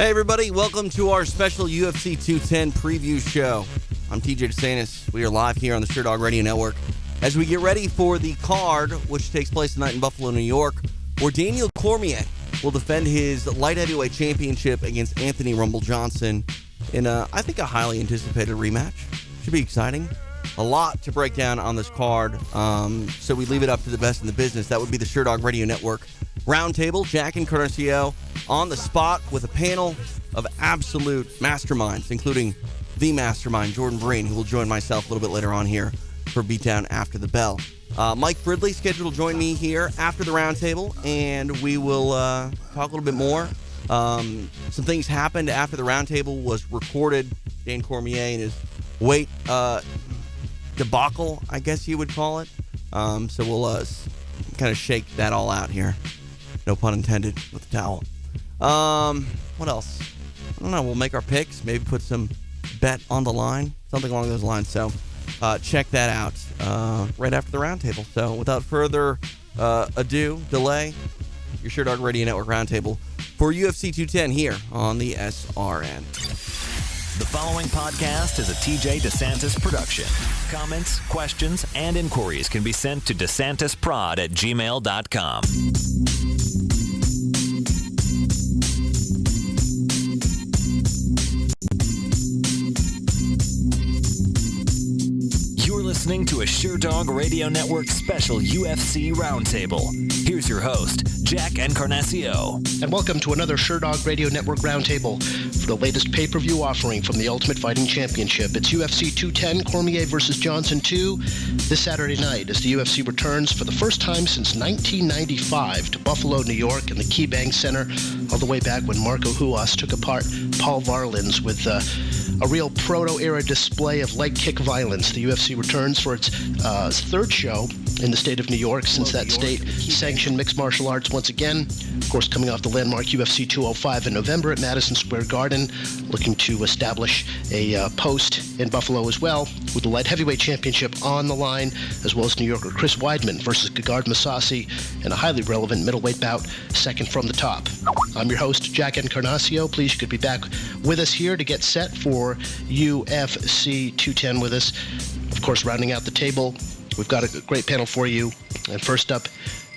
Hey everybody, welcome to our special UFC 210 preview show. I'm TJ DeSantis. We are live here on the Sherdog Radio Network as we get ready for the card, which takes place tonight in Buffalo, New York, where Daniel Cormier will defend his light heavyweight championship against Anthony Rumble Johnson in, I think, a highly anticipated rematch. Should be exciting. A lot to break down on this card, so we leave it up to the best in the business. That would be the Sherdog Radio Network Roundtable. Jack Encarnacao on the spot with a panel of absolute masterminds, including the mastermind, Juon Breen, who will join myself a little bit later on here for Beatdown After the Bell. Mike Fridley scheduled to join me here after the roundtable, and we will talk a little bit more. Some things happened after the roundtable was recorded. Dan Cormier and his weight debacle, I guess you would call it. So we'll kind of shake that all out here. No pun intended with the towel. What else? I don't know. We'll make our picks. Maybe put some bet on the line. Something along those lines. So check that out right after the roundtable. So without further delay, your Sherdog Radio Network Roundtable for UFC 210 here on the SRN. The following podcast is a TJ DeSantis production. Comments, questions, and inquiries can be sent to DeSantisProd@gmail.com. Listening to a Sherdog Radio Network special UFC Roundtable. Here's your host, Jack Encarnacao. And welcome to another Sherdog Radio Network Roundtable for the latest pay-per-view offering from the Ultimate Fighting Championship. It's UFC 210, Cormier vs. Johnson 2, this Saturday night as the UFC returns for the first time since 1995 to Buffalo, New York, in the KeyBank Center, all the way back when Marco Ruebusch took apart Paul Varelans with a real proto-era display of light kick violence. The UFC returns for its third show in the state of New York since that state sanctioned mixed martial arts once again. Of course, coming off the landmark UFC 205 in November at Madison Square Garden, looking to establish a post in Buffalo as well, with the light heavyweight championship on the line, as well as New Yorker Chris Weidman versus Gegard Mousasi in a highly relevant middleweight bout, second from the top. I'm your host, Jack Encarnacao. Pleased you could be back with us here to get set for UFC 210 with us. Of course, rounding out the table, we've got a great panel for you. And first up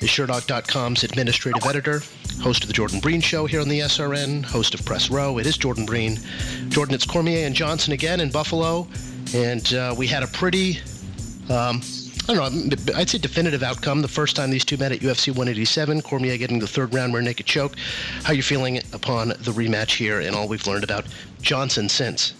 is Sherdog.com's administrative editor, host of the Juon Breen Show here on the SRN, host of Press Row. It is Juon Breen. Jordan, it's Cormier and Johnson again in Buffalo. And we had a pretty, I'd say definitive outcome the first time these two met at UFC 187. Cormier getting the third round rear naked choke. How are you feeling upon the rematch here and all we've learned about Johnson since?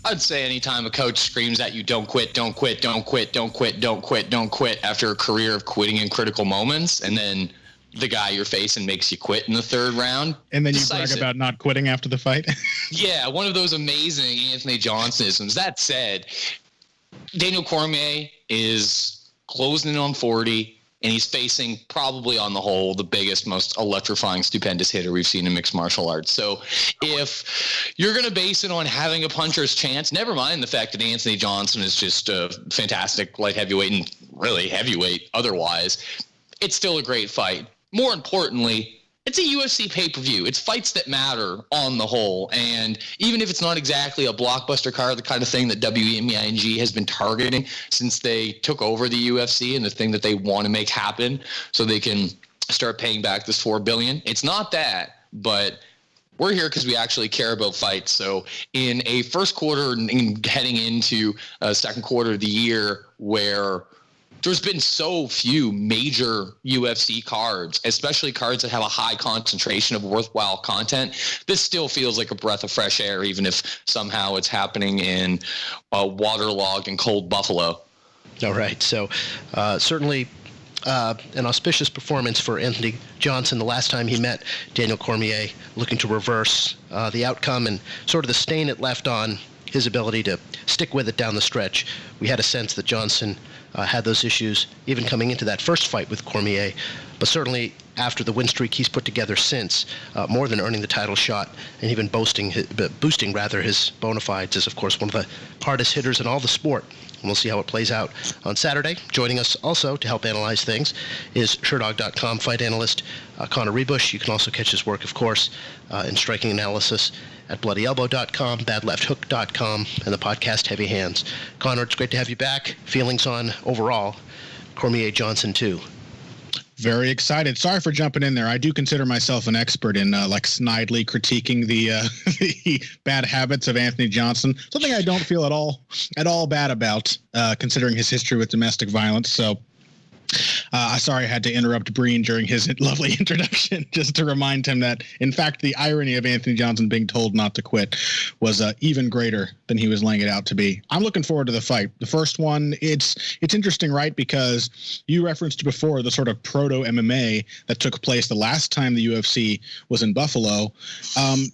I'd say anytime a coach screams at you, don't quit, don't quit, don't quit, don't quit, don't quit, don't quit, after a career of quitting in critical moments, and then the guy you're facing makes you quit in the third round. And then you brag about not quitting after the fight. Yeah, one of those amazing Anthony Johnsonisms. That said, Daniel Cormier is closing in on 40, and he's facing probably on the whole the biggest, most electrifying, stupendous hitter we've seen in mixed martial arts. So if you're going to base it on having a puncher's chance, never mind the fact that Anthony Johnson is just a fantastic light heavyweight and really heavyweight otherwise, it's still a great fight. More importantly, it's a UFC pay-per-view. It's fights that matter on the whole. And even if it's not exactly a blockbuster card, the kind of thing that WMEING has been targeting since they took over the UFC and the thing that they want to make happen so they can start paying back this $4 billion. It's not that, but we're here because we actually care about fights. So in a first quarter and heading into a second quarter of the year where there's been so few major UFC cards, especially cards that have a high concentration of worthwhile content, this still feels like a breath of fresh air, even if somehow it's happening in a waterlogged and cold Buffalo. All right. So certainly an auspicious performance for Anthony Johnson the last time he met Daniel Cormier, looking to reverse the outcome and sort of the stain it left on his ability to stick with it down the stretch. We had a sense that Johnson had those issues even coming into that first fight with Cormier, but certainly after the win streak he's put together since, more than earning the title shot and even boosting his bona fides as, of course, one of the hardest hitters in all the sport and we'll see how it plays out on Saturday. Joining us also to help analyze things is Sherdog.com fight analyst Connor Ruebusch. You can also catch his work, of course, in striking analysis at bloodyelbow.com, badlefthook.com, and the podcast Heavy Hands. Connor, it's great to have you back. Feelings on, overall, Cormier-Johnson 2? Very excited. Sorry for jumping in there. I do consider myself an expert in snidely critiquing the the bad habits of Anthony Johnson. Something I don't feel at all bad about, considering his history with domestic violence. So sorry I had to interrupt Breen during his lovely introduction just to remind him that, in fact, the irony of Anthony Johnson being told not to quit was even greater than he was laying it out to be. I'm looking forward to the fight. The first one, it's interesting, right? Because you referenced before the sort of proto-MMA that took place the last time the UFC was in Buffalo.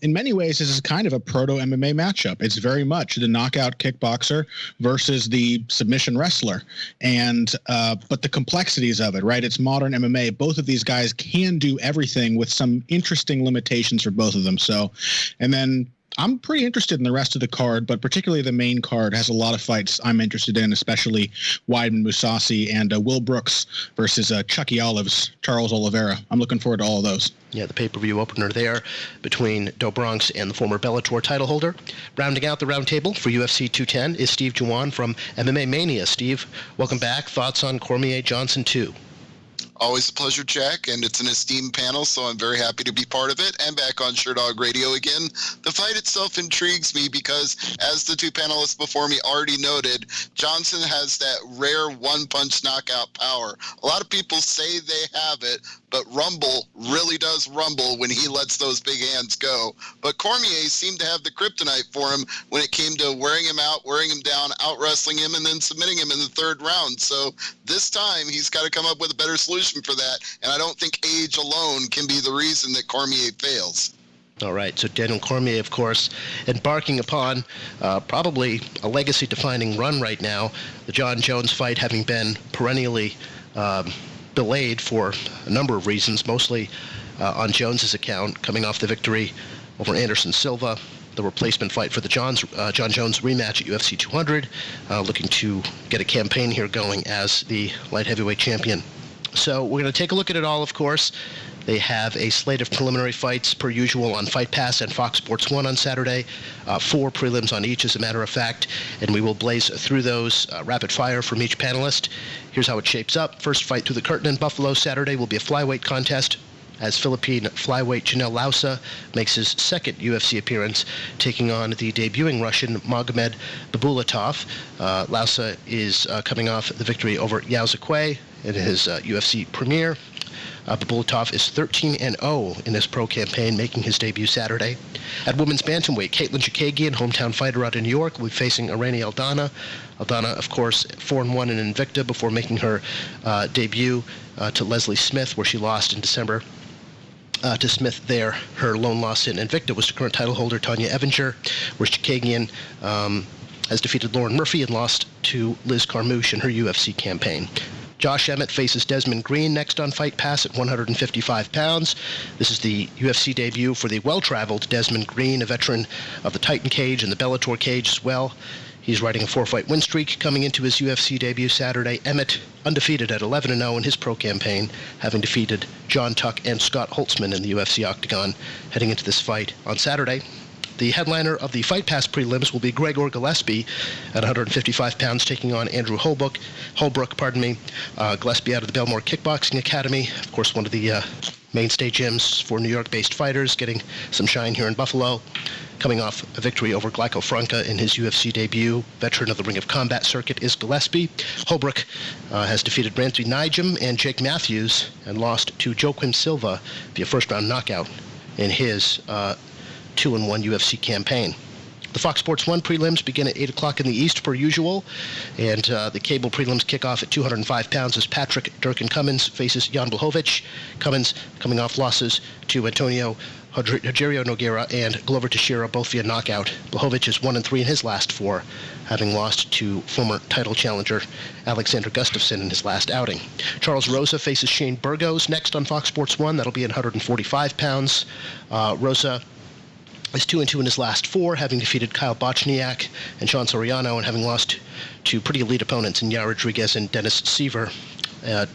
In many ways, this is kind of a proto-MMA matchup. It's very much the knockout kickboxer versus the submission wrestler. And but the complexities of it, right? It's modern MMA. Both of these guys can do everything with some interesting limitations for both of them. So, and then I'm pretty interested in the rest of the card, but particularly the main card has a lot of fights I'm interested in, especially Weidman Mousasi and Will Brooks versus Chucky Olives, Charles Oliveira. I'm looking forward to all of those. Yeah, the pay-per-view opener there between Do Bronx and the former Bellator title holder. Rounding out the roundtable for UFC 210 is Steve Juon from MMAMania. Steve, welcome back. Thoughts on Cormier-Johnson 2? Always a pleasure, Jack, and it's an esteemed panel, so I'm very happy to be part of it and back on Sherdog Radio again. The fight itself intrigues me because, as the two panelists before me already noted, Johnson has that rare one-punch knockout power. A lot of people say they have it, but Rumble really does rumble when he lets those big hands go. But Cormier seemed to have the kryptonite for him when it came to wearing him out, wearing him down, out-wrestling him, and then submitting him in the third round. So this time, he's got to come up with a better solution for that, and I don't think age alone can be the reason that Cormier fails. All right, so Daniel Cormier, of course, embarking upon probably a legacy-defining run right now. The Jon Jones fight having been perennially delayed for a number of reasons, mostly on Jones's account, coming off the victory over Anderson Silva, the replacement fight for the Jon Jones rematch at UFC 200, looking to get a campaign here going as the light heavyweight champion. So we're going to take a look at it all, of course. They have a slate of preliminary fights, per usual, on Fight Pass and Fox Sports 1 on Saturday. 4 prelims on each, as a matter of fact. And we will blaze through those rapid fire from each panelist. Here's how it shapes up. First fight through the curtain in Buffalo Saturday will be a flyweight contest, as Philippine flyweight Janel Lausa makes his second UFC appearance, taking on the debuting Russian Magomed Babulatov. Lausa is coming off the victory over Yao Ziquei in his UFC premiere. Babulatov is 13-0 in his pro campaign, making his debut Saturday. At women's bantamweight, Caitlin Chikagian, hometown fighter out of New York, will be facing Irene Aldana. Aldana, of course, 4-1 in Invicta before making her debut to Leslie Smith, where she lost in December. To Smith there. Her lone loss in Invicta was to current title holder Tanya Evinger, where Chikagian has defeated Lauren Murphy and lost to Liz Carmouche in her UFC campaign. Josh Emmett faces Desmond Green next on Fight Pass at 155 pounds. This is the UFC debut for the well-traveled Desmond Green, a veteran of the Titan cage and the Bellator cage as well. He's riding a 4-fight win streak coming into his UFC debut Saturday. Emmett undefeated at 11-0 in his pro campaign, having defeated John Tuck and Scott Holtzman in the UFC octagon heading into this fight on Saturday. The headliner of the Fight Pass prelims will be Gregor Gillespie at 155 pounds, taking on Andrew Holbrook. Gillespie out of the Belmore Kickboxing Academy, of course, one of the mainstay gyms for New York-based fighters, getting some shine here in Buffalo. Coming off a victory over Glyco Franca in his UFC debut, veteran of the Ring of Combat circuit is Gillespie. Holbrook has defeated Brantley Nijam and Jake Matthews and lost to Joaquin Silva via first-round knockout in his 2-1 UFC campaign. The Fox Sports 1 prelims begin at 8 o'clock in the East, per usual, and the cable prelims kick off at 205 pounds as Patrick Durkin Cummins faces Jan Blachowicz. Cummins coming off losses to Antonio Rogerio Nogueira and Glover Teixeira, both via knockout. Blachowicz is 1-3 in his last 4, having lost to former title challenger Alexander Gustafsson in his last outing. Charles Rosa faces Shane Burgos next on Fox Sports 1. That'll be at 145 pounds. Rosa is 2-2 in his last 4, having defeated Kyle Bochniak and Sean Soriano, and having lost to pretty elite opponents in Yair Rodriguez and Dennis Seaver.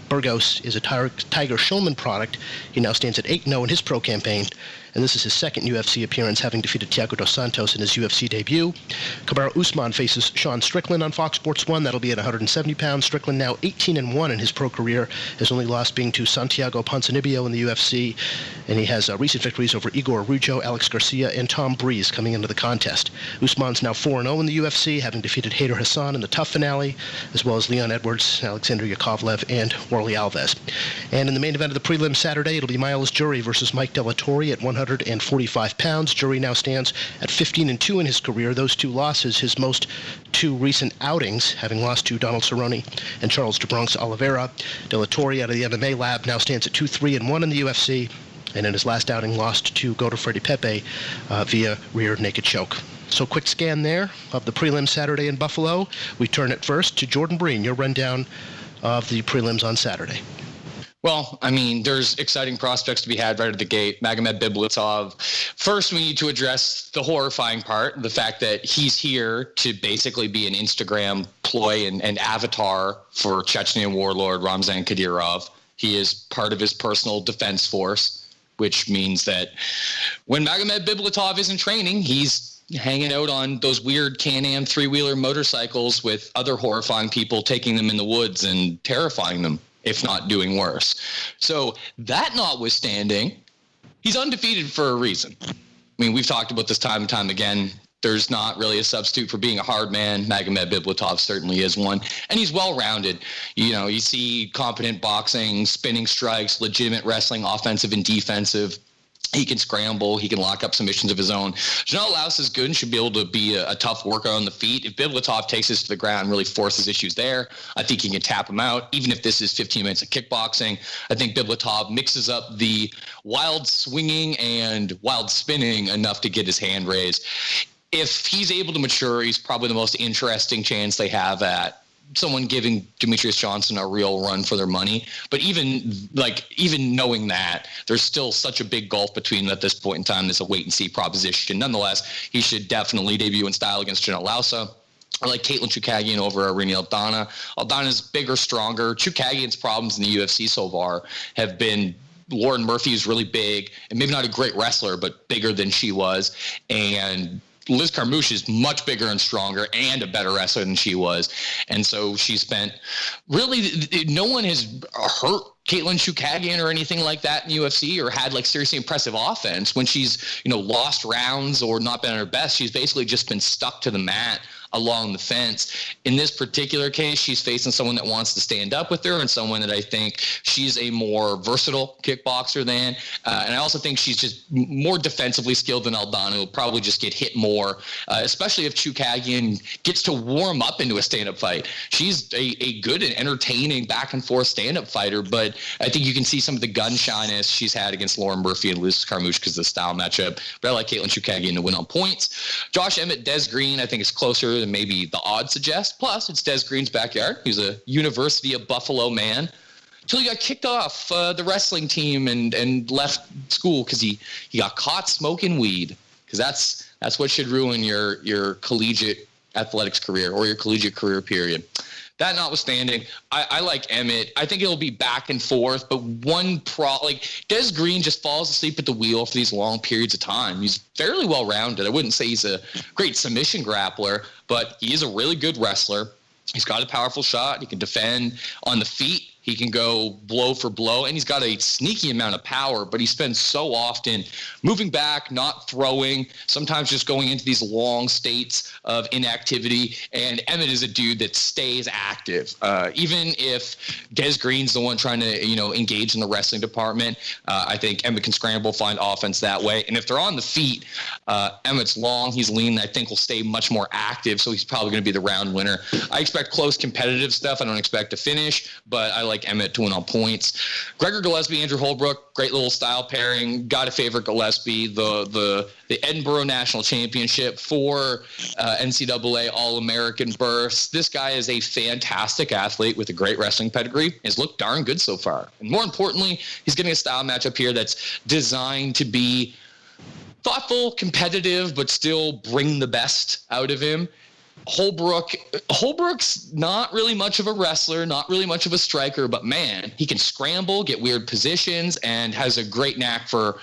Burgos is a Tiger Schulman product. He now stands at 8-0 in his pro campaign, and this is his second UFC appearance, having defeated Thiago dos Santos in his UFC debut. Kamaru Usman faces Sean Strickland on Fox Sports 1. That'll be at 170 pounds. Strickland now 18-1 in his pro career, his only loss being to Santiago Ponzinibbio in the UFC, and he has recent victories over Igor Rujo, Alex Garcia, and Tom Breeze coming into the contest. Usman's now 4-0 in the UFC, having defeated Hader Hassan in the TUF finale, as well as Leon Edwards, Alexander Yakovlev, and Warley Alves. And in the main event of the prelim Saturday, it'll be Miles Jury versus Mike Delatorre at 145 pounds. Jury now stands at 15-2 in his career. Those 2 losses, his most 2 recent outings, having lost to Donald Cerrone and Charles de Bronx Oliveira. Delatorre out of the MMA lab now stands at 2-3-1 in the UFC, and in his last outing lost to Godofredi Pepe via rear naked choke. So quick scan there of the prelim Saturday in Buffalo. We turn it first to Jordan Breen, your rundown of the prelims on Saturday. Well, I mean, there's exciting prospects to be had right at the gate. Magomed Bibulatov. First, we need to address the horrifying part, the fact that he's here to basically be an Instagram ploy and avatar for Chechnyan warlord Ramzan Kadyrov. He is part of his personal defense force, which means that when Magomed Bibulatov isn't training, he's hanging out on those weird Can-Am 3-wheeler motorcycles with other horrifying people, taking them in the woods and terrifying them, if not doing worse. So that notwithstanding, he's undefeated for a reason. I mean, we've talked about this time and time again. There's not really a substitute for being a hard man. Magomed Bibulatov certainly is one. And he's well-rounded. You know, you see competent boxing, spinning strikes, legitimate wrestling, offensive and defensive. He can scramble. He can lock up submissions of his own. Janelle Laus is good and should be able to be a tough worker on the feet. If Bibulatov takes this to the ground and really forces issues there, I think he can tap him out. Even if this is 15 minutes of kickboxing, I think Bibulatov mixes up the wild swinging and wild spinning enough to get his hand raised. If he's able to mature, he's probably the most interesting chance they have at someone giving Demetrius Johnson a real run for their money. But even knowing that, there's still such a big gulf between them at this point in time. There's a wait-and-see proposition. Nonetheless, he should definitely debut in style against Janelle Lausa. I like Caitlin Chookagian over Irene Aldana. Aldana's bigger, stronger. Chookagian's problems in the UFC so far have been Lauren Murphy is really big, and maybe not a great wrestler, but bigger than she was. And Liz Carmouche is much bigger and stronger and a better wrestler than she was. And so she spent really, no one has hurt Caitlin Chookagian or anything like that in the UFC or had like seriously impressive offense. When she's, lost rounds or not been at her best, she's basically just been stuck to the mat along the fence. In this particular case, she's facing someone that wants to stand up with her and someone that I think she's a more versatile kickboxer than. And I also think she's just more defensively skilled than Aldana, who will probably just get hit more, especially if Chookagian gets to warm up into a stand-up fight. She's a good and entertaining back-and-forth stand-up fighter, but I think you can see some of the gun shyness she's had against Lauren Murphy and Liz Carmouche because of the style matchup. But I like Caitlin Chookagian to win on points. Josh Emmett, Des Green, I think is closer than maybe the odds suggest. Plus, it's Des Green's backyard. He's a University of Buffalo man. Until he got kicked off the wrestling team and left school because he got caught smoking weed. Because that's what should ruin your collegiate athletics career or your collegiate career period. That notwithstanding, I like Emmett. I think it'll be back and forth, but Des Green just falls asleep at the wheel for these long periods of time. He's fairly well-rounded. I wouldn't say he's a great submission grappler, but he is a really good wrestler. He's got a powerful shot. He can defend on the feet. He can go blow for blow, and he's got a sneaky amount of power, but he spends so often moving back, not throwing, sometimes just going into these long states of inactivity. And Emmett is a dude that stays active. Even if Des Green's the one trying to, engage in the wrestling department, I think Emmett can scramble, find offense that way. And if they're on the feet, Emmett's long, he's lean, I think will stay much more active, so he's probably going to be the round winner. I expect close competitive stuff. I don't expect to finish, but I like Emmett to win on points. Gregor Gillespie, Andrew Holbrook, great little style pairing. Got to favor Gillespie. The Edinburgh National Championship, 4 NCAA All-American berths. This guy is a fantastic athlete with a great wrestling pedigree. Has looked darn good so far. And more importantly, he's getting a style matchup here that's designed to be thoughtful, competitive, but still bring the best out of him. Holbrook's not really much of a wrestler, not really much of a striker, but man, he can scramble, get weird positions, and has a great knack for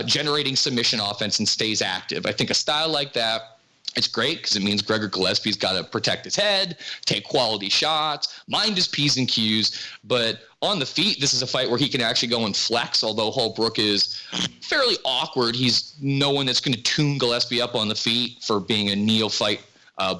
generating submission offense and stays active. I think a style like that, it's great because it means Gregor Gillespie's got to protect his head, take quality shots, mind his P's and Q's. But on the feet, this is a fight where he can actually go and flex, although Holbrook is fairly awkward. He's no one that's going to tune Gillespie up on the feet for being a neophyte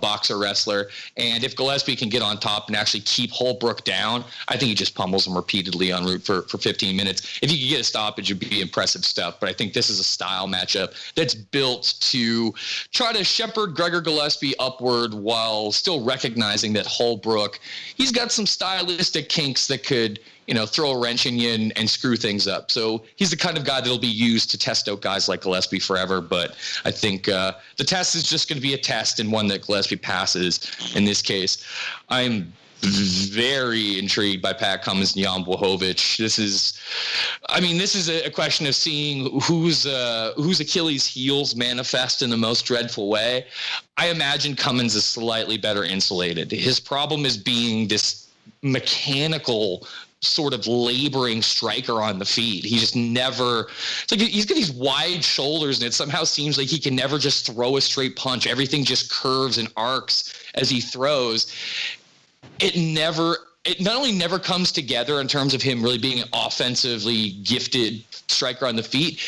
boxer wrestler. And if Gillespie can get on top and actually keep Holbrook down, I think he just pummels him repeatedly en route for 15 minutes. If you could get a stoppage, it'd be impressive stuff. But I think this is a style matchup that's built to try to shepherd Gregor Gillespie upward while still recognizing that Holbrook, he's got some stylistic kinks that could, throw a wrench in you and screw things up. So he's the kind of guy that'll be used to test out guys like Gillespie forever. But I think the test is just going to be a test and one that Gillespie passes in this case. I'm very intrigued by Pat Cummins and Jan Blachowicz. This is a question of seeing whose Achilles heels manifest in the most dreadful way. I imagine Cummins is slightly better insulated. His problem is being this mechanical sort of laboring striker on the feet. He just never, it's like he's got these wide shoulders and it somehow seems like he can never just throw a straight punch. Everything just curves and arcs as he throws. It not only never comes together in terms of him really being an offensively gifted striker on the feet,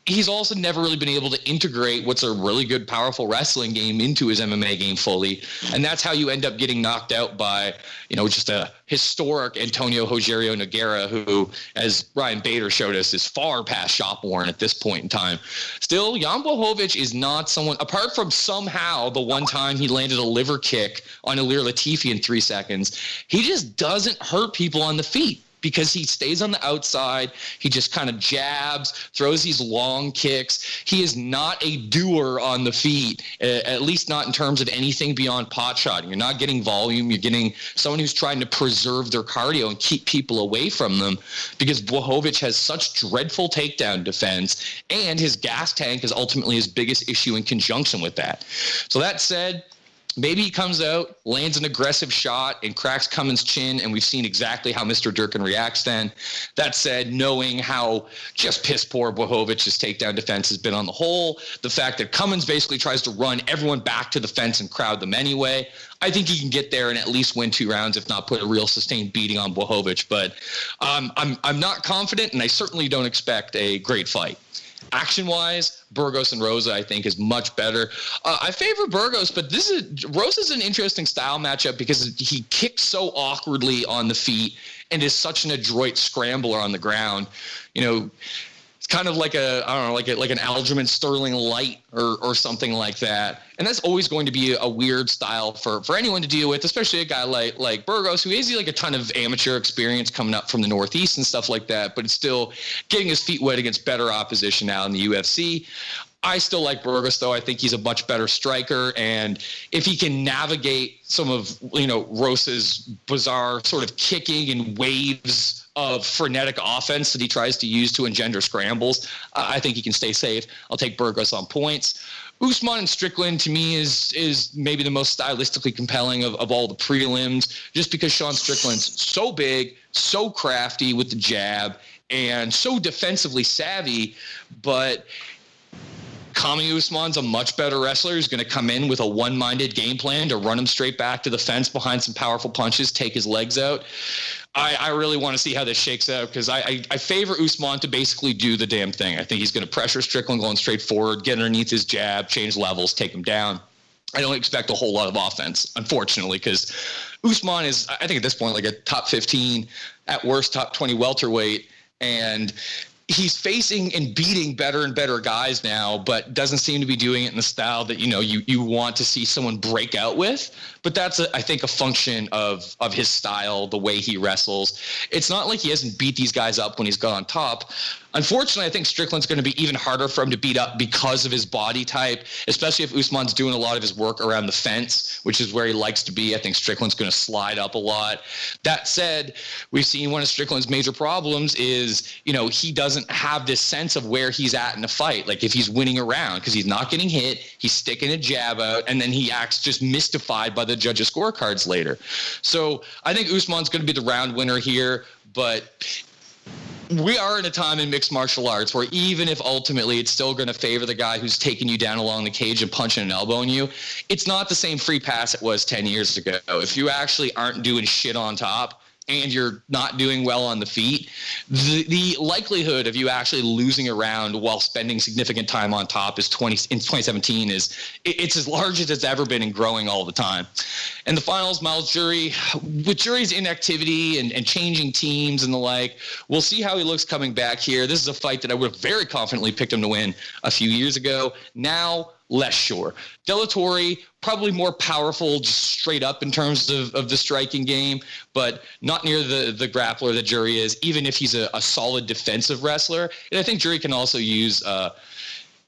he's also never really been able to integrate what's a really good, powerful wrestling game into his MMA game fully. And that's how you end up getting knocked out by, just a historic Antonio Rogerio Nogueira, who, as Ryan Bader showed us, is far past shop worn at this point in time. Still, Jan Blachowicz is not someone, apart from somehow the one time he landed a liver kick on Ilir Latifi in 3 seconds, he just doesn't hurt people on the feet, because he stays on the outside. He just kind of jabs, throws these long kicks. He is not a doer on the feet, at least not in terms of anything beyond pot shotting. You're not getting volume. You're getting someone who's trying to preserve their cardio and keep people away from them, because Blachowicz has such dreadful takedown defense, and his gas tank is ultimately his biggest issue in conjunction with that. So that said, maybe he comes out, lands an aggressive shot, and cracks Cummins' chin, and we've seen exactly how Mr. Durkin reacts then. That said, knowing how just piss-poor Blachowicz' takedown defense has been on the whole, the fact that Cummins basically tries to run everyone back to the fence and crowd them anyway, I think he can get there and at least win 2 rounds, if not put a real sustained beating on Blachowicz. But I'm not confident, and I certainly don't expect a great fight. Action-wise, Burgos and Rosa, I think, is much better. I favor Burgos, but Rosa's an interesting style matchup because he kicks so awkwardly on the feet and is such an adroit scrambler on the ground. It's kind of like an Aljamain Sterling light or something like that. And that's always going to be a weird style for anyone to deal with, especially a guy like Burgos, who has like a ton of amateur experience coming up from the Northeast and stuff like that, but it's still getting his feet wet against better opposition now in the UFC. I still like Burgos, though. I think he's a much better striker, and if he can navigate some of Rosa's bizarre sort of kicking and waves of frenetic offense that he tries to use to engender scrambles, I think he can stay safe. I'll take Burgos on points. Usman and Strickland, to me, is maybe the most stylistically compelling of all the prelims, just because Sean Strickland's so big, so crafty with the jab, and so defensively savvy, but Kami Usman's a much better wrestler who's going to come in with a one-minded game plan to run him straight back to the fence behind some powerful punches, take his legs out. I really want to see how this shakes out, because I favor Usman to basically do the damn thing. I think he's going to pressure Strickland going straight forward, get underneath his jab, change levels, take him down. I don't expect a whole lot of offense, unfortunately, because Usman is, I think at this point, like a top 15, at worst top 20 welterweight, and he's facing and beating better and better guys now, but doesn't seem to be doing it in the style that, you want to see someone break out with. But that's, I think, a function of his style, the way he wrestles. It's not like he hasn't beat these guys up when he's got on top. Unfortunately, I think Strickland's going to be even harder for him to beat up because of his body type, especially if Usman's doing a lot of his work around the fence, which is where he likes to be. I think Strickland's going to slide up a lot. That said, we've seen one of Strickland's major problems is, he doesn't have this sense of where he's at in a fight. Like if he's winning a round, because he's not getting hit, he's sticking a jab out, and then he acts just mystified by the judges' scorecards later. So I think Usman's going to be the round winner here, but we are in a time in mixed martial arts where even if ultimately it's still going to favor the guy who's taking you down along the cage and punching and elbowing you, it's not the same free pass it was 10 years ago. If you actually aren't doing shit on top and you're not doing well on the feet, the likelihood of you actually losing a round while spending significant time on top in 2017 it's as large as it's ever been and growing all the time. And the finals, Miles Jury, with Jury's inactivity and changing teams and the like, we'll see how he looks coming back here. This is a fight that I would have very confidently picked him to win a few years ago. Now, less sure. De La Torre, probably more powerful just straight up in terms of the striking game, but not near the grappler that Jury is, even if he's a solid defensive wrestler. And I think Jury can also use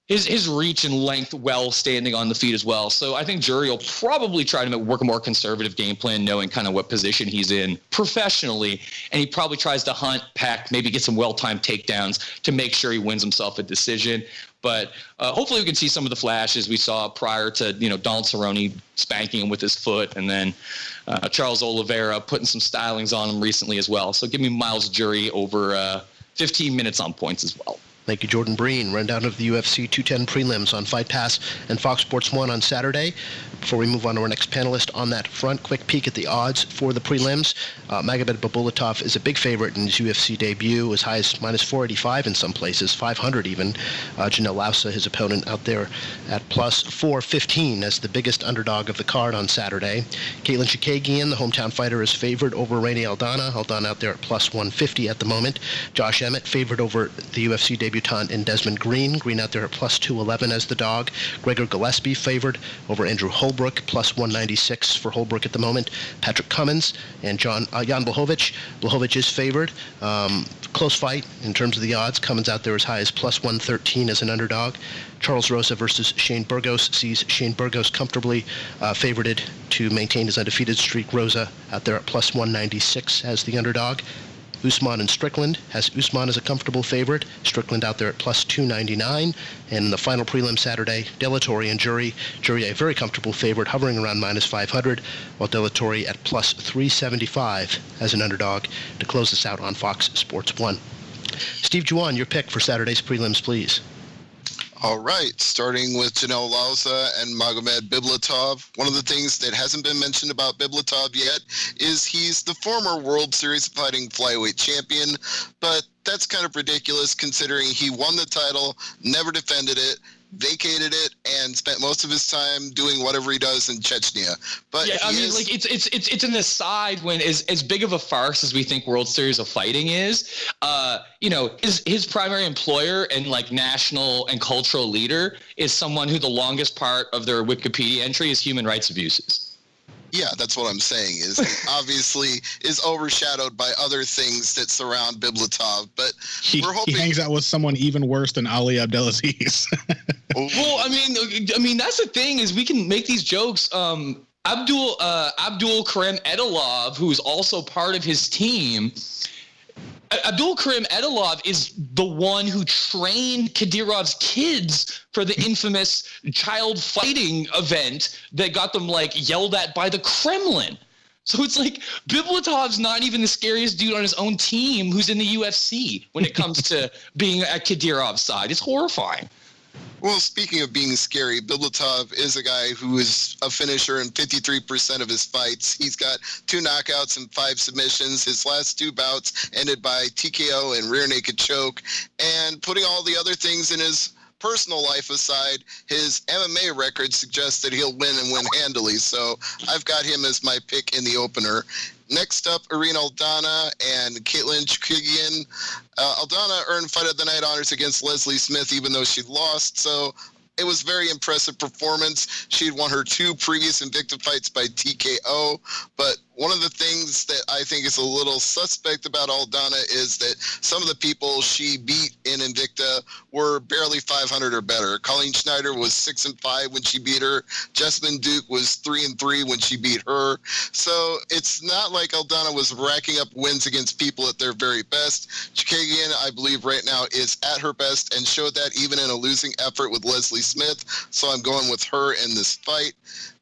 his reach and length well standing on the feet as well. So I think Jury will probably try to work a more conservative game plan, knowing kind of what position he's in professionally. And he probably tries to hunt, peck, maybe get some well-timed takedowns to make sure he wins himself a decision. But hopefully we can see some of the flashes we saw prior to, Donald Cerrone spanking him with his foot, and then Charles Oliveira putting some stylings on him recently as well. So give me Miles Jury over 15 minutes on points as well. Thank you, Jordan Breen. Rundown of the UFC 210 prelims on Fight Pass and Fox Sports 1 on Saturday. Before we move on to our next panelist on that front, quick peek at the odds for the prelims. Magomed Babulatov is a big favorite in his UFC debut, as high as minus 485 in some places, 500 even. Janelle Lausa, his opponent, out there at plus 415 as the biggest underdog of the card on Saturday. Caitlin Chikagian, the hometown fighter, is favored over Rainey Aldana. Aldana out there at plus 150 at the moment. Josh Emmett favored over the UFC debutant in Desmond Green. Green out there at plus 211 as the dog. Gregor Gillespie favored over Andrew Holbrook, plus 196 for Holbrook at the moment. Patrick Cummins and Jan Blachowicz. Blachowicz is favored. Close fight in terms of the odds. Cummins out there as high as plus 113 as an underdog. Charles Rosa versus Shane Burgos sees Shane Burgos comfortably favorited to maintain his undefeated streak. Rosa out there at plus 196 as the underdog. Usman and Strickland has Usman as a comfortable favorite. Strickland out there at plus 299. And in the final prelim Saturday, De La Torre and Jury. Jury a very comfortable favorite, hovering around minus 500, while De La Torre at plus 375 as an underdog to close this out on Fox Sports 1. Steve Juon, your pick for Saturday's prelims, please. All right, starting with Janelle Lausa and Magomed Biblatov. One of the things that hasn't been mentioned about Biblatov yet is he's the former World Series fighting flyweight champion, but that's kind of ridiculous considering he won the title, never defended it, vacated it, and spent most of his time doing whatever he does in Chechnya. But yeah, I mean, like it's an aside when as big of a farce as we think World Series of Fighting is, his primary employer and like national and cultural leader is someone who the longest part of their Wikipedia entry is human rights abuses. Yeah, that's what I'm saying, is it obviously is overshadowed by other things that surround Biblatov, but we're hoping... He hangs out with someone even worse than Ali Abdelaziz. Well, I mean, that's the thing, is we can make these jokes. Abdul Karim Edilov, who is also part of his team, Abdul Karim Edilov is the one who trained Kadyrov's kids for the infamous child fighting event that got them like yelled at by the Kremlin. So it's like Biblatov's not even the scariest dude on his own team who's in the UFC when it comes to being at Kadyrov's side. It's horrifying. Well, speaking of being scary, Biblatov is a guy who is a finisher in 53% of his fights. He's got 2 knockouts and 5 submissions. His last 2 bouts ended by TKO and rear naked choke. And putting all the other things in his personal life aside, his MMA record suggests that he'll win and win handily. So I've got him as my pick in the opener. Next up, Irene Aldana and Caitlin Chikagian. Aldana earned Fight of the Night honors against Leslie Smith, even though she lost. So it was a very impressive performance. She'd won her 2 previous Invicta fights by TKO, but one of the things that I think is a little suspect about Aldana is that some of the people she beat in Invicta were barely 500 or better. Colleen Schneider was 6-5 when she beat her. Jessamine Duke was 3-3 when she beat her. So it's not like Aldana was racking up wins against people at their very best. Chikagian, I believe right now, is at her best and showed that even in a losing effort with Leslie Smith. So I'm going with her in this fight.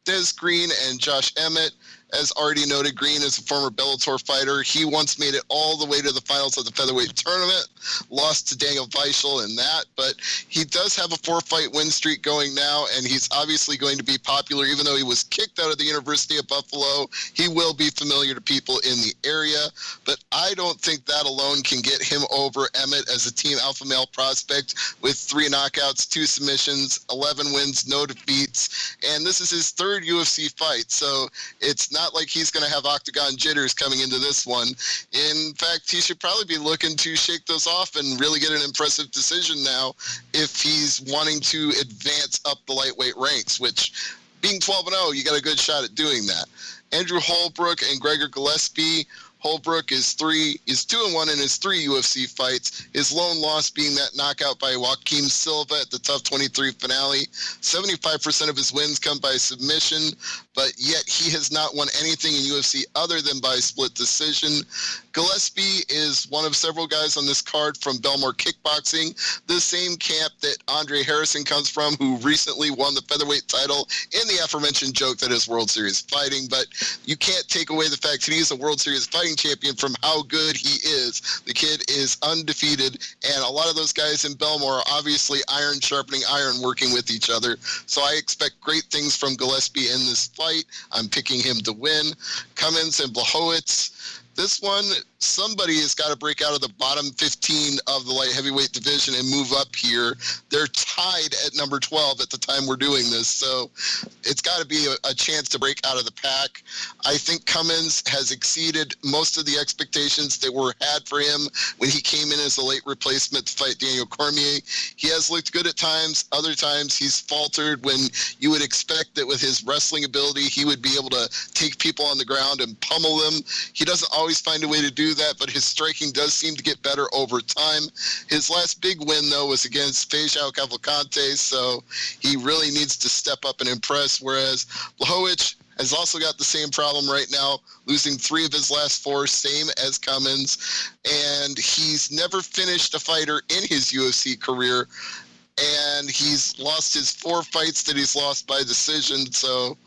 Des Green and Josh Emmett. As already noted, Green is a former Bellator fighter. He once made it all the way to the finals of the featherweight tournament, lost to Daniel Weichel in that, but he does have a 4-fight win streak going now, and he's obviously going to be popular. Even though he was kicked out of the University of Buffalo, he will be familiar to people in the area, but I don't think that alone can get him over Emmett as a team alpha male prospect with 3 knockouts, 2 submissions, 11 wins, no defeats, and this is his 3rd UFC fight, so it's not like he's going to have octagon jitters coming into this one. In fact, he should probably be looking to shake those off and really get an impressive decision now if he's wanting to advance up the lightweight ranks, which being 12-0, you got a good shot at doing that. Andrew Holbrook and Gregor Gillespie. Holbrook is 2-1 in his 3 UFC fights. His lone loss being that knockout by Joaquim Silva at the TUF 23 finale. 75% of his wins come by submission, but yet he has not won anything in UFC other than by split decision. Gillespie is one of several guys on this card from Belmore Kickboxing, the same camp that Andre Harrison comes from, who recently won the featherweight title in the aforementioned joke that is World Series fighting. But you can't take away the fact that he's a World Series fighting champion from how good he is. The kid is undefeated, and a lot of those guys in Belmore are obviously iron sharpening iron, working with each other. So I expect great things from Gillespie in this fight. I'm picking him to win. Cummins and Blachowicz. This one, somebody has got to break out of the bottom 15 of the light heavyweight division and move up here. They're tied at number 12 at the time we're doing this, so it's got to be a chance to break out of the pack. I think Cummins has exceeded most of the expectations that were had for him when he came in as a late replacement to fight Daniel Cormier. He has looked good at times. Other times he's faltered when you would expect that with his wrestling ability, he would be able to take people on the ground and pummel them. He doesn't always find a way to do that, but his striking does seem to get better over time. His last big win, though, was against Feijão Cavalcante, so he really needs to step up and impress, whereas Blachowicz has also got the same problem right now, losing 3 of his last 4, same as Cummins, and he's never finished a fighter in his UFC career, and he's lost his 4 fights that he's lost by decision, so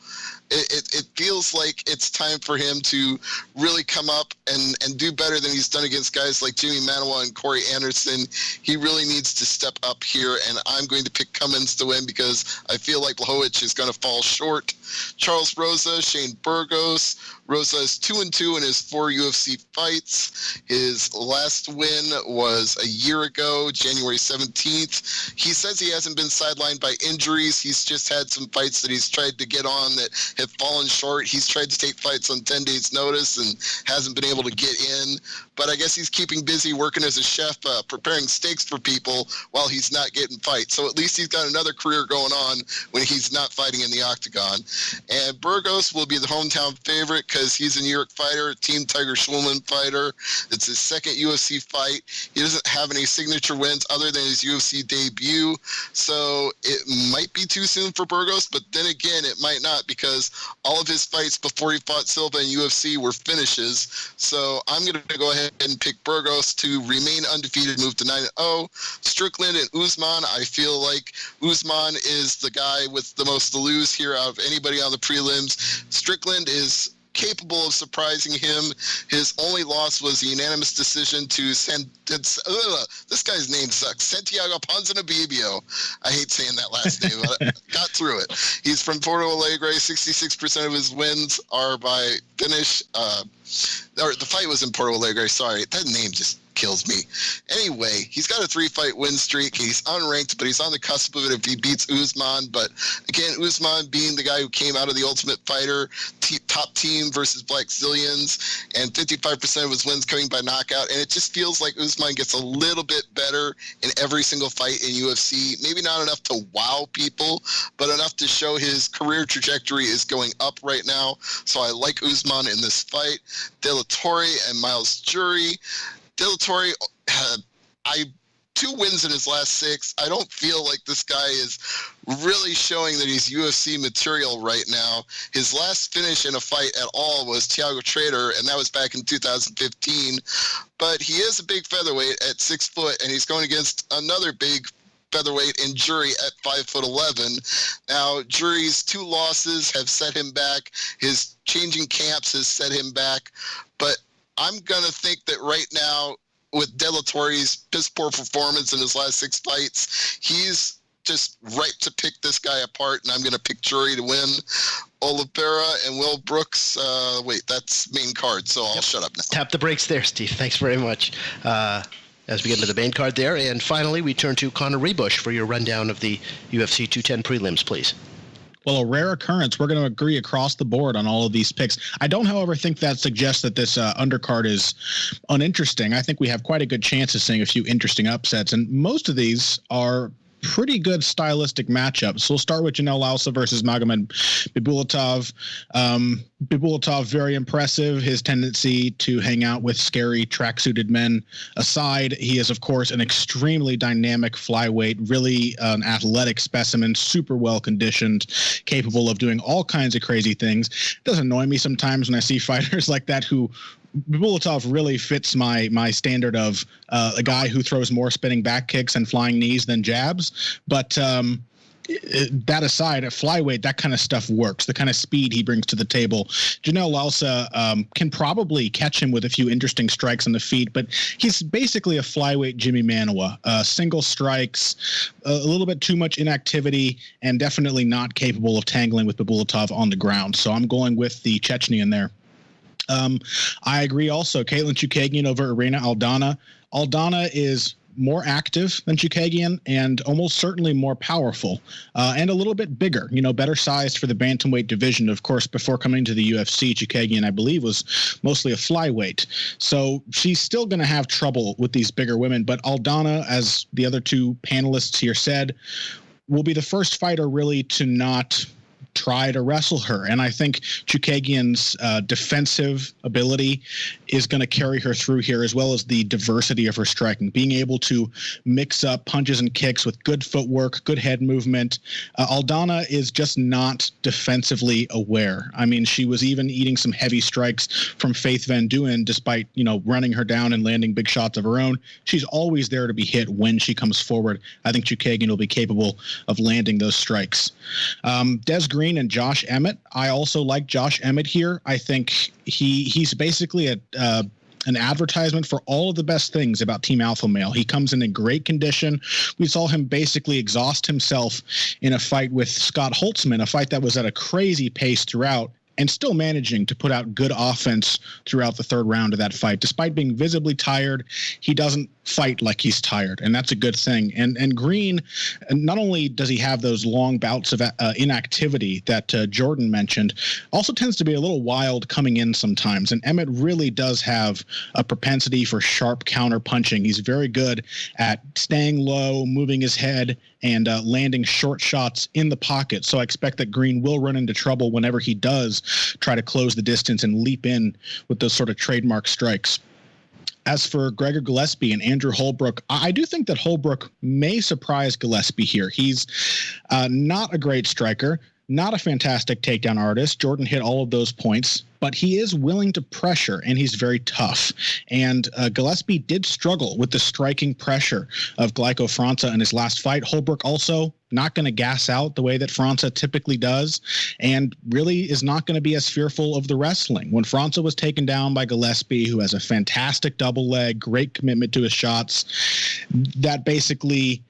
it feels like it's time for him to really come up and do better than he's done against guys like Jimmy Manawa and Corey Anderson. He really needs to step up here, and I'm going to pick Cummins to win because I feel like Blachowicz is going to fall short. Charles Rosa, Shane Burgos. Rosa is 2-2 in his 4 UFC fights. His last win was a year ago, January 17th. He says he hasn't been sidelined by injuries. He's just had some fights that he's tried to get on that have fallen short. He's tried to take fights on 10 days' notice and hasn't been able to get in. But I guess he's keeping busy working as a chef, preparing steaks for people while he's not getting fights. So at least he's got another career going on when he's not fighting in the octagon. And Burgos will be the hometown favorite because he's a New York fighter, Team Tiger Schulman fighter. It's his 2nd UFC fight. He doesn't have any signature wins other than his UFC debut. So it might be too soon for Burgos, but then again, it might not because all of his fights before he fought Silva in UFC were finishes. So I'm going to go ahead and pick Burgos to remain undefeated, move to 9-0. Strickland and Usman, I feel like Usman is the guy with the most to lose here out of anybody on the prelims. Strickland is capable of surprising him. His only loss was a unanimous decision to this guy's name sucks. Santiago Ponzinibbio. I hate saying that last name, but I got through it. He's from Porto Alegre. 66% of his wins are by finish. Or the fight was in Porto Alegre. Sorry, that name just kills me. Anyway, he's got a 3-fight win streak. He's unranked, but he's on the cusp of it if he beats Usman. But again, Usman being the guy who came out of the Ultimate Fighter top team versus Black Zillions, and 55% of his wins coming by knockout. And it just feels like Usman gets a little bit better in every single fight in UFC. Maybe not enough to wow people, but enough to show his career trajectory is going up right now. So I like Usman in this fight. De La Torre and Miles Jury. De La Torre had 2 wins in his last 6. I don't feel like this guy is really showing that he's UFC material right now. His last finish in a fight at all was Thiago Trader, and that was back in 2015. But he is a big featherweight at 6 foot, and he's going against another big featherweight in Jury at 5'11". Now, Jury's 2 losses have set him back. His changing camps has set him back. But I'm going to think that right now, with De La Torre's piss poor performance in his last 6 fights, he's just right to pick this guy apart, and I'm going to pick Jury to win. Oliveira and Will Brooks, that's main card, so I'll shut up now. Tap the brakes there, Steve. Thanks very much. As we get into the main card there. And finally, we turn to Conor Ruebusch for your rundown of the UFC 210 prelims, please. Well, a rare occurrence. We're going to agree across the board on all of these picks. I don't, however, think that suggests that this undercard is uninteresting. I think we have quite a good chance of seeing a few interesting upsets, and most of these are pretty good stylistic matchups. So we'll start with Janelle Lausa versus Magomed Bibulatov. Bibulatov, very impressive. His tendency to hang out with scary track-suited men aside, he is, of course, an extremely dynamic flyweight, really an athletic specimen, super well-conditioned, capable of doing all kinds of crazy things. It does annoy me sometimes when I see fighters like that who Bibulatov really fits my standard of a guy who throws more spinning back kicks and flying knees than jabs. But that aside, at flyweight, that kind of stuff works. The kind of speed he brings to the table. Janelle Lausa can probably catch him with a few interesting strikes on the feet, but he's basically a flyweight Jimmy Manuwa. Single strikes, a little bit too much inactivity, and definitely not capable of tangling with Bibulatov on the ground. So I'm going with the Chechenian there. I agree also. Caitlin Chookagian over Irina Aldana. Aldana is more active than Chookagian and almost certainly more powerful and a little bit bigger, better sized for the bantamweight division. Of course, before coming to the UFC, Chookagian, I believe, was mostly a flyweight. So she's still going to have trouble with these bigger women. But Aldana, as the other 2 panelists here said, will be the first fighter really to not try to wrestle her. And I think Chookagian's defensive ability is going to carry her through here, as well as the diversity of her striking, being able to mix up punches and kicks with good footwork, good head movement. Aldana is just not defensively aware. I mean, she was even eating some heavy strikes from Faith Van Duyn, despite, running her down and landing big shots of her own. She's always there to be hit when she comes forward. I think Chookagian will be capable of landing those strikes. Des Green and Josh Emmett. I also like Josh Emmett here. I think he's basically an advertisement for all of the best things about Team Alpha Male. He comes in great condition. We saw him basically exhaust himself in a fight with Scott Holtzman, a fight that was at a crazy pace throughout, and still managing to put out good offense throughout the 3rd round of that fight. Despite being visibly tired, he doesn't fight like he's tired, and that's a good thing. And Green, not only does he have those long bouts of inactivity that Jordan mentioned, also tends to be a little wild coming in sometimes. And Emmett really does have a propensity for sharp counter punching. He's very good at staying low, moving his head, and landing short shots in the pocket. So I expect that Green will run into trouble whenever he does try to close the distance and leap in with those sort of trademark strikes. As for Gregor Gillespie and Andrew Holbrook, I do think that Holbrook may surprise Gillespie here. He's not a great striker, not a fantastic takedown artist. Jordan hit all of those points, but he is willing to pressure, and he's very tough. And Gillespie did struggle with the striking pressure of Glyco Franca in his last fight. Holbrook also not going to gas out the way that Franca typically does, and really is not going to be as fearful of the wrestling. When Franca was taken down by Gillespie, who has a fantastic double leg, great commitment to his shots, that basically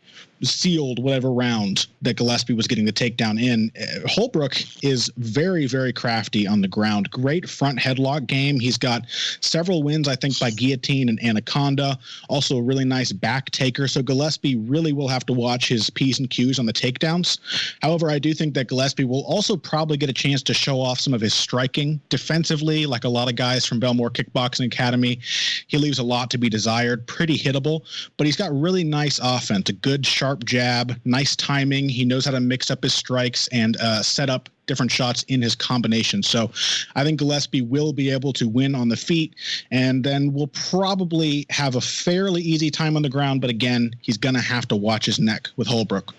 sealed whatever round that Gillespie was getting the takedown in. Holbrook is very, very crafty on the ground. Great front headlock game. He's got several wins, I think, by guillotine and anaconda. Also a really nice back taker. So Gillespie really will have to watch his P's and Q's on the takedowns. However, I do think that Gillespie will also probably get a chance to show off some of his striking defensively, like a lot of guys from Belmore Kickboxing Academy. He leaves a lot to be desired, pretty hittable, but he's got really nice offense, a good sharp jab, nice timing. He knows how to mix up his strikes and set up different shots in his combination. So I think Gillespie will be able to win on the feet, and then will probably have a fairly easy time on the ground. But again, he's going to have to watch his neck with Holbrook.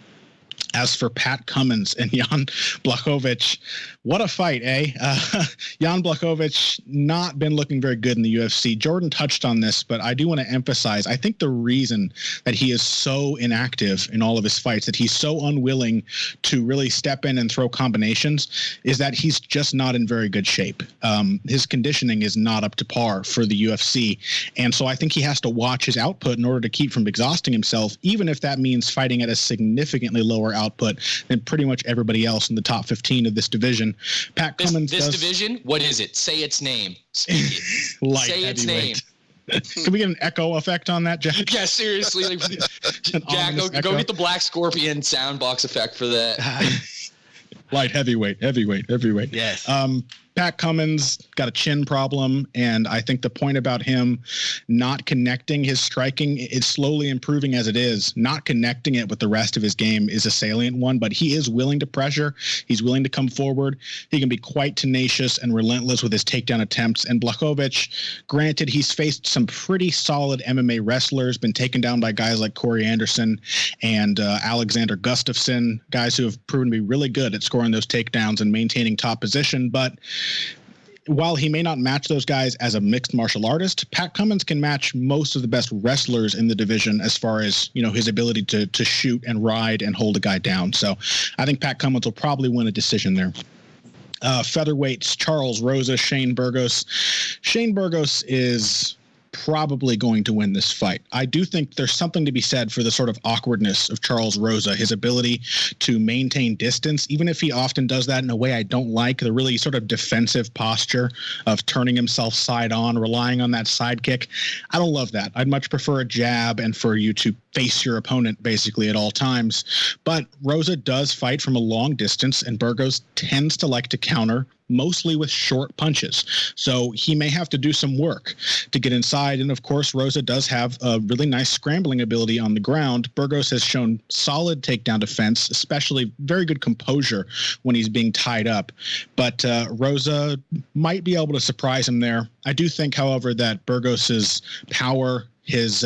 As for Pat Cummins and Jan Blachowicz, what a fight, eh? Jan Blachowicz not been looking very good in the UFC. Jordan touched on this, but I do want to emphasize, I think the reason that he is so inactive in all of his fights, that he's so unwilling to really step in and throw combinations, is that he's just not in very good shape. His conditioning is not up to par for the UFC. And so I think he has to watch his output in order to keep from exhausting himself, even if that means fighting at a significantly lower output than pretty much everybody else in the top 15 of this division. Pat Cummins this division, what is it? Say its name. Speak it. Light Say its name. Can we get an echo effect on that, Jack? Yeah, seriously. Like, Jack, go get the Black Scorpion soundbox effect for that. Light heavyweight. Yes. Pat Cummins got a chin problem, and I think the point about him not connecting his striking, it's slowly improving as it is. Not connecting it with the rest of his game is a salient one, but he is willing to pressure. He's willing to come forward. He can be quite tenacious and relentless with his takedown attempts. And Blachowicz, granted, he's faced some pretty solid MMA wrestlers, been taken down by guys like Corey Anderson and Alexander Gustafsson, guys who have proven to be really good at scoring those takedowns and maintaining top position. But while he may not match those guys as a mixed martial artist, Pat Cummins can match most of the best wrestlers in the division as far as, his ability to shoot and ride and hold a guy down. So I think Pat Cummins will probably win a decision there. Featherweights, Charles Rosa, Shane Burgos. Shane Burgos is probably going to win this fight. I do think there's something to be said for the sort of awkwardness of Charles Rosa, his ability to maintain distance, even if he often does that in a way I don't like, the really sort of defensive posture of turning himself side on, relying on that side kick. I don't love that. I'd much prefer a jab and for you to face your opponent basically at all times. But Rosa does fight from a long distance, and Burgos tends to like to counter mostly with short punches. So he may have to do some work to get inside. And of course, Rosa does have a really nice scrambling ability on the ground. Burgos has shown solid takedown defense, especially very good composure when he's being tied up. But Rosa might be able to surprise him there. I do think, however, that Burgos's power, his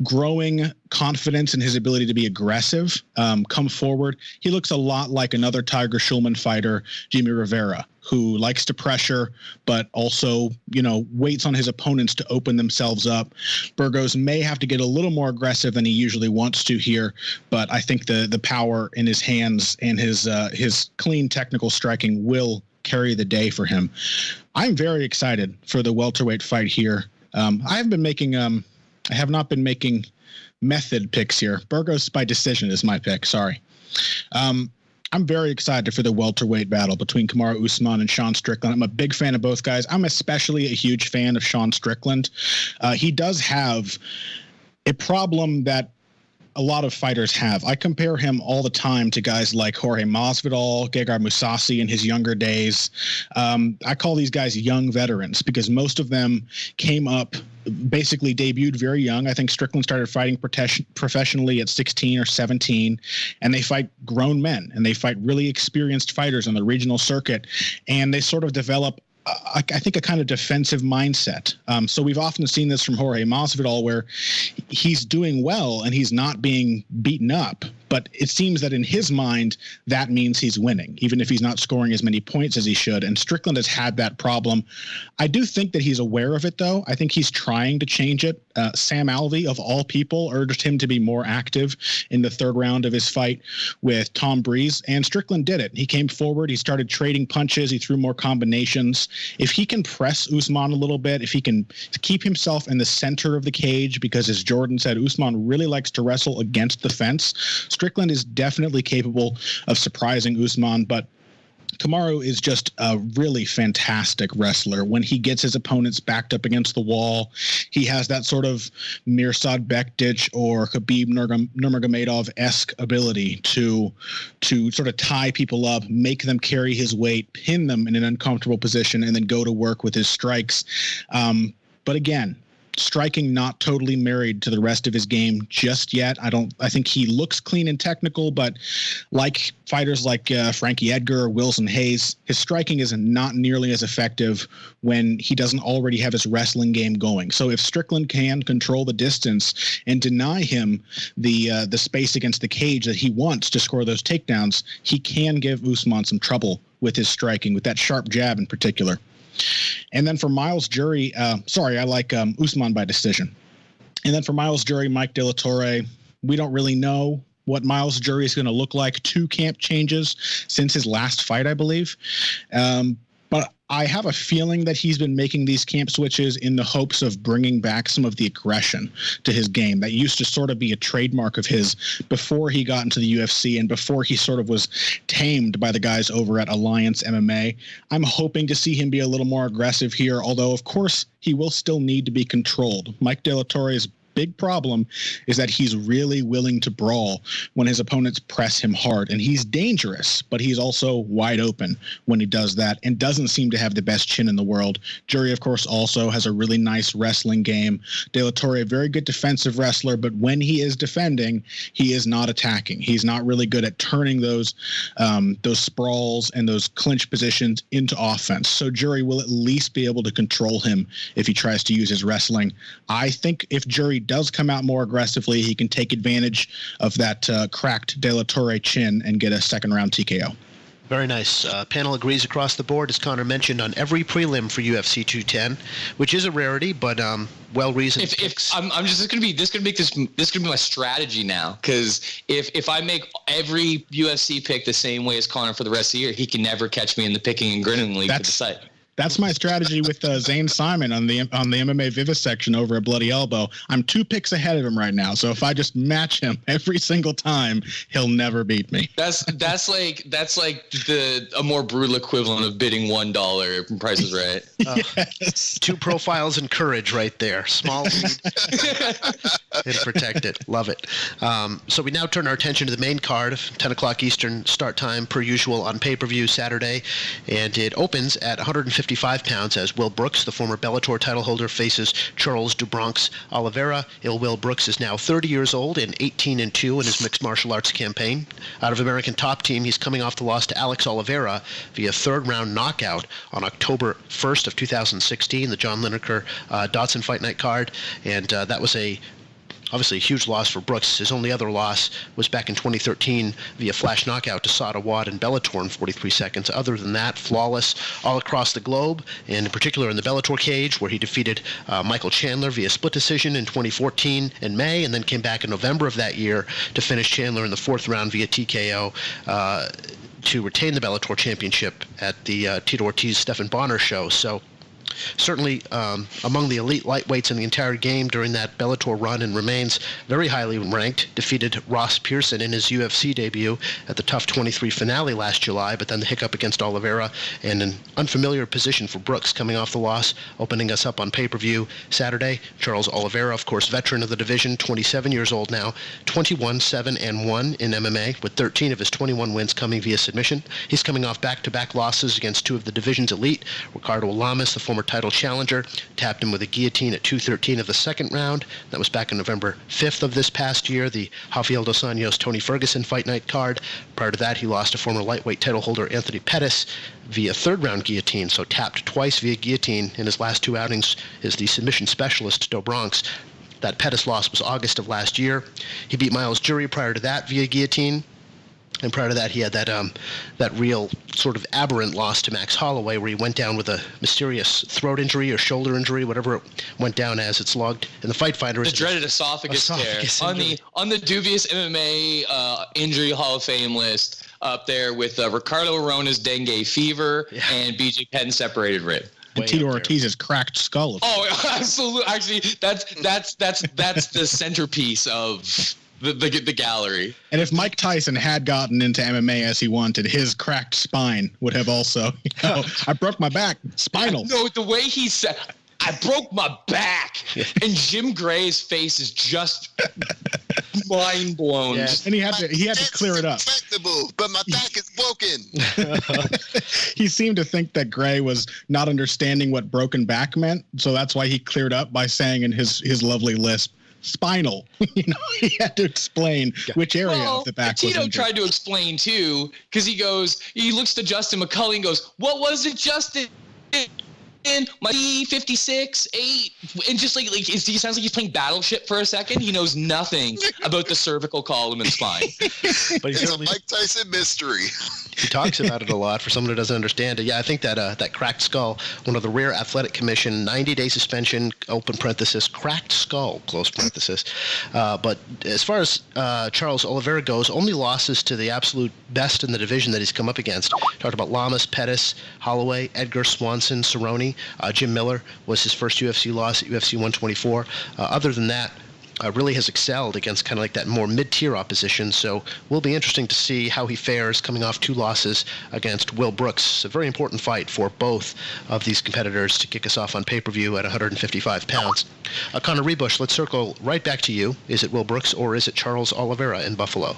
growing confidence in his ability to be aggressive, come forward. He looks a lot like another Tiger Schulman fighter, Jimmy Rivera, who likes to pressure, but also, waits on his opponents to open themselves up. Burgos may have to get a little more aggressive than he usually wants to here, but I think the power in his hands and his clean technical striking will carry the day for him. I'm very excited for the welterweight fight here. I have not been making method picks here. Burgos by decision is my pick. Sorry. I'm very excited for the welterweight battle between Kamaru Usman and Sean Strickland. I'm a big fan of both guys. I'm especially a huge fan of Sean Strickland. He does have a problem that a lot of fighters have. I compare him all the time to guys like Jorge Masvidal, Gegard Mousasi in his younger days. I call these guys young veterans because most of them came up, basically debuted very young. I think Strickland started fighting professionally at 16 or 17, and they fight grown men, and they fight really experienced fighters on the regional circuit, and they sort of develop I think a kind of defensive mindset. So we've often seen this from Jorge Masvidal, where he's doing well and he's not being beaten up, But it seems that in his mind, that means he's winning, even if he's not scoring as many points as he should. And Strickland has had that problem. I do think that he's aware of it, though. I think he's trying to change it. Sam Alvey, of all people, urged him to be more active in the third round of his fight with Tom Breeze, and Strickland did it. He came forward. He started trading punches. He threw more combinations. If he can press Usman a little bit, if he can keep himself in the center of the cage, because as Jordan said, Usman really likes to wrestle against the fence, Strickland is definitely capable of surprising Usman, but Kamaru is just a really fantastic wrestler. When he gets his opponents backed up against the wall, he has that sort of Mirsad Bektic or Khabib Nurmagomedov-esque ability to sort of tie people up, make them carry his weight, pin them in an uncomfortable position, and then go to work with his strikes. But again, striking not totally married to the rest of his game just yet. I think he looks clean and technical, but like fighters like Frankie Edgar or Wilson Hayes, his striking is not nearly as effective when he doesn't already have his wrestling game going. So if Strickland can control the distance and deny him the space against the cage that he wants to score those takedowns, he can give Usman some trouble with his striking, with that sharp jab in particular. And then for Miles Jury, I like Usman by decision. And then for Miles Jury, Mike De La Torre, we don't really know what Miles Jury is going to look like. 2 camp changes since his last fight, I believe. But I have a feeling that he's been making these camp switches in the hopes of bringing back some of the aggression to his game that used to sort of be a trademark of his before he got into the UFC and before he sort of was tamed by the guys over at Alliance MMA. I'm hoping to see him be a little more aggressive here, although, of course, he will still need to be controlled. Mike De La Torre's big problem is that he's really willing to brawl when his opponents press him hard, and he's dangerous, but he's also wide open when he does that and doesn't seem to have the best chin in the world. Jury, of course, also has a really nice wrestling game. De La Torre, a very good defensive wrestler, but when he is defending, he is not attacking. He's not really good at turning those sprawls and those clinch positions into offense. So Jury will at least be able to control him if he tries to use his wrestling. I think if Jury does come out more aggressively, he can take advantage of that cracked De La Torre chin and get a second round TKO. Very nice. Panel agrees across the board, as Connor mentioned, on every prelim for UFC 210, which is a rarity, but well-reasoned. I'm just gonna be this could be my strategy now, because if I make every UFC pick the same way as Connor for the rest of the year, he can never catch me in the picking and grinning league for the site. That's my strategy with Zane Simon on the MMA Vivisection over at Bloody Elbow. I'm 2 picks ahead of him right now, so if I just match him every single time, he'll never beat me. That's like a more brutal equivalent of bidding $1 from Price is Right. Yes. 2 profiles in courage right there. Small lead and protect it. Love it. So we now turn our attention to the main card, 10 o'clock Eastern start time per usual on pay-per-view Saturday, and it opens at 155 pounds as Will Brooks, the former Bellator title holder, faces Charles do Bronx Oliveira. Will Brooks is now 30 years old and 18-2 in his mixed martial arts campaign. Out of American Top Team, he's coming off the loss to Alex Oliveira via third-round knockout on October 1st of 2016, the John Lineker Dodson Fight Night card, and that was obviously a huge loss for Brooks. His only other loss was back in 2013 via flash knockout to Sada Wad in Bellator in 43 seconds. Other than that, flawless all across the globe, and in particular in the Bellator cage, where he defeated Michael Chandler via split decision in 2014 in May, and then came back in November of that year to finish Chandler in the 4th round via TKO to retain the Bellator championship at the Tito Ortiz-Stephan Bonner show. So certainly among the elite lightweights in the entire game during that Bellator run, and remains very highly ranked. Defeated Ross Pearson in his UFC debut at the TUF 23 finale last July, but then the hiccup against Oliveira, and an unfamiliar position for Brooks coming off the loss, opening us up on pay-per-view Saturday. Charles Oliveira, of course, veteran of the division, 27 years old now, 21-7-1 in MMA, with 13 of his 21 wins coming via submission. He's coming off back-to-back losses against 2 of the division's elite. Ricardo Lamas, the former title challenger, tapped him with a guillotine at 2:13 of the 2nd round. That was back on November 5th of this past year, the Rafael Dos Anjos Tony Ferguson Fight Night card. Prior to that, he lost to former lightweight title holder Anthony Pettis via 3rd round guillotine, so tapped twice via guillotine in his last 2 outings is the submission specialist, Do Bronx. That Pettis loss was August of last year. He beat Miles Jury prior to that via guillotine. And prior to that, he had that real sort of aberrant loss to Max Holloway, where he went down with a mysterious throat injury or shoulder injury, whatever it went down as. It's logged in the Fight Finder. The dreaded esophagus tear on the dubious MMA injury Hall of Fame list, up there with Ricardo Arona's dengue fever and BJ Penn separated rib. And Tito Ortiz's cracked skull. Oh, absolutely! Actually, that's the centerpiece of the gallery. And if Mike Tyson had gotten into MMA as he wanted, his cracked spine would have also, I broke my back, spinal. No, the way he said, I broke my back. And Jim Gray's face is just mind blown. Yeah. And he had to clear it up. But my back is broken. He seemed to think that Gray was not understanding what broken back meant, so that's why he cleared up by saying in his lovely lisp, spinal. He had to explain which area of the back was Tito injured. tried to explain too, because he looks to Justin McCulley and goes, "What was it, Justin? My 56, 8, and just like he sounds like he's playing Battleship for a second. He knows nothing about the cervical column and spine." But it's a Mike Tyson mystery. He talks about it a lot for someone who doesn't understand it. Yeah, I think that cracked skull, one of the rare athletic commission, 90-day suspension, open parenthesis, cracked skull, close parenthesis. But as far as Charles Oliveira goes, only losses to the absolute best in the division that he's come up against. Talked about Lamas, Pettis, Holloway, Edgar, Swanson, Cerrone. Jim Miller was his first UFC loss at UFC 124. Other than that, really has excelled against kind of like that more mid-tier opposition. So will be interesting to see how he fares coming off 2 losses against Will Brooks. A very important fight for both of these competitors to kick us off on pay-per-view at 155 pounds. Conor Ruebusch, let's circle right back to you. Is it Will Brooks or is it Charles Oliveira in Buffalo?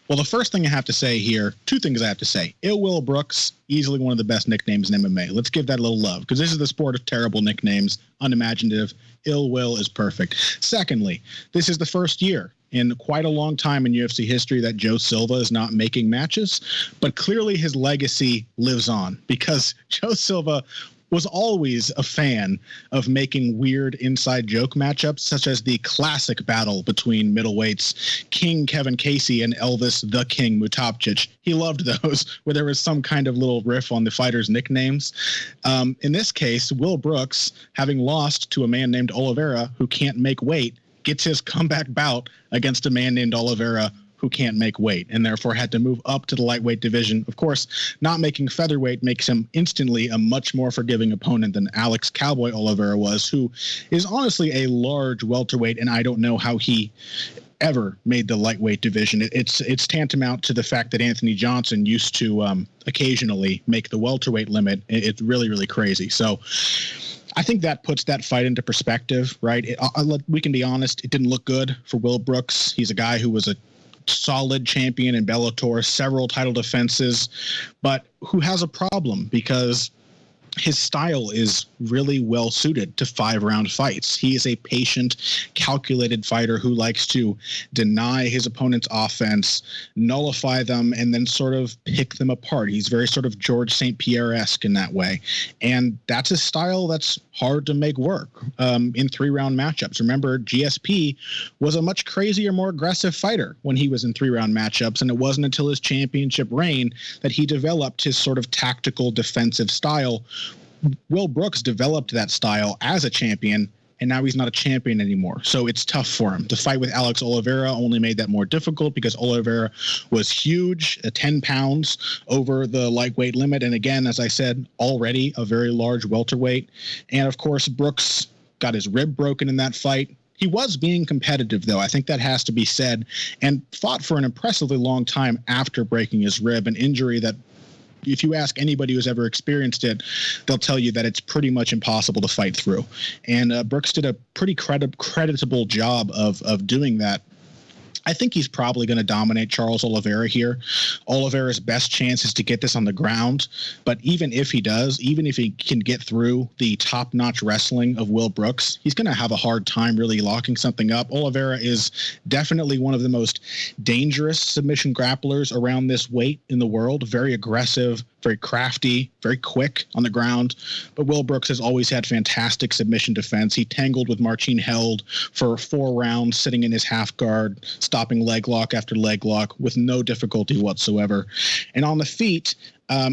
Well, the first thing I have to say here, 2 things I have to say. Ill Will Brooks, easily one of the best nicknames in MMA. Let's give that a little love, because this is the sport of terrible nicknames, unimaginative. Ill Will is perfect. Secondly, this is the first year in quite a long time in UFC history that Joe Silva is not making matches, but clearly his legacy lives on, because Joe Silva was always a fan of making weird inside joke matchups, such as the classic battle between middleweights King Kevin Casey and Elvis the King Mutapcic. He loved those, where there was some kind of little riff on the fighters' nicknames. In this case, Will Brooks, having lost to a man named Oliveira who can't make weight, gets his comeback bout against a man named Oliveira who can't make weight, and therefore had to move up to the lightweight division. Of course, not making featherweight makes him instantly a much more forgiving opponent than Alex Cowboy Oliveira was, who is honestly a large welterweight, and I don't know how he ever made the lightweight division. It's tantamount to the fact that Anthony Johnson used to occasionally make the welterweight limit. It's really, really crazy. So I think that puts that fight into perspective, right? We can be honest, it didn't look good for Will Brooks. He's a guy who was a solid champion in Bellator, several title defenses, but who has a problem because his style is really well suited to 5-round fights. He is a patient, calculated fighter who likes to deny his opponent's offense, nullify them, and then sort of pick them apart. He's very sort of George St. Pierre-esque in that way. And that's a style that's hard to make work in 3-round matchups. Remember, GSP was a much crazier, more aggressive fighter when he was in 3-round matchups, and it wasn't until his championship reign that he developed his sort of tactical defensive style. Will Brooks developed that style as a champion, and now he's not a champion anymore. So it's tough for him. The fight with Alex Oliveira only made that more difficult because Oliveira was huge, 10 pounds over the lightweight limit. And again, as I said, already a very large welterweight. And of course, Brooks got his rib broken in that fight. He was being competitive, though. I think that has to be said, and fought for an impressively long time after breaking his rib, an injury that, if you ask anybody who's ever experienced it, they'll tell you that it's pretty much impossible to fight through. And Brooks did a pretty creditable job of doing that I think he's probably going to dominate Charles Oliveira here. Oliveira's best chance is to get this on the ground, but even if he does, even if he can get through the top-notch wrestling of Will Brooks, he's going to have a hard time really locking something up. Oliveira is definitely one of the most dangerous submission grapplers around this weight in the world. Very aggressive, very crafty, very quick on the ground. But Will Brooks has always had fantastic submission defense. He tangled with Marcin Held for 4 rounds, sitting in his half guard, stopping leg lock after leg lock with no difficulty whatsoever. And on the feet,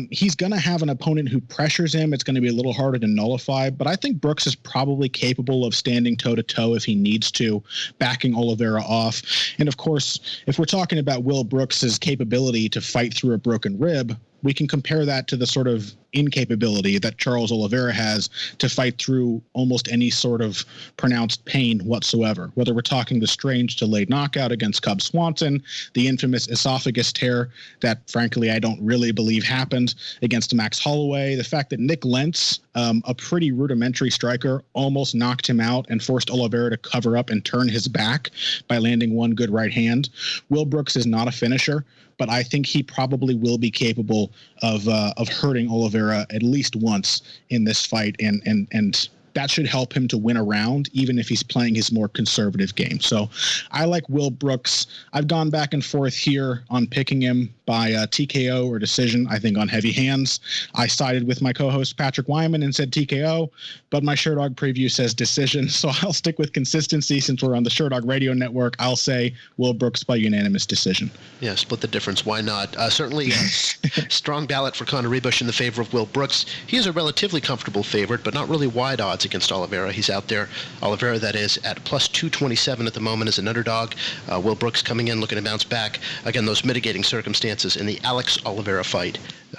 he's going to have an opponent who pressures him. It's going to be a little harder to nullify, but I think Brooks is probably capable of standing toe-to-toe if he needs to, backing Oliveira off. And of course, if we're talking about Will Brooks's capability to fight through a broken rib, we can compare that to the sort of incapability that Charles Oliveira has to fight through almost any sort of pronounced pain whatsoever. Whether we're talking the strange delayed knockout against Cub Swanson, the infamous esophagus tear that, frankly, I don't really believe happened against Max Holloway, the fact that Nick Lentz, a pretty rudimentary striker, almost knocked him out and forced Oliveira to cover up and turn his back by landing one good right hand. Will Brooks is not a finisher, but I think he probably will be capable of hurting Oliveira at least once in this fight, and that should help him to win a round, even if he's playing his more conservative game. So I like Will Brooks. I've gone back and forth here on picking him by TKO or decision, I think on heavy hands. I sided with my co-host Patrick Wyman and said TKO, but my Sherdog preview says decision, so I'll stick with consistency since we're on the Sherdog Radio Network. I'll say Will Brooks by unanimous decision. Yeah, split the difference. Why not? Certainly a strong ballot for Conor Ruebusch in the favor of Will Brooks. He is a relatively comfortable favorite, but not really wide odds against Oliveira. He's out there. Oliveira, that is, at plus 227 at the moment as an underdog. Will Brooks coming in, looking to bounce back. Again, those mitigating circumstances in the Alex Oliveira fight.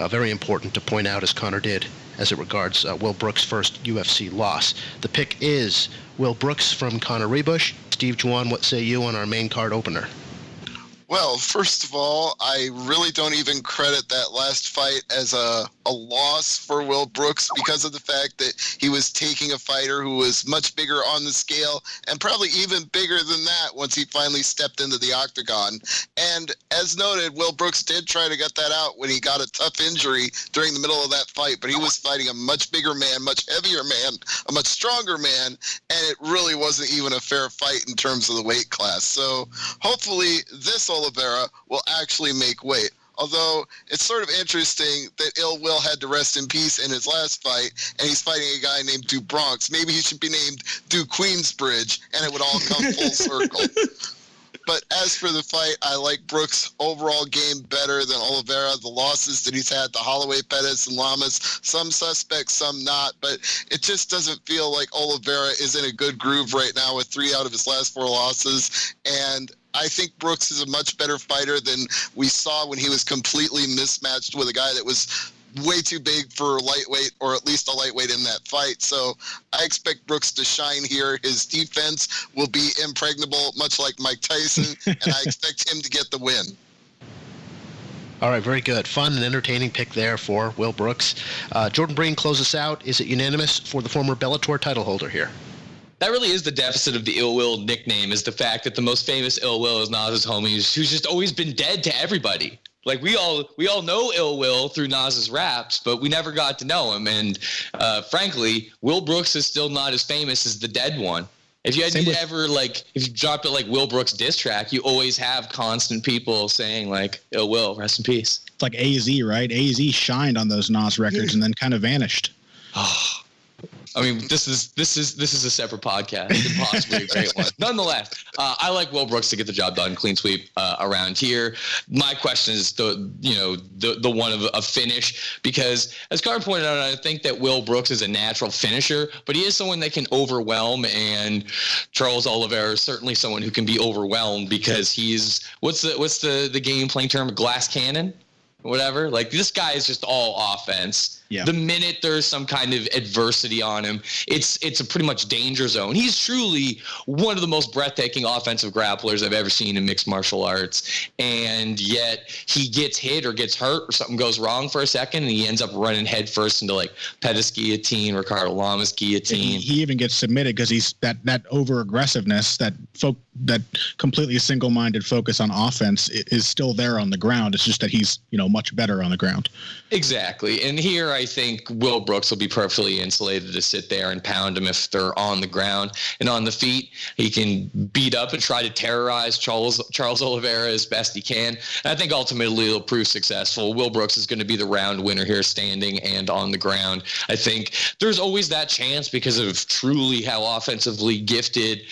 Very important to point out, as Conor did, as it regards Will Brooks' first UFC loss. The pick is Will Brooks from Conor Ruebusch. Steve Juon, what say you on our main card opener? Well, first of all, I really don't even credit that last fight as a loss for Will Brooks because of the fact that he was taking a fighter who was much bigger on the scale and probably even bigger than that once he finally stepped into the octagon. And as noted, Will Brooks did try to get that out when he got a tough injury during the middle of that fight, but he was fighting a much bigger man, much heavier man, a much stronger man, and it really wasn't even a fair fight in terms of the weight class. So hopefully this Oliveira will actually make weight. Although it's sort of interesting that Ill Will had to rest in peace in his last fight, and he's fighting a guy named Duke Bronx. Maybe he should be named Duke Queensbridge, and it would all come full circle. But as for the fight, I like Brooks' overall game better than Oliveira. The losses that he's had to Holloway, Pettis, and Lamas, some suspects, some not. But it just doesn't feel like Oliveira is in a good groove right now with 3 out of his last 4 losses. And I think Brooks is a much better fighter than we saw when he was completely mismatched with a guy that was way too big for lightweight, or at least a lightweight in that fight. So I expect Brooks to shine here. His defense will be impregnable, much like Mike Tyson, and I expect him to get the win. All right, very good. Fun and entertaining pick there for Will Brooks. Jordan Breen, close us out. Is it unanimous for the former Bellator title holder here? That really is the deficit of the Ill Will nickname, is the fact that the most famous Ill Will is Nas's homie, who's just always been dead to everybody. Like we all know Ill Will through Nas's raps, but we never got to know him. And frankly, Will Brooks is still not as famous as the dead one. If you if you dropped it like Will Brooks diss track, you always have constant people saying like, Ill Will, rest in peace. It's like AZ, right? AZ shined on those Nas records and then kind of vanished. Oh. I mean, this is a separate podcast. It's possibly a great one. Nonetheless, I like Will Brooks to get the job done, clean sweep around here. My question is the one of a finish, because as Carter pointed out, I think that Will Brooks is a natural finisher, but he is someone that can overwhelm, and Charles Oliveira is certainly someone who can be overwhelmed because he's what's the game playing term, glass cannon, whatever. Like, this guy is just all offense. Yeah. The minute there's some kind of adversity on him, it's a pretty much danger zone. He's truly one of the most breathtaking offensive grapplers I've ever seen in mixed martial arts. And yet he gets hit or gets hurt or something goes wrong for a second, and he ends up running headfirst into like Pettis guillotine, Ricardo Lamas guillotine. He even gets submitted because he's that over aggressiveness that that completely single-minded focus on offense is still there on the ground. It's just that he's, much better on the ground. Exactly. And here I think Will Brooks will be perfectly insulated to sit there and pound him if they're on the ground. And on the feet, he can beat up and try to terrorize Charles Oliveira as best he can. And I think ultimately he'll prove successful. Will Brooks is going to be the round winner here, standing and on the ground. I think there's always that chance because of truly how offensively gifted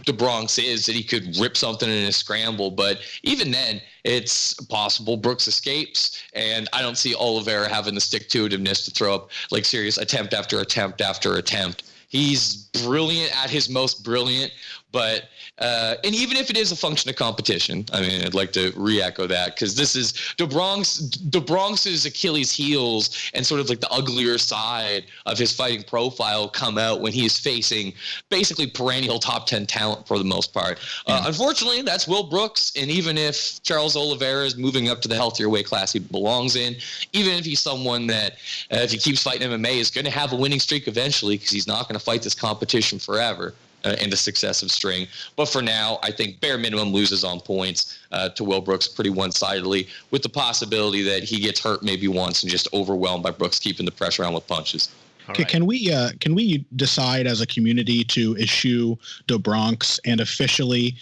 the Bronx is, that he could rip something in a scramble. But even then, it's possible Brooks escapes, and I don't see Oliveira having the stick-to-itiveness to throw up like serious attempt after attempt after attempt. He's brilliant at his most brilliant, but and even if it is a function of competition, I mean, I'd like to re-echo that, because this is the Bronx's Achilles heels and sort of like the uglier side of his fighting profile come out when he is facing basically perennial top 10 talent for the most part. Unfortunately, that's Will Brooks, and even if Charles Oliveira is moving up to the healthier weight class he belongs in, even if he's someone that, if he keeps fighting MMA, is going to have a winning streak eventually, because he's not going to fight this competition forever. And a successive string. But for now, I think bare minimum loses on points to Will Brooks pretty one-sidedly, with the possibility that he gets hurt maybe once and just overwhelmed by Brooks keeping the pressure on with punches. Okay, can we decide as a community to eschew the Bronx and officially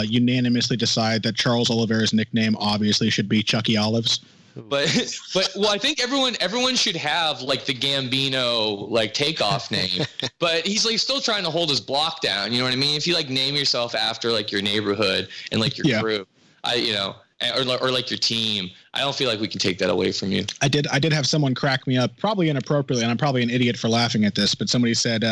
unanimously decide that Charles Oliveira's nickname obviously should be Chucky Olives? But well, I think everyone should have like the Gambino like takeoff name, but he's like still trying to hold his block down. You know what I mean? If you like name yourself after like your neighborhood and like your crew, or like your team, I don't feel like we can take that away from you. I did have someone crack me up, probably inappropriately, and I'm probably an idiot for laughing at this, but somebody said,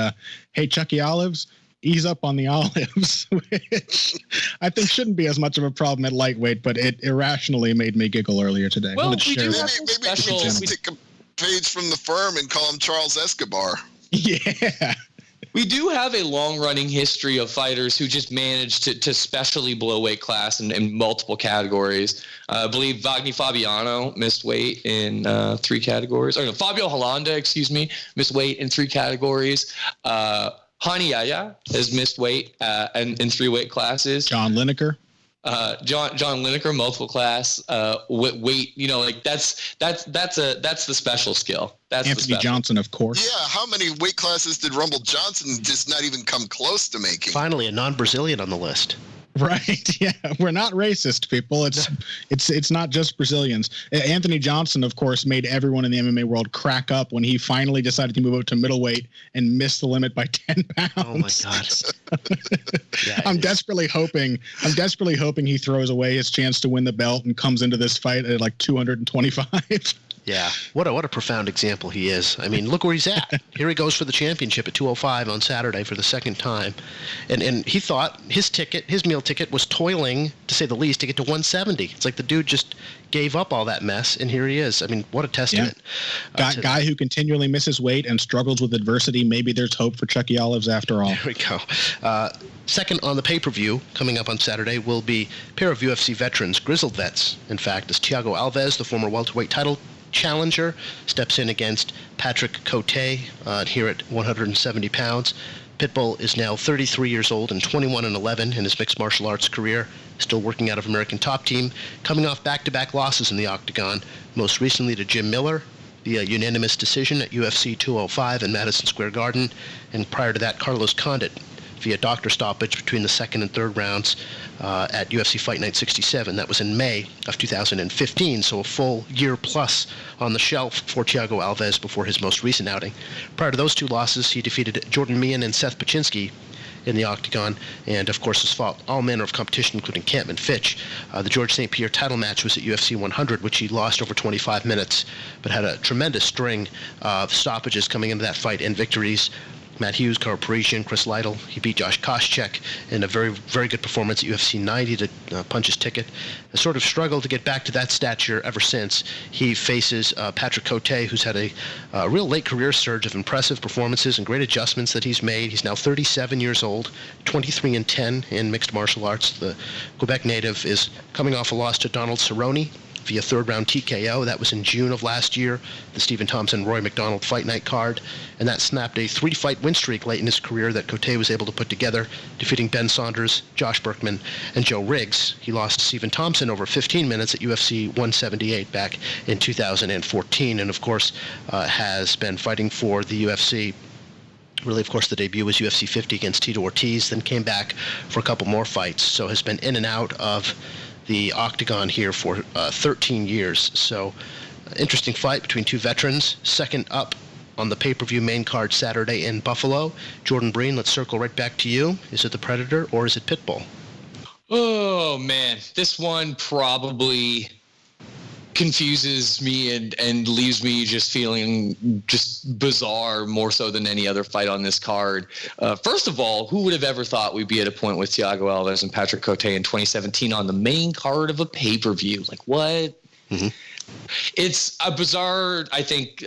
"Hey, Chucky Olives, ease up on the olives," which I think shouldn't be as much of a problem at lightweight, but it irrationally made me giggle earlier today. Well, maybe we should take a page from the firm and call him Charles Escobar. Yeah. We do have a long-running history of fighters who just managed to specially below weight class in multiple categories. I believe Wagner Fabiano missed weight in 3 categories. Or no, Fabio Hollanda, missed weight in 3 categories. Hani Yahya has missed weight in 3 weight classes. John Lineker. John Lineker, multiple class weight. That's the special skill. That's Anthony Johnson, of course. Yeah, how many weight classes did Rumble Johnson just not even come close to making? Finally, a non-Brazilian on the list. Right. Yeah. We're not racist, people. It's not just Brazilians. Anthony Johnson, of course, made everyone in the MMA world crack up when he finally decided to move up to middleweight and missed the limit by 10 pounds. Oh my God. Yeah, I'm desperately hoping he throws away his chance to win the belt and comes into this fight at like 225. Yeah, what a profound example he is. I mean, look where he's at. Here he goes for the championship at 205 on Saturday for the second time. And he thought his meal ticket was toiling, to say the least, to get to 170. It's like the dude just gave up all that mess, and here he is. I mean, what a testament. Yeah. Guy who continually misses weight and struggles with adversity. Maybe there's hope for Chucky Olives after all. There we go. Second on the pay-per-view, coming up on Saturday, will be a pair of UFC veterans, grizzled vets, in fact, as Thiago Alves, the former welterweight title challenger, steps in against Patrick Cote here at 170 pounds. Pitbull is now 33 years old and 21-11 in his mixed martial arts career, still working out of American Top Team, coming off back-to-back losses in the octagon, most recently to Jim Miller via unanimous decision at UFC 205 in Madison Square Garden, and prior to that, Carlos Condit via doctor stoppage between the second and third rounds at UFC Fight Night 67. That was in May of 2015, so a full year plus on the shelf for Thiago Alves before his most recent outing. Prior to those 2 losses, he defeated Jordan Meehan and Seth Paczynski in the octagon, and of course has fought all manner of competition, including Campman Fitch. The George St. Pierre title match was at UFC 100, which he lost over 25 minutes, but had a tremendous string of stoppages coming into that fight and victories. Matt Hughes, Carl Parisian, Chris Lytle. He beat Josh Koscheck in a very, very good performance at UFC 90 to punch his ticket. Has sort of struggled to get back to that stature ever since. He faces Patrick Cote, who's had a real late career surge of impressive performances and great adjustments that he's made. He's now 37 years old, 23-10 in mixed martial arts. The Quebec native is coming off a loss to Donald Cerrone via third-round TKO. That was in June of last year, the Stephen Thompson-Roy McDonald Fight Night card. And that snapped a 3-fight win streak late in his career that Cote was able to put together, defeating Ben Saunders, Josh Berkman, and Joe Riggs. He lost to Stephen Thompson over 15 minutes at UFC 178 back in 2014, and of course has been fighting for the UFC. Really, of course, the debut was UFC 50 against Tito Ortiz, then came back for a couple more fights. So has been in and out of the octagon here for 13 years. So interesting fight between two veterans. Second up on the pay-per-view main card Saturday in Buffalo. Jordan Breen, let's circle right back to you. Is it the Predator or is it Pitbull? Oh, man. This one probably confuses me and leaves me just feeling just bizarre more so than any other fight on this card. First of all, who would have ever thought we'd be at a point with Thiago Alves and Patrick Cote in 2017 on the main card of a pay-per-view? Like, what? Mm-hmm. It's a bizarre, I think,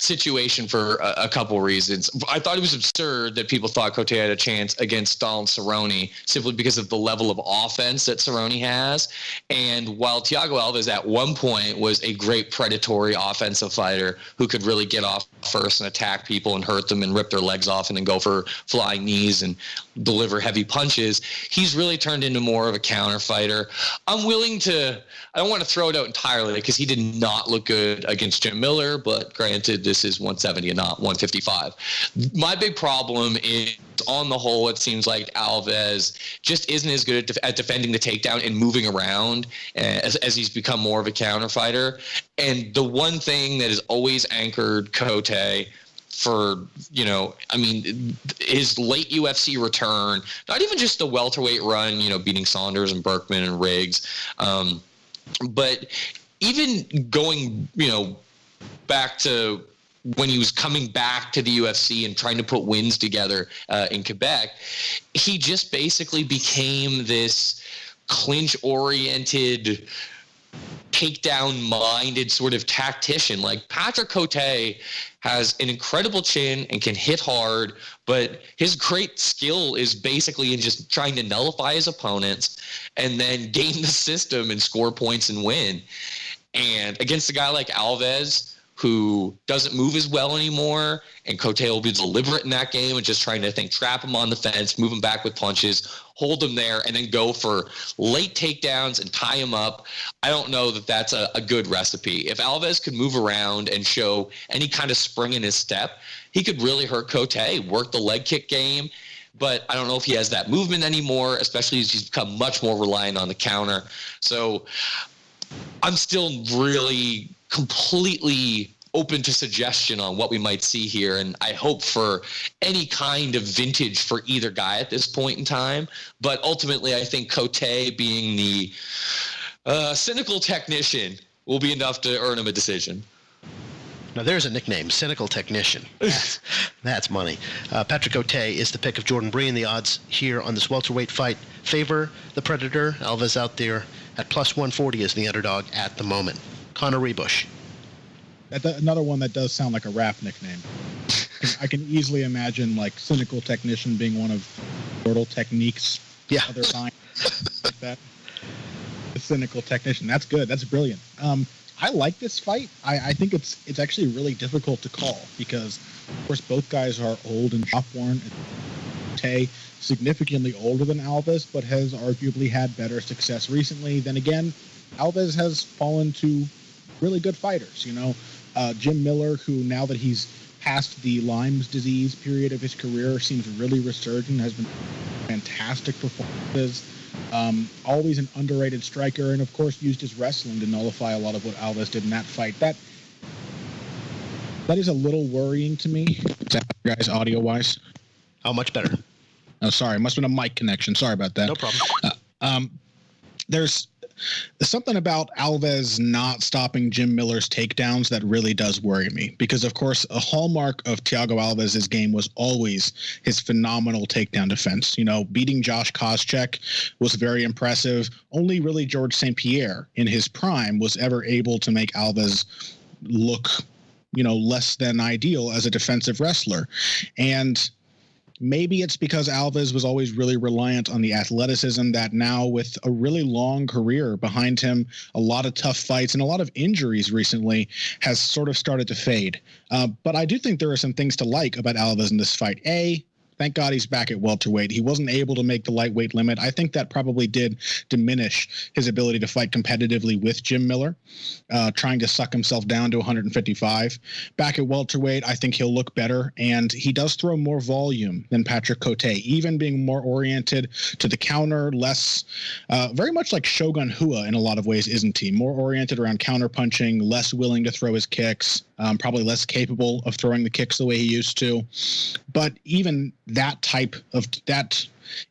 situation for a couple reasons. I thought it was absurd that people thought Cote had a chance against Donald Cerrone simply because of the level of offense that Cerrone has. And while Thiago Alves at one point was a great predatory offensive fighter who could really get off first and attack people and hurt them and rip their legs off and then go for flying knees and deliver heavy punches, he's really turned into more of a counter fighter. I'm willing to, I don't want to throw it out entirely because he did not look good against Jim Miller, but granted, this is 170 and not 155. My big problem is, on the whole, it seems like Alves just isn't as good at defending the takedown and moving around as he's become more of a counter fighter. And the one thing that has always anchored Cote for, you know, I mean, his late UFC return, not even just the welterweight run, you know, beating Saunders and Berkman and Riggs, but even going, you know, back to when he was coming back to the UFC and trying to put wins together in Quebec, he just basically became this clinch-oriented, takedown-minded sort of tactician. Like, Patrick Cote has an incredible chin and can hit hard, but his great skill is basically in just trying to nullify his opponents and then game the system and score points and win. And against a guy like Alves, who doesn't move as well anymore, and Cote will be deliberate in that game and just trying to, trap him on the fence, move him back with punches, hold him there, and then go for late takedowns and tie him up. I don't know that that's a good recipe. If Alves could move around and show any kind of spring in his step, he could really hurt Cote, work the leg kick game. But I don't know if he has that movement anymore, especially as he's become much more reliant on the counter. So I'm still really completely open to suggestion on what we might see here, and I hope for any kind of vintage for either guy at this point in time. But ultimately, I think Cote, being the cynical technician, will be enough to earn him a decision. Now, there's a nickname, Cynical Technician. That's money. Patrick Cote is the pick of Jordan Breen. The odds here on this welterweight fight favor the Predator. Alves out there at plus 140 is the underdog at the moment. Connor Ruebusch. Another one that does sound like a rap nickname. I can easily imagine, like, Cynical Technician being one of Mortal Technique's other lines like that. The Cynical Technician. That's good. That's brilliant. I like this fight. I think it's actually really difficult to call because, of course, both guys are old and shop-worn. Tay significantly older than Alves, but has arguably had better success recently. Then again, Alves has fallen to really good fighters. You know, Jim Miller, who now that he's past the Lyme's disease period of his career, seems really resurgent, has been fantastic performances. Always an underrated striker, and of course used his wrestling to nullify a lot of what Alves did in that fight. That is a little worrying to me. Guys, audio-wise. How much better? Oh, sorry. Must have been a mic connection. Sorry about that. No problem. There's something about Alves not stopping Jim Miller's takedowns that really does worry me because, of course, a hallmark of Thiago Alves' game was always his phenomenal takedown defense. You know, beating Josh Koscheck was very impressive. Only really George St. Pierre in his prime was ever able to make Alves look, you know, less than ideal as a defensive wrestler. And Maybe it's because Alves was always really reliant on the athleticism that now, with a really long career behind him, a lot of tough fights and a lot of injuries recently, has sort of started to fade. But I do think there are some things to like about Alves in this fight. Thank God he's back at welterweight. He wasn't able to make the lightweight limit. I think that probably did diminish his ability to fight competitively with Jim Miller, trying to suck himself down to 155. Back at welterweight, I think he'll look better, and he does throw more volume than Patrick Cote, even being more oriented to the counter, less, very much like Shogun Hua in a lot of ways, isn't he? More oriented around counter punching, less willing to throw his kicks, probably less capable of throwing the kicks the way he used to. But even that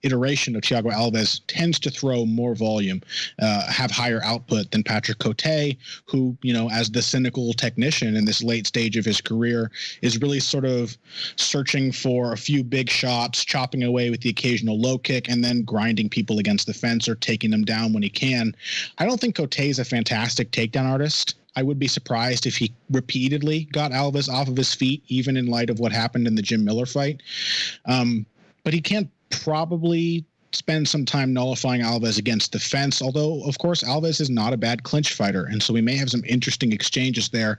iteration of Thiago Alves tends to throw more volume, have higher output than Patrick Cote, who, as the cynical technician in this late stage of his career, is really sort of searching for a few big shots, chopping away with the occasional low kick, and then grinding people against the fence or taking them down when he can. I don't think Cote is a fantastic takedown artist. I would be surprised if he repeatedly got Alves off of his feet, even in light of what happened in the Jim Miller fight. But he can't probably spend some time nullifying Alves against the fence, although, of course, Alves is not a bad clinch fighter, and so we may have some interesting exchanges there.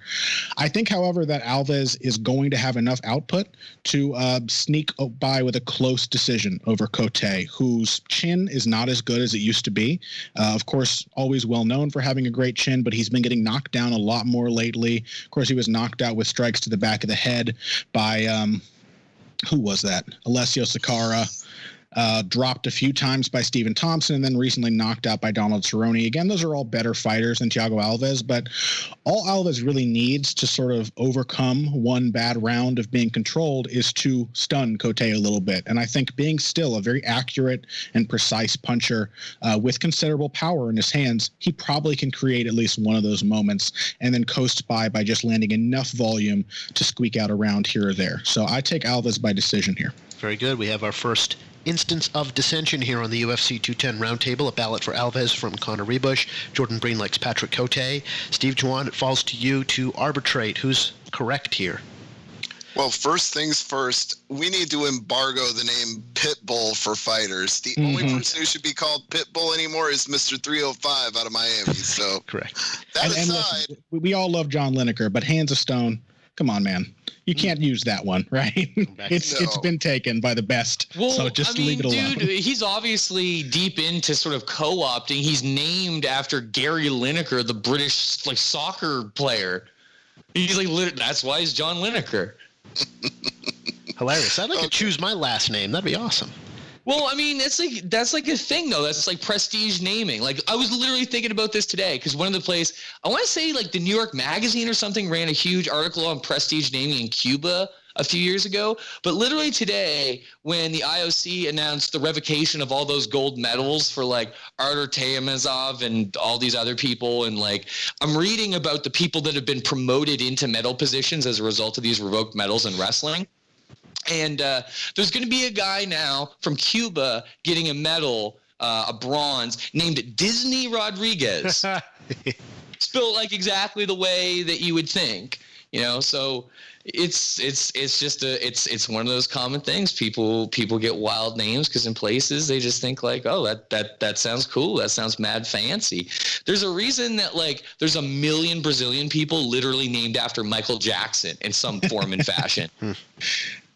I think, however, that Alves is going to have enough output to sneak by with a close decision over Cote, whose chin is not as good as it used to be. Of course, always well known for having a great chin, but he's been getting knocked down a lot more lately. Of course, he was knocked out with strikes to the back of the head by, who was that? Alessio Sakara. Dropped a few times by Stephen Thompson, and then recently knocked out by Donald Cerrone. Again, those are all better fighters than Thiago Alves, but all Alves really needs to sort of overcome one bad round of being controlled is to stun Cote a little bit. And I think being still a very accurate and precise puncher with considerable power in his hands, he probably can create at least one of those moments and then coast by just landing enough volume to squeak out a round here or there. So I take Alves by decision here. Very good. We have our first instance of dissension here on the UFC 210 Roundtable. A ballot for Alves from Conor Ruebusch. Jordan Breen likes Patrick Cote. Steve Juon, it falls to you to arbitrate. Who's correct here? Well, first things first, we need to embargo the name Pitbull for fighters. The only person who should be called Pitbull anymore is Mr. 305 out of Miami. So correct. That aside, listen, we all love John Lineker, but Hands of Stone, come on, man. You can't use that one, right? It's been taken by the best. Well, so just leave it alone. Dude, he's obviously deep into sort of co-opting. He's named after Gary Lineker, the British soccer player. He's like, that's why he's John Lineker. Hilarious. I'd like to choose my last name. That'd be awesome. Well, I mean, that's like a thing though. That's like prestige naming. Like I was literally thinking about this today because one of the places I want to say like the New York Magazine or something ran a huge article on prestige naming in Cuba a few years ago. But literally today, when the IOC announced the revocation of all those gold medals for like Artur Teymazov and all these other people, and like I'm reading about the people that have been promoted into medal positions as a result of these revoked medals in wrestling. And there's going to be a guy now from Cuba getting a medal, a bronze, named Disney Rodriguez. Spelled like exactly the way that you would think, So it's just it's one of those common things. People get wild names because in places they just think like, oh, that sounds cool. That sounds mad fancy. There's a reason that like there's 1 million Brazilian people literally named after Michael Jackson in some form and fashion.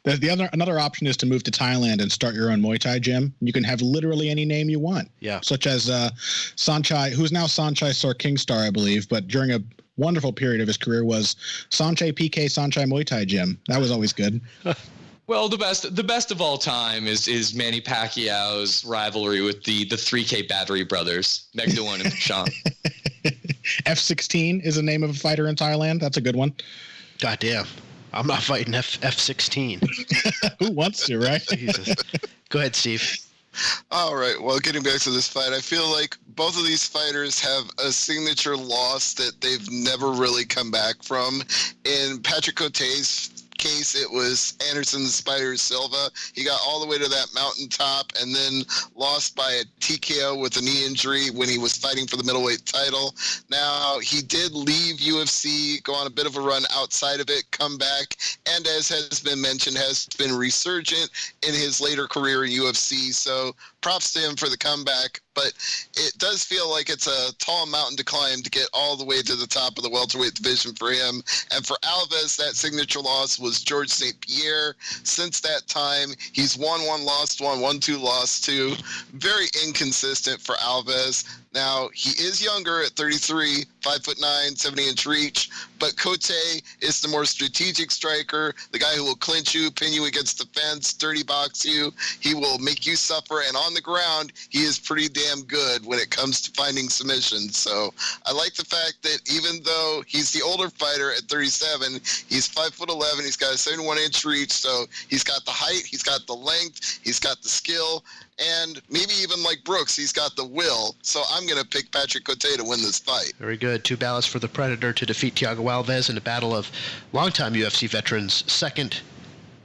Another option is to move to Thailand and start your own Muay Thai gym. You can have literally any name you want. Yeah. Such as Sanchai, who's now Sanchai Sor Kingstar, I believe, but during a wonderful period of his career was Sanchai PK Sanchai Muay Thai Gym. That was always good. Well, the best of all time is Manny Pacquiao's rivalry with the 3K Battery brothers, Megdawon and Sean. F-16 is the name of a fighter in Thailand. That's a good one. Goddamn. I'm not fighting F-16. Who wants to, right? Jesus. Go ahead, Steve. All right. Well, getting back to this fight, I feel like both of these fighters have a signature loss that they've never really come back from. In Patrick Cote's case, it was Anderson the Spider Silva. He got all the way to that mountaintop and then lost by a TKO with a knee injury when he was fighting for the middleweight title. Now, he did leave UFC, go on a bit of a run outside of it, come back, and as has been mentioned, has been resurgent in his later career in UFC. So props to him for the comeback, but it does feel like it's a tall mountain to climb to get all the way to the top of the welterweight division for him. And for Alves, that signature loss was George St. Pierre. Since that time, he's won one, lost one, won two, lost two. Very inconsistent for Alves. Now, he is younger at 33, 5'9", 70-inch reach, but Cote is the more strategic striker, the guy who will clinch you, pin you against the fence, dirty box you. He will make you suffer, and on the ground, he is pretty damn good when it comes to finding submissions. So I like the fact that even though he's the older fighter at 37, he's 5'11", he's got a 71-inch reach, so he's got the height, he's got the length, he's got the skill, and maybe even like Brooks, he's got the will. So I'm going to pick Patrick Cote to win this fight. Very good. 2 ballots for the Predator to defeat Thiago Alves in a battle of longtime UFC veterans' second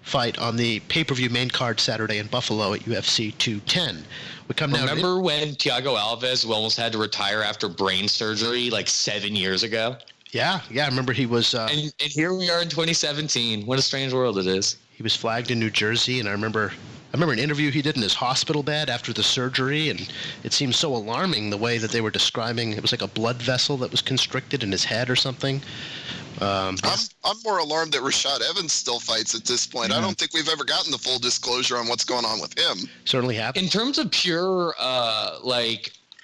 fight on the pay-per-view main card Saturday in Buffalo at UFC 210. We come now. Remember when Thiago Alves almost had to retire after brain surgery like 7 years ago? Yeah. I remember he was... and here we are in 2017. What a strange world it is. He was flagged in New Jersey, and I remember an interview he did in his hospital bed after the surgery, and it seemed so alarming the way that they were describing. It was like a blood vessel that was constricted in his head or something. I'm more alarmed that Rashad Evans still fights at this point. I don't think we've ever gotten the full disclosure on what's going on with him. Certainly happened. In terms of pure,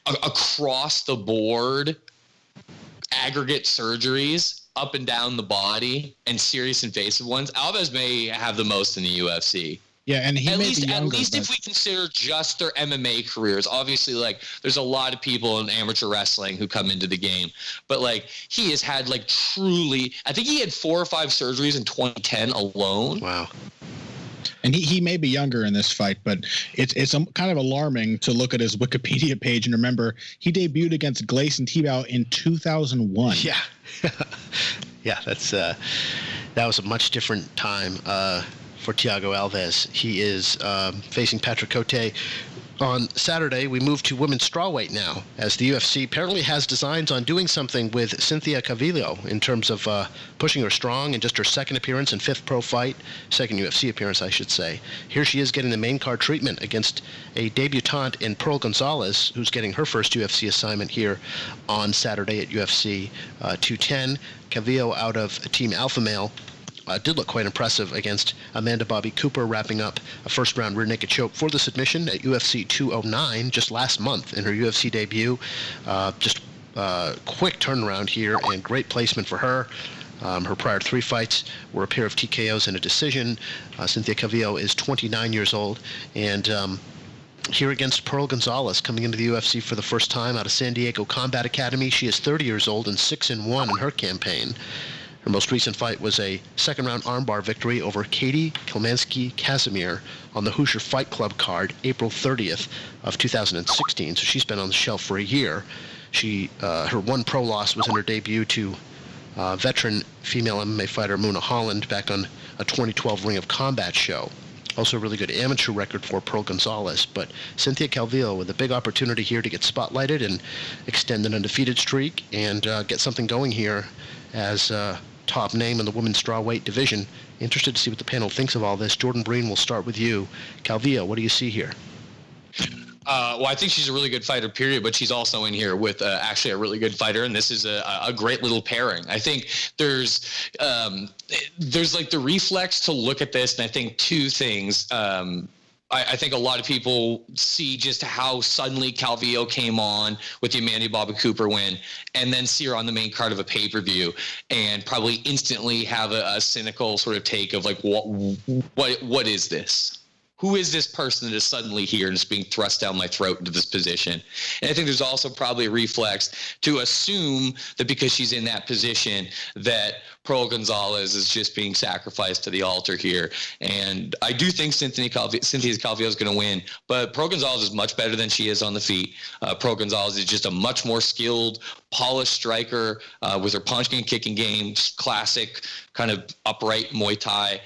across the board aggregate surgeries up and down the body and serious invasive ones, Alves may have the most in the UFC. Yeah, and he at may least, be younger, at least if we consider just their MMA careers. Obviously, like, there's a lot of people in amateur wrestling who come into the game, but like, he has had like truly, I think he had 4 or 5 surgeries in 2010 alone. Wow. And he may be younger in this fight, but it's kind of alarming to look at his Wikipedia page and remember he debuted against Gleison Tibau in 2001. Yeah. Yeah, that was a much different time for Thiago Alves. He is facing Patrick Cote. On Saturday, we move to women's strawweight now, as the UFC apparently has designs on doing something with Cynthia Calvillo in terms of pushing her strong in just her second appearance and 5th pro fight, second UFC appearance, I should say. Here she is getting the main card treatment against a debutante in Pearl Gonzalez, who's getting her first UFC assignment here on Saturday at UFC 210. Calvillo out of Team Alpha Male. Did look quite impressive against Amanda Bobby Cooper, wrapping up a first-round rear naked choke for the submission at UFC 209 just last month in her UFC debut. Just quick turnaround here and great placement for her. Her prior 3 fights were a pair of TKOs and a decision. Cynthia Calvillo is 29 years old, and here against Pearl Gonzalez, coming into the UFC for the first time out of San Diego Combat Academy. She is 30 years old and 6-1 in her campaign. Her most recent fight was a second-round armbar victory over Katie Kalmansky-Casimir on the Hoosier Fight Club card, April 30th of 2016. So she's been on the shelf for a year. Her one pro loss was in her debut to veteran female MMA fighter Muna Holland back on a 2012 Ring of Combat show. Also a really good amateur record for Pearl Gonzalez. But Cynthia Calvillo with a big opportunity here to get spotlighted and extend an undefeated streak and get something going here as top name in the women's strawweight division. Interested to see what the panel thinks of all this. Jordan Breen, will start with you. Calvillo, what do you see here? Well, I think she's a really good fighter, period, but she's also in here with actually a really good fighter, and this is a great little pairing. I think there's like the reflex to look at this, and I think 2 things. I think a lot of people see just how suddenly Calvillo came on with the Amanda Bobby Cooper win, and then see her on the main card of a pay-per-view, and probably instantly have a cynical sort of take of like, what is this? who is this person that is suddenly here and is being thrust down my throat into this position? And I think there's also probably a reflex to assume that because she's in that position that Pearl Gonzalez is just being sacrificed to the altar here. And I do think Cynthia Calvillo is going to win, but Pearl Gonzalez is much better than she is on the feet. Pearl Gonzalez is just a much more skilled, polished striker with her punching and kicking game, classic kind of upright Muay Thai.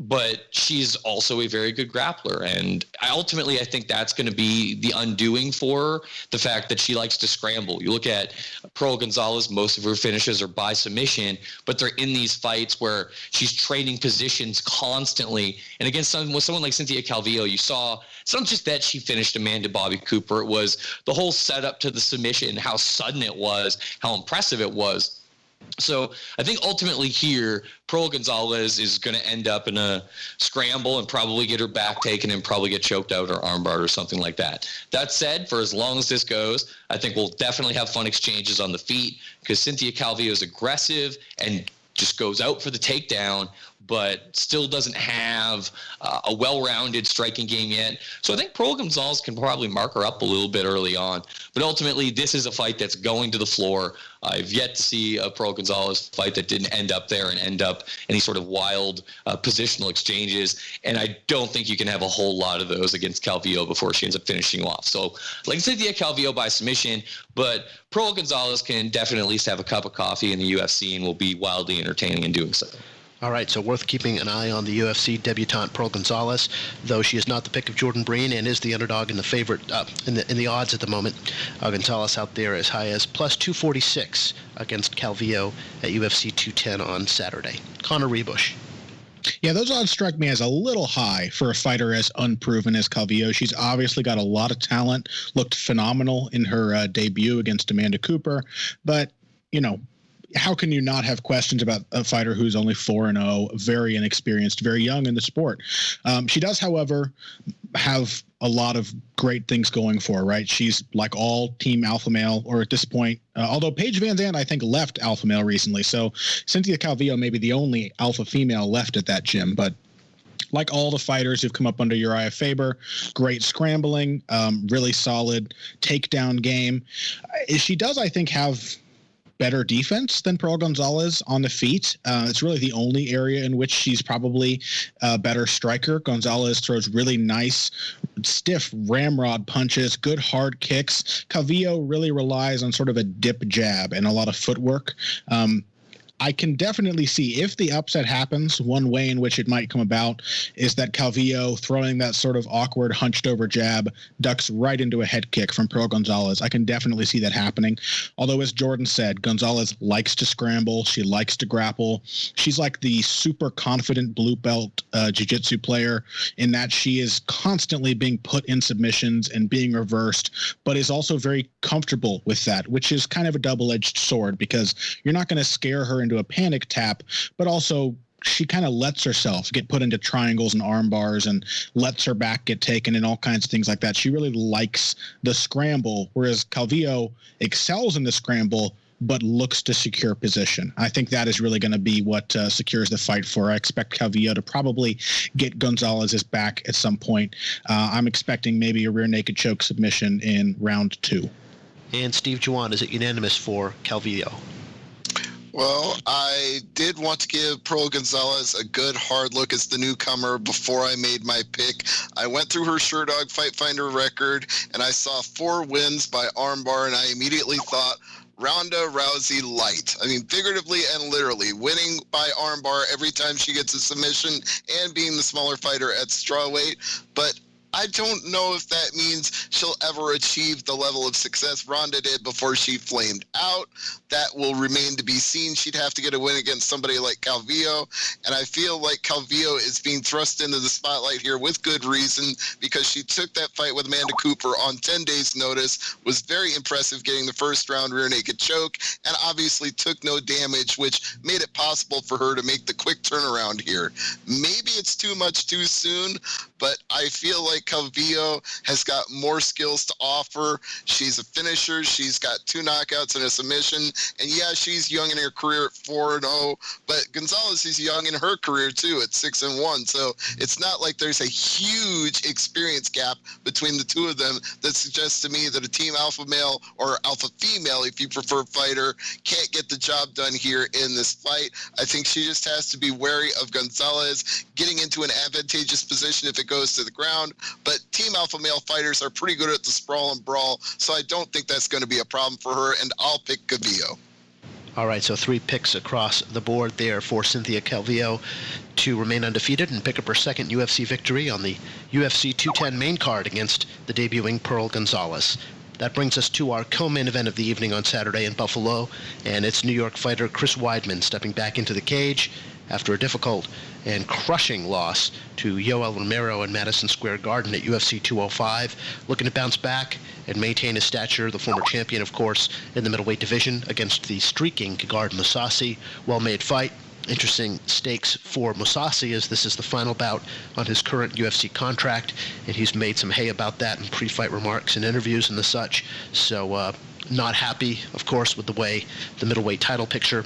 But she's also a very good grappler. And ultimately, I think that's going to be the undoing for her, the fact that she likes to scramble. You look at Pearl Gonzalez, most of her finishes are by submission, but they're in these fights where she's trading positions constantly. And against someone like Cynthia Calvillo, you saw it's not just that she finished Amanda Bobby Cooper. It was the whole setup to the submission, how sudden it was, how impressive it was. So I think ultimately here, Pearl Gonzalez is going to end up in a scramble and probably get her back taken and probably get choked out or armbarred or something like that. That said, for as long as this goes, I think we'll definitely have fun exchanges on the feet because Cynthia Calvillo is aggressive and just goes out for the takedown, but still doesn't have a well-rounded striking game yet. So I think Pearl Gonzalez can probably mark her up a little bit early on. But ultimately, this is a fight that's going to the floor. I've yet to see a Pearl Gonzalez fight that didn't end up there and end up any sort of wild positional exchanges. And I don't think you can have a whole lot of those against Calvillo before she ends up finishing off. So like Cynthia Calvillo by submission, but Pearl Gonzalez can definitely at least have a cup of coffee in the UFC and will be wildly entertaining in doing so. All right, so worth keeping an eye on the UFC debutante Pearl Gonzalez, though she is not the pick of Jordan Breen and is the underdog in the favorite in the odds at the moment. Gonzalez out there as high as plus 246 against Calvillo at UFC 210 on Saturday. Conor Ruebusch. Yeah, those odds strike me as a little high for a fighter as unproven as Calvillo. She's obviously got a lot of talent, looked phenomenal in her debut against Amanda Cooper, but, you know, how can you not have questions about a fighter who's only 4-0, very inexperienced, very young in the sport? She does, however, have a lot of great things going for her, right? She's like all team alpha male, or at this point, although Paige Van Zandt, I think, left alpha male recently. So Cynthia Calvillo may be the only alpha female left at that gym, but like all the fighters who've come up under Uriah Faber, great scrambling, really solid takedown game. She does, I think, have better defense than Pearl Gonzalez on the feet. It's really the only area in which she's probably a better striker. Gonzalez throws really nice, stiff ramrod punches, good hard kicks. Calvillo really relies on sort of a dip jab and a lot of footwork. I can definitely see if the upset happens, one way in which it might come about is that Calvillo throwing that sort of awkward hunched over jab ducks right into a head kick from Pearl Gonzalez. I can definitely see that happening. Although, as Jordan said, Gonzalez likes to scramble. She likes to grapple. She's like the super confident blue belt jiu-jitsu player in that she is constantly being put in submissions and being reversed, but is also very comfortable with that, which is kind of a double-edged sword because you're not going to scare her into a panic tap, but also she kind of lets herself get put into triangles and arm bars and lets her back get taken and all kinds of things like that. She really likes the scramble, whereas Calvillo excels in the scramble but looks to secure position. I think that is really going to be what secures the fight for her. I expect Calvillo to probably get Gonzalez's back at some point. I'm expecting maybe a rear naked choke submission in round 2. And Steve Juon, is it unanimous for Calvillo? Well, I did want to give Pearl Gonzalez a good hard look as the newcomer before I made my pick. I went through her Sherdog Fight Finder record, and I saw 4 wins by armbar, and I immediately thought, Ronda Rousey light. I mean, figuratively and literally, winning by armbar every time she gets a submission and being the smaller fighter at strawweight. But I don't know if that means she'll ever achieve the level of success Ronda did before she flamed out. That will remain to be seen. She'd have to get a win against somebody like Calvillo, and I feel like Calvillo is being thrust into the spotlight here with good reason because she took that fight with Amanda Cooper on 10 days' notice, was very impressive getting the first round rear naked choke, and obviously took no damage, which made it possible for her to make the quick turnaround here. Maybe it's too much too soon, but I feel like Calvillo has got more skills to offer. She's a finisher. She's got 2 knockouts and a submission. And yeah, she's young in her career at 4-0, but Gonzalez is young in her career too at 6-1. So it's not like there's a huge experience gap between the two of them that suggests to me that a team alpha male or alpha female, if you prefer, fighter can't get the job done here in this fight. I think she just has to be wary of Gonzalez getting into an advantageous position if it goes to the ground. But team alpha male fighters are pretty good at the sprawl and brawl, so I don't think that's going to be a problem for her, and I'll pick Calvillo. All right, so 3 picks across the board there for Cynthia Calvillo to remain undefeated and pick up her second UFC victory on the UFC 210 main card against the debuting Pearl Gonzalez. That brings us to our co-main event of the evening on Saturday in Buffalo, and it's New York fighter Chris Weidman stepping back into the cage after a difficult and crushing loss to Yoel Romero in Madison Square Garden at UFC 205, looking to bounce back and maintain his stature, the former champion, of course, in the middleweight division against the streaking Gegard Mousasi. Well-made fight. Interesting stakes for Mousasi, as this is the final bout on his current UFC contract, and he's made some hay about that in pre-fight remarks and interviews and the such. So not happy, of course, with the way the middleweight title picture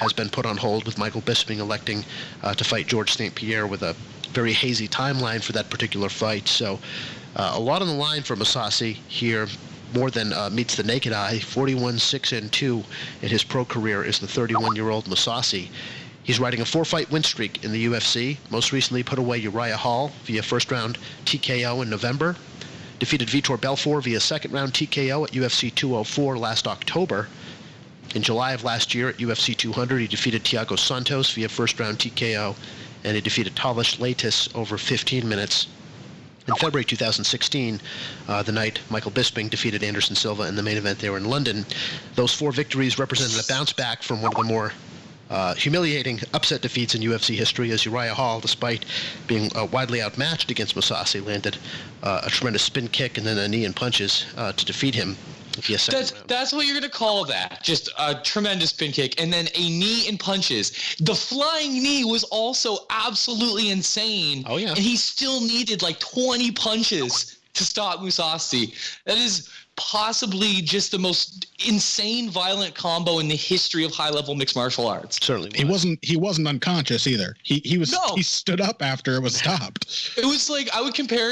has been put on hold, with Michael Bisping electing to fight George St. Pierre with a very hazy timeline for that particular fight. So a lot on the line for Mousasi here, more than meets the naked eye. 41-6-2 in his pro career is the 31-year-old Mousasi. He's riding a 4-fight win streak in the UFC. Most recently put away Uriah Hall via first-round TKO in November. Defeated Vitor Belfort via second-round TKO at UFC 204 last October. In July of last year at UFC 200, he defeated Thiago Santos via first-round TKO, and he defeated Tavish Leitis over 15 minutes. In February 2016, the night Michael Bisping defeated Anderson Silva in the main event there in London. Those 4 victories represented a bounce back from one of the more humiliating upset defeats in UFC history, as Uriah Hall, despite being widely outmatched against Mousasi, landed a tremendous spin kick and then a knee and punches to defeat him. That's what you're going to call that. Just a tremendous spin kick and then a knee and punches. The flying knee was also absolutely insane. Oh, yeah. And he still needed like 20 punches to stop Mousasi. That is possibly just the most insane violent combo in the history of high-level mixed martial arts. Certainly He wasn't unconscious either. He stood up after it was stopped. It was like I would compare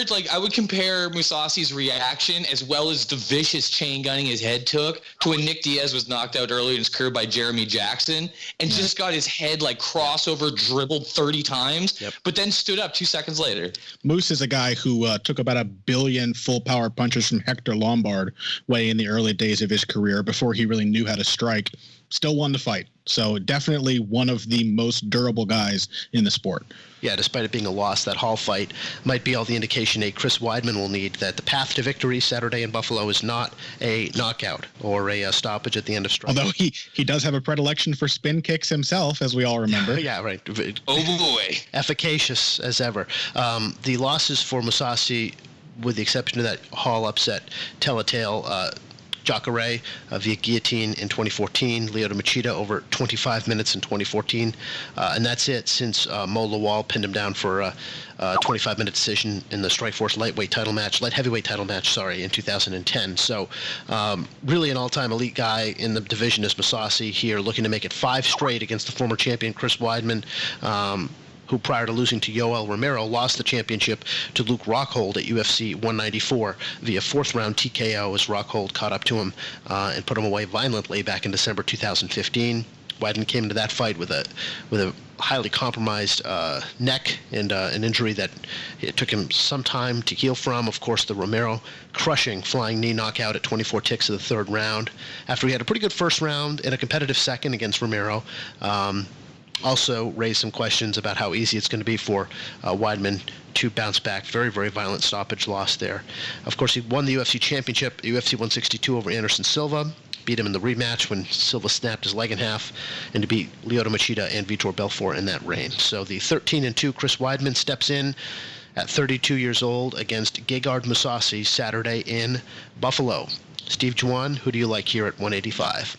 Mousasi's reaction as well as the vicious chain gunning his head took to when Nick Diaz was knocked out earlier in his career by Jeremy Jackson and just got his head like crossover dribbled 30 times, but then stood up 2 seconds later. Moose is a guy who took about 1 billion full power punches from Hector Lombard way in the early days of his career before he really knew how to strike. Still won the fight. So definitely one of the most durable guys in the sport. Yeah, despite it being a loss, that Hall fight might be all the indication a Chris Weidman will need that the path to victory Saturday in Buffalo is not a knockout or a stoppage at the end of strike. Although he does have a predilection for spin kicks himself, as we all remember. Yeah, right. Oh boy. Efficacious as ever. The losses for Mousasi, with the exception of that Hall upset, tell a tale. Jacare via guillotine in 2014, Lyoto Machida over 25 minutes in 2014, and that's it since Mo Lawal pinned him down for a 25-minute decision in the Strikeforce light heavyweight title match, in 2010. So really an all-time elite guy in the division is Mousasi here, looking to make it 5 straight against the former champion Chris Weidman, who prior to losing to Yoel Romero lost the championship to Luke Rockhold at UFC 194 via 4th-round TKO as Rockhold caught up to him and put him away violently back in December 2015. Weidman came into that fight with a highly compromised neck and an injury that it took him some time to heal from. Of course, the Romero crushing flying knee knockout at 24 ticks of the 3rd round. After he had a pretty good first round and a competitive second against Romero, also raised some questions about how easy it's going to be for Weidman to bounce back. Very, very violent stoppage loss there. Of course, he won the UFC championship, UFC 162 over Anderson Silva, beat him in the rematch when Silva snapped his leg in half, and to beat Lyoto Machida and Vitor Belfort in that reign. So the 13-2 Chris Weidman steps in at 32 years old against Gegard Mousasi Saturday in Buffalo. Steve Juon, who do you like here at 185?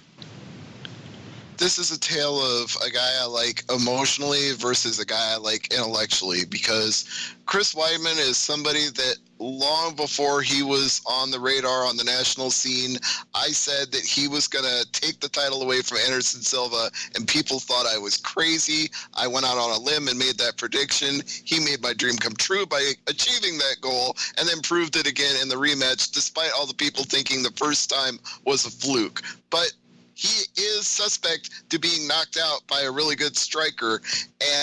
This is a tale of a guy I like emotionally versus a guy I like intellectually, because Chris Weidman is somebody that long before he was on the radar on the national scene, I said that he was going to take the title away from Anderson Silva, and people thought I was crazy. I went out on a limb and made that prediction. He made my dream come true by achieving that goal, and then proved it again in the rematch, despite all the people thinking the first time was a fluke. But he is suspect to being knocked out by a really good striker.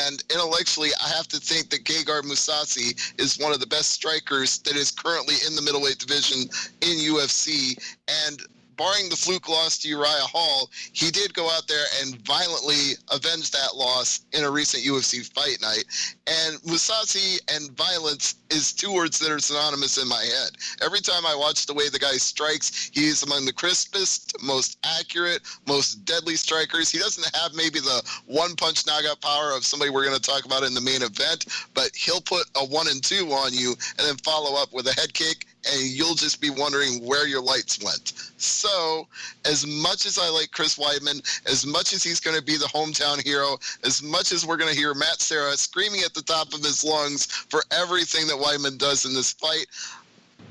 And intellectually, I have to think that Gegard Mousasi is one of the best strikers that is currently in the middleweight division in UFC. And barring the fluke loss to Uriah Hall, he did go out there and violently avenge that loss in a recent UFC fight night. And Mousasi and violence is two words that are synonymous in my head. Every time I watch the way the guy strikes, he's among the crispest, most accurate, most deadly strikers. He doesn't have maybe the one-punch knockout power of somebody we're going to talk about in the main event, but he'll put a 1 and 2 on you and then follow up with a head kick, and you'll just be wondering where your lights went. So, as much as I like Chris Weidman, as much as he's going to be the hometown hero, as much as we're going to hear Matt Serra screaming at the top of his lungs for everything that Weidman does in this fight,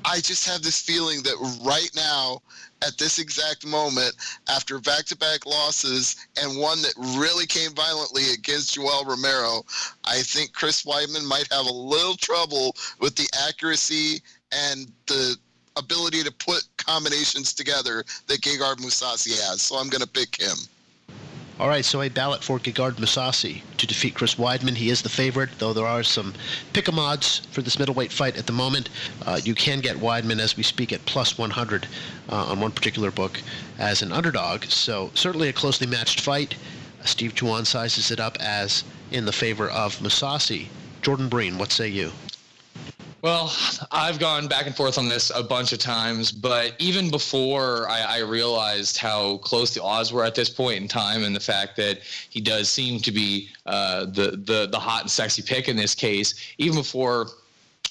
I just have this feeling that right now, at this exact moment, after back-to-back losses and one that really came violently against Joel Romero, I think Chris Weidman might have a little trouble with the accuracy and the ability to put combinations together that Gegard Mousasi has. So I'm going to pick him. All right, so a ballot for Gegard Mousasi to defeat Chris Weidman. He is the favorite, though there are some pick-em odds for this middleweight fight at the moment. You can get Weidman, as we speak, at plus 100 on one particular book as an underdog. So certainly a closely matched fight. Steve Juon sizes it up as in the favor of Mousasi. Jordan Breen, what say you? Well, I've gone back and forth on this a bunch of times, but even before I realized how close the odds were at this point in time, and the fact that he does seem to be the hot and sexy pick in this case, even before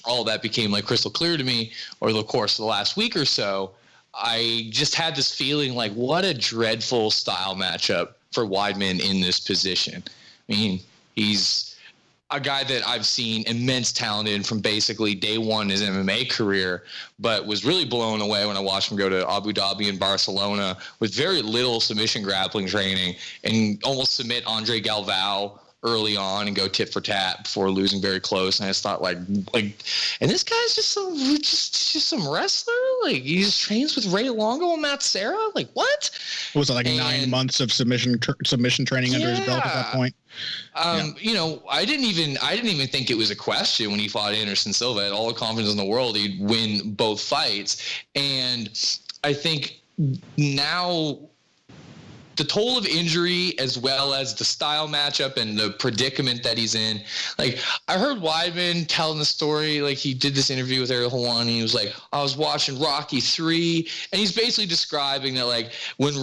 all that became like crystal clear to me over the course of the last week or so, I just had this feeling like, what a dreadful style matchup for Weidman in this position. I mean, he's a guy that I've seen immense talent in from basically day one in his MMA career, but was really blown away when I watched him go to Abu Dhabi and Barcelona with very little submission grappling training and almost submit Andre Galvao early on and go tit for tat before losing very close. And I just thought like, and this guy's just some wrestler. Like, he just trains with Ray Longo and Matt Serra. Like, what? Was it like 9 months of submission training under his belt at that point? You know, I didn't even think it was a question when he fought Anderson Silva. I had all the confidence in the world he'd win both fights. And I think now the toll of injury, as well as the style matchup and the predicament that he's in. Like, I heard Weidman telling the story, like he did this interview with Ariel Helwani. He was like, I was watching Rocky 3, and he's basically describing that, like, when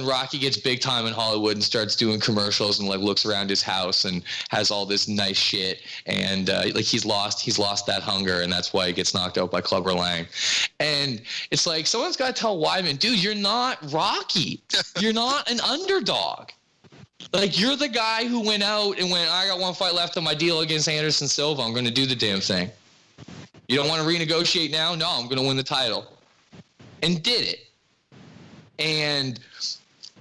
Rocky gets big time in Hollywood and starts doing commercials and like looks around his house and has all this nice shit, and like he's lost that hunger, and that's why he gets knocked out by Clubber Lang. And it's like, someone's got to tell Weidman, dude, you're not Rocky. You're not an underdog. Like, you're the guy who went out and went, I got one fight left on my deal against Anderson Silva. I'm going to do the damn thing. You don't want to renegotiate now? No, I'm going to win the title. And did it. And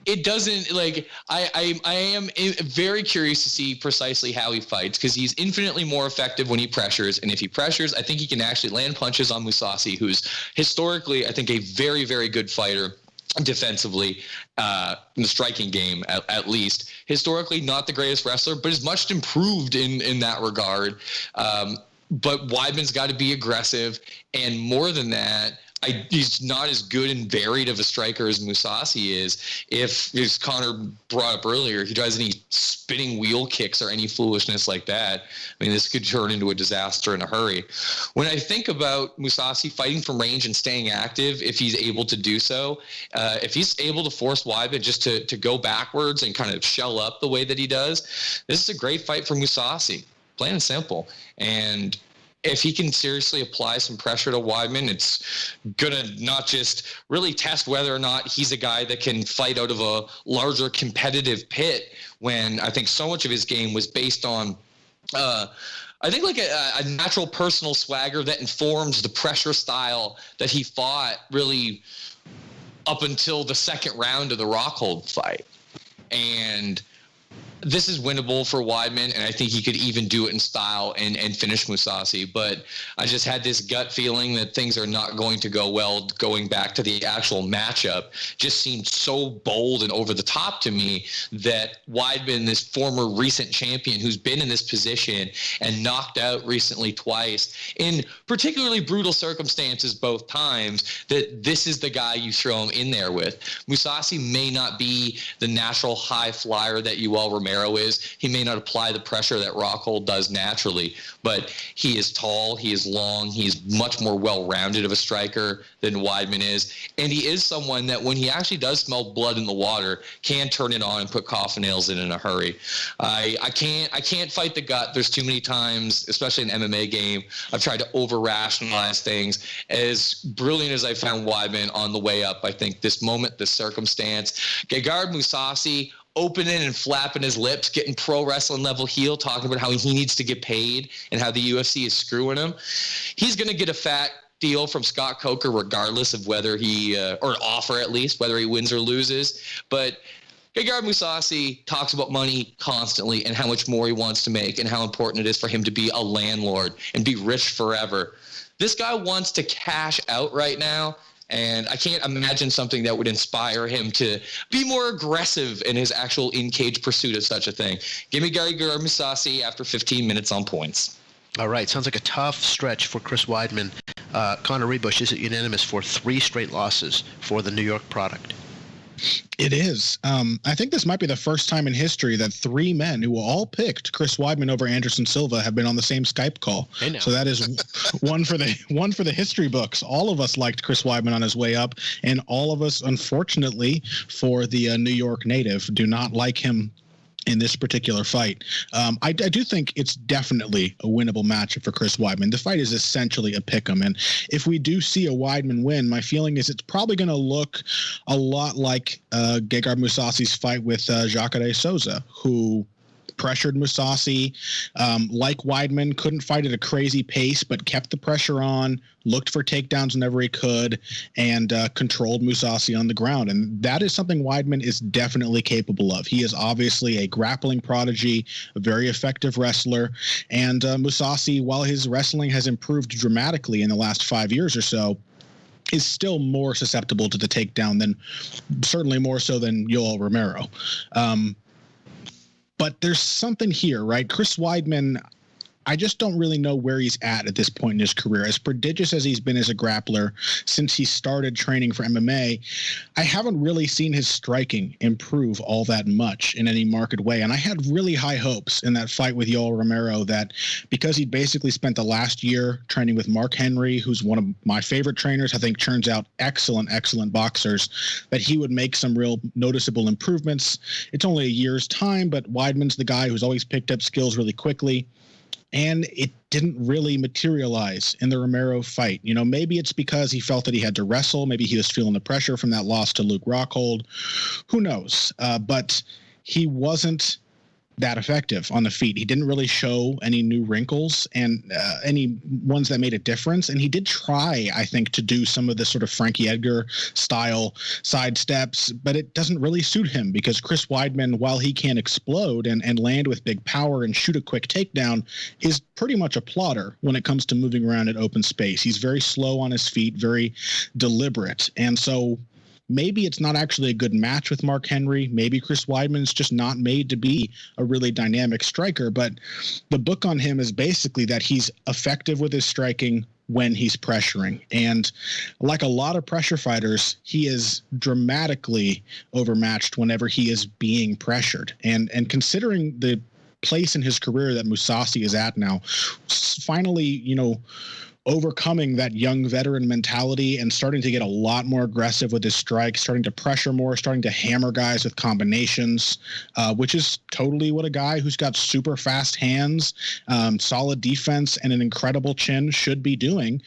it doesn't, like, I am very curious to see precisely how he fights, because he's infinitely more effective when he pressures. And if he pressures, I think he can actually land punches on Mousasi, who's historically, I think, a very, very good fighter defensively, in the striking game, at least. Historically, not the greatest wrestler, but is much improved in that regard. But Weidman's got to be aggressive, and more than that, he's not as good and varied of a striker as Mousasi is. If, as Connor brought up earlier, he does any spinning wheel kicks or any foolishness like that, I mean, this could turn into a disaster in a hurry. When I think about Mousasi fighting from range and staying active, if he's able to do so, if he's able to force Weidman just to go backwards and kind of shell up the way that he does, this is a great fight for Mousasi, plain and simple. And if he can seriously apply some pressure to Weidman, it's going to not just really test whether or not he's a guy that can fight out of a larger competitive pit, when I think so much of his game was based on I think like a natural personal swagger that informs the pressure style that he fought really up until the second round of the Rockhold fight. And this is winnable for Weidman, and I think he could even do it in style and finish Mousasi. But I just had this gut feeling that things are not going to go well going back to the actual matchup. Just seemed so bold and over the top to me that Weidman, this former recent champion who's been in this position and knocked out recently twice in particularly brutal circumstances both times, that this is the guy you throw him in there with. Mousasi may not be the natural high flyer that Yoel Romero is. He may not apply the pressure that Rockhold does naturally, but he is tall, he is long, he's much more well-rounded of a striker than Weidman is, and he is someone that when he actually does smell blood in the water, can turn it on and put coffin nails in a hurry. I can't fight the gut. There's too many times, especially in an MMA game, I've tried to over-rationalize things. As brilliant as I found Weidman on the way up, I think this moment, this circumstance, Gegard Mousasi opening and flapping his lips, getting pro wrestling level heel, talking about how he needs to get paid and how the UFC is screwing him. He's going to get a fat deal from Scott Coker regardless of whether he, or offer at least, whether he wins or loses. But Gegard Mousasi talks about money constantly and how much more he wants to make and how important it is for him to be a landlord and be rich forever. This guy wants to cash out right now. And I can't imagine something that would inspire him to be more aggressive in his actual in-cage pursuit of such a thing. Give me Gegard Mousasi after 15 minutes on points. All right. Sounds like a tough stretch for Chris Weidman. Conor Ruebusch, is it unanimous for 3 straight losses for the New York product? It is. I think this might be the first time in history that 3 men who all picked Chris Weidman over Anderson Silva have been on the same Skype call. So that is one for the history books. All of us liked Chris Weidman on his way up, and all of us, unfortunately, for the New York native, do not like him in this particular fight. I do think it's definitely a winnable matchup for Chris Weidman. The fight is essentially a pick'em, and if we do see a Weidman win, my feeling is it's probably going to look a lot like Gegard Mousasi's fight with Jacare Souza, who pressured Mousasi, like Weidman, couldn't fight at a crazy pace, but kept the pressure on, looked for takedowns whenever he could, and controlled Mousasi on the ground. And that is something Weidman is definitely capable of. He is obviously a grappling prodigy, a very effective wrestler. And Mousasi, while his wrestling has improved dramatically in the last 5 years or so, is still more susceptible to the takedown than, certainly more so than Yoel Romero. But there's something here, right? Chris Weidman, I just don't really know where he's at this point in his career. As prodigious as he's been as a grappler since he started training for MMA, I haven't really seen his striking improve all that much in any marked way. And I had really high hopes in that fight with Yoel Romero that because he'd basically spent the last year training with Mark Henry, who's one of my favorite trainers, I think turns out excellent boxers, that he would make some real noticeable improvements. It's only a year's time, but Weidman's the guy who's always picked up skills really quickly. And it didn't really materialize in the Romero fight. You know, maybe it's because he felt that he had to wrestle. Maybe he was feeling the pressure from that loss to Luke Rockhold. Who knows? But he wasn't that effective on the feet. He didn't really show any new wrinkles and any ones that made a difference. And he did try, I think, to do some of the sort of Frankie Edgar style side steps, but it doesn't really suit him because Chris Weidman, while he can explode and land with big power and shoot a quick takedown, is pretty much a plotter when it comes to moving around in open space. He's very slow on his feet, very deliberate. And so maybe it's not actually a good match with Mark Henry. Maybe Chris Weidman's just not made to be a really dynamic striker. But the book on him is basically that he's effective with his striking when he's pressuring. And like a lot of pressure fighters, he is dramatically overmatched whenever he is being pressured. And considering the place in his career that Mousasi is at now, finally, you know, overcoming that young veteran mentality and starting to get a lot more aggressive with his strikes, starting to pressure more, starting to hammer guys with combinations, which is totally what a guy who's got super fast hands, solid defense, and an incredible chin should be doing.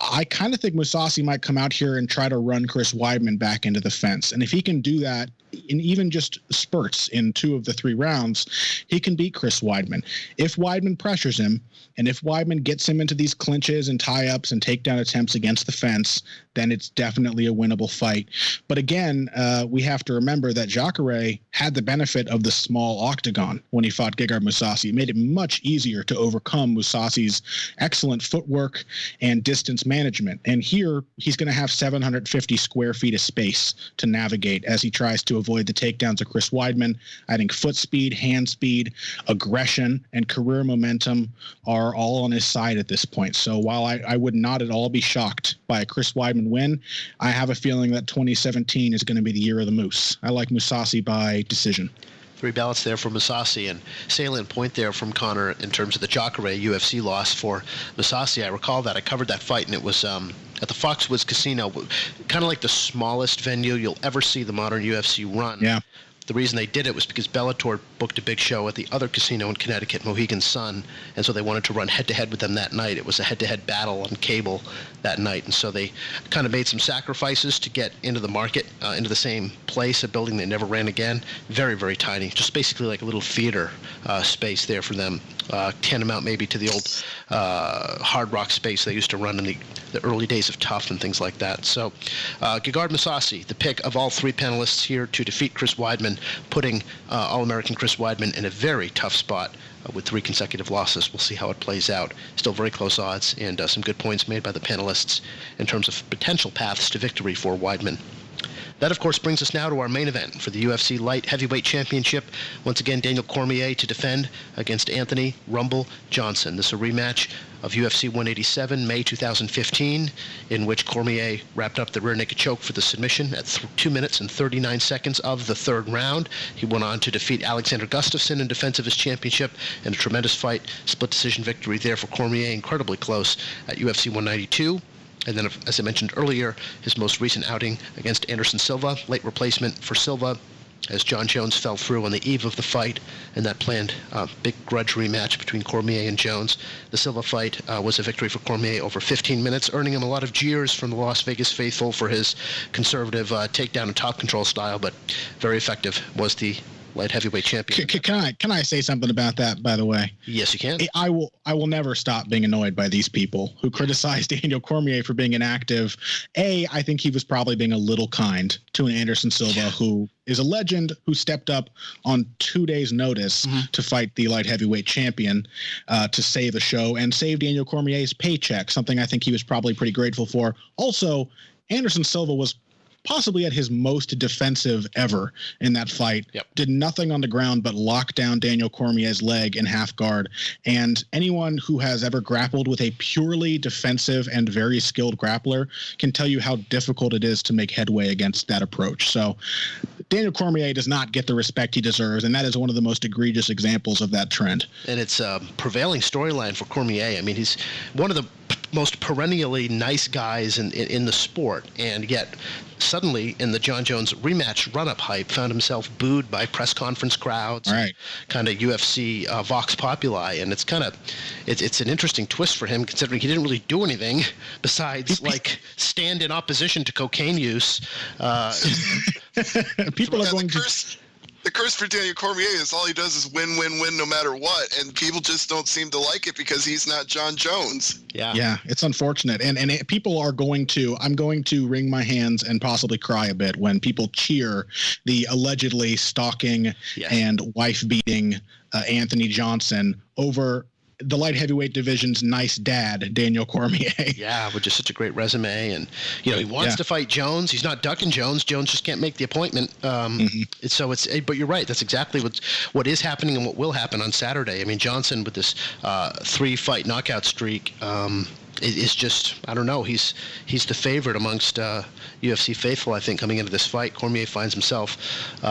I kind of think Mousasi might come out here and try to run Chris Weidman back into the fence. And if he can do that in even just spurts in 2 of the 3 rounds, he can beat Chris Weidman. If Weidman pressures him, and if Weidman gets him into these clinches and tie-ups and takedown attempts against the fence, then it's definitely a winnable fight. But again, we have to remember that Jacare had the benefit of the small octagon when he fought Gegard Mousasi. It made it much easier to overcome Mousasi's excellent footwork and distance management. And here, he's going to have 750 square feet of space to navigate as he tries to avoid the takedowns of Chris Weidman. I think foot speed, hand speed, aggression, and career momentum are all on his side at this point. So while I would not at all be shocked by a Chris Weidman win, I have a feeling that 2017 is going to be the year of the Moose. I like Mousasi by decision. 3 ballots there for Mousasi, and salient point there from Connor in terms of the Jacare UFC loss for Mousasi. I recall that. I covered that fight, and it was at the Foxwoods Casino, kind of like the smallest venue you'll ever see the modern UFC run. Yeah. The reason they did it was because Bellator booked a big show at the other casino in Connecticut, Mohegan Sun, and so they wanted to run head-to-head with them that night. It was a head-to-head battle on cable that night, and so they kind of made some sacrifices to get into the market, into the same place, a building they never ran again. Very, very tiny, just basically like a little theater space there for them, tantamount maybe to the old Hard Rock space they used to run in the early days of Tough and things like that. So Gegard Mousasi, the pick of all 3 panelists here to defeat Chris Weidman, putting All-American Chris Weidman in a very tough spot with 3 consecutive losses. We'll see how it plays out. Still very close odds, and some good points made by the panelists in terms of potential paths to victory for Weidman. That, of course, brings us now to our main event for the UFC Light Heavyweight Championship. Once again, Daniel Cormier to defend against Anthony "Rumble" Johnson. This is a rematch of UFC 187, May 2015, in which Cormier wrapped up the rear naked choke for the submission at 2 minutes and 39 seconds of the 3rd round. He went on to defeat Alexander Gustafsson in defense of his championship in a tremendous fight, split decision victory there for Cormier, incredibly close at UFC 192. And then, as I mentioned earlier, his most recent outing against Anderson Silva, late replacement for Silva, as John Jones fell through on the eve of the fight in that planned big grudge rematch between Cormier and Jones. The Silva fight was a victory for Cormier over 15 minutes, earning him a lot of jeers from the Las Vegas faithful for his conservative takedown and top control style, but very effective was the light heavyweight champion. Can I say something about that, by the way? Yes, you can. I will never stop being annoyed by these people who criticize Daniel Cormier for being inactive. I think he was probably being a little kind to an Anderson Silva who is a legend who stepped up on 2 days' notice to fight the light heavyweight champion to save a show and save Daniel Cormier's paycheck, something I think he was probably pretty grateful for. Also, Anderson Silva was possibly at his most defensive ever in that fight. Yep. Did nothing on the ground but lock down Daniel Cormier's leg in half guard. And anyone who has ever grappled with a purely defensive and very skilled grappler can tell you how difficult it is to make headway against that approach. So Daniel Cormier does not get the respect he deserves, and that is one of the most egregious examples of that trend. And it's a prevailing storyline for Cormier. I mean, he's one of the most perennially nice guys in the sport, and yet suddenly in the John Jones rematch run-up hype found himself booed by press conference crowds, right? Kind of UFC vox populi, and it's an interesting twist for him considering he didn't really do anything besides like stand in opposition to cocaine use. People are going to. The curse for Daniel Cormier is all he does is win, win, win no matter what, and people just don't seem to like it because he's not John Jones. Yeah, it's unfortunate, and people are going to. I'm going to wring my hands and possibly cry a bit when people cheer the allegedly stalking and wife-beating Anthony Johnson over the light heavyweight division's nice dad, Daniel Cormier. Yeah, with just such a great resume. And, he wants to fight Jones. He's not ducking Jones. Jones just can't make the appointment. But you're right. That's exactly what is happening and what will happen on Saturday. I mean, Johnson with this 3-fight knockout streak, is just, I don't know, he's the favorite amongst UFC faithful, I think, coming into this fight. Cormier finds himself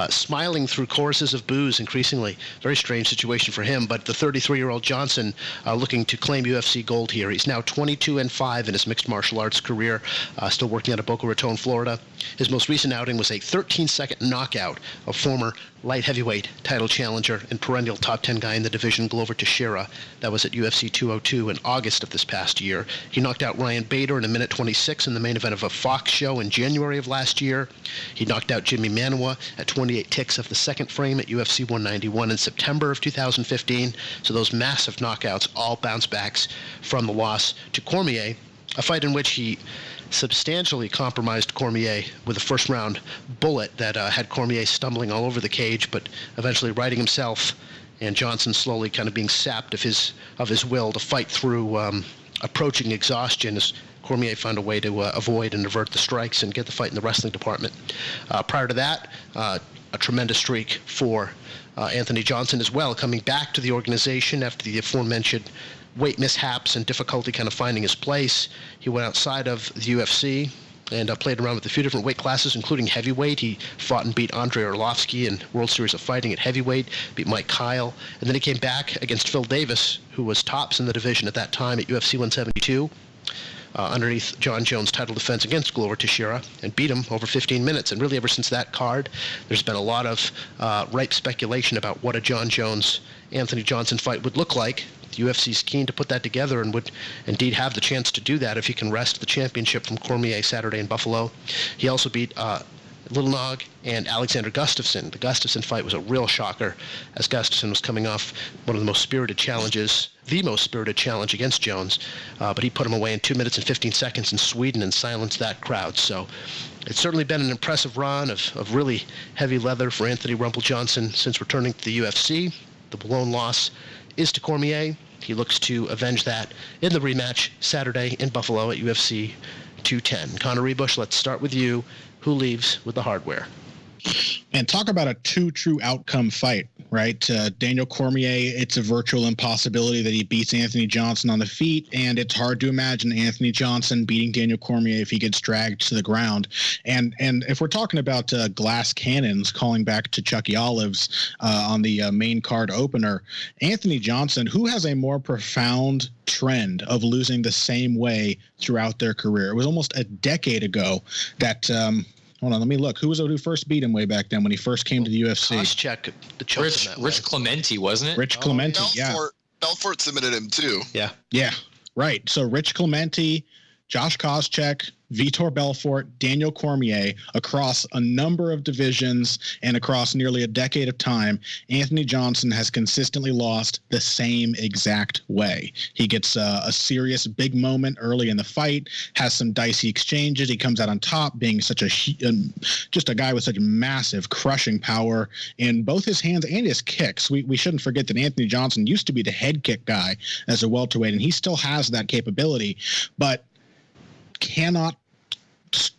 smiling through choruses of boos increasingly. Very strange situation for him, but the 33-year-old Johnson looking to claim UFC gold here. He's now 22-5 in his mixed martial arts career, still working out of Boca Raton, Florida. His most recent outing was a 13-second knockout of former light heavyweight title challenger and perennial top 10 guy in the division, Glover Teixeira. That was at UFC 202 in August of this past year. He knocked out Ryan Bader in a minute 26 in the main event of a Fox show in January of last year. He knocked out Jimmy Manuwa at 28 ticks of the second frame at UFC 191 in September of 2015. So those massive knockouts, all bounce backs from the loss to Cormier, a fight in which he substantially compromised Cormier with a first-round bullet that had Cormier stumbling all over the cage, but eventually righting himself, and Johnson slowly kind of being sapped of his will to fight through approaching exhaustion as Cormier found a way to avoid and avert the strikes and get the fight in the wrestling department. Prior to that, a tremendous streak for Anthony Johnson as well, coming back to the organization after the aforementioned weight mishaps and difficulty kind of finding his place. He went outside of the UFC and played around with a few different weight classes, including heavyweight. He fought and beat Andrei Arlovsky in World Series of Fighting at heavyweight, beat Mike Kyle, and then he came back against Phil Davis, who was tops in the division at that time at UFC 172, underneath John Jones' title defense against Glover Teixeira, and beat him over 15 minutes. And really ever since that card, there's been a lot of ripe speculation about what a John Jones-Anthony Johnson fight would look like. The UFC's keen to put that together and would indeed have the chance to do that if he can wrest the championship from Cormier Saturday in Buffalo. He also beat Little Nog and Alexander Gustafsson. The Gustafsson fight was a real shocker, as Gustafsson was coming off one of the most spirited challenges, the most spirited challenge against Jones, but he put him away in 2 minutes and 15 seconds in Sweden and silenced that crowd. So it's certainly been an impressive run of really heavy leather for Anthony Rumble Johnson since returning to the UFC. The lone loss is to Cormier. He looks to avenge that in the rematch Saturday in Buffalo at UFC 210. Conor Ruebusch, let's start with you. Who leaves with the hardware? And talk about a true outcome fight, right? Daniel Cormier, it's a virtual impossibility that he beats Anthony Johnson on the feet, and it's hard to imagine Anthony Johnson beating Daniel Cormier if he gets dragged to the ground. And if we're talking about glass cannons, calling back to Chucky Olives on the main card opener, Anthony Johnson, who has a more profound trend of losing the same way throughout their career. It was almost a decade ago that hold on, let me look. Who was it who first beat him way back then when he first came to the UFC? Rich Clemente, wasn't it? Rich Clemente, yeah. Belfort submitted him too. Yeah, right. So Rich Clemente, Josh Koscheck, Vitor Belfort, Daniel Cormier, across a number of divisions and across nearly a decade of time, Anthony Johnson has consistently lost the same exact way. He gets a serious big moment early in the fight, has some dicey exchanges. He comes out on top, being such just a guy with such massive crushing power in both his hands and his kicks. We shouldn't forget that Anthony Johnson used to be the head kick guy as a welterweight, and he still has that capability, but cannot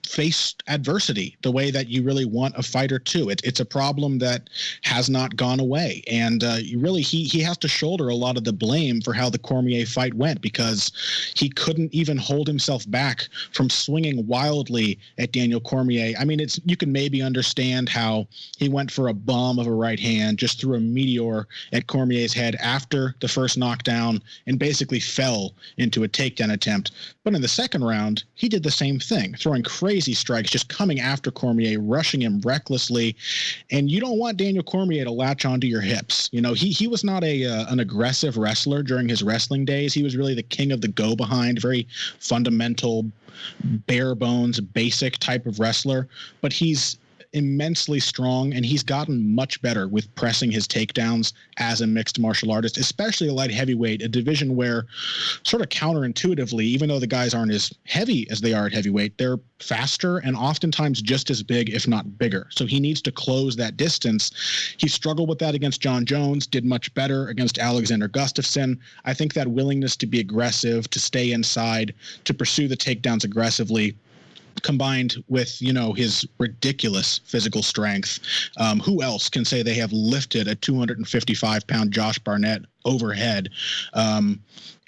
face adversity the way that you really want a fighter to. It's a problem that has not gone away, and he has to shoulder a lot of the blame for how the Cormier fight went, because he couldn't even hold himself back from swinging wildly at Daniel Cormier. I mean, you can maybe understand how he went for a bomb of a right hand, just threw a meteor at Cormier's head after the first knockdown and basically fell into a takedown attempt. But in the second round, he did the same thing, throwing crazy strikes, just coming after Cormier, rushing him recklessly. And you don't want Daniel Cormier to latch onto your hips. You know, he was not an aggressive wrestler during his wrestling days. He was really the king of the go behind, very fundamental, bare bones, basic type of wrestler. But he's immensely strong, and he's gotten much better with pressing his takedowns as a mixed martial artist, especially a light heavyweight, a division where sort of counterintuitively, even though the guys aren't as heavy as they are at heavyweight, they're faster and oftentimes just as big, if not bigger. So he needs to close that distance. He struggled with that against John Jones, did much better against Alexander Gustafsson. I think that willingness to be aggressive, to stay inside, to pursue the takedowns aggressively, combined with, his ridiculous physical strength. Who else can say they have lifted a 255-pound Josh Barnett overhead.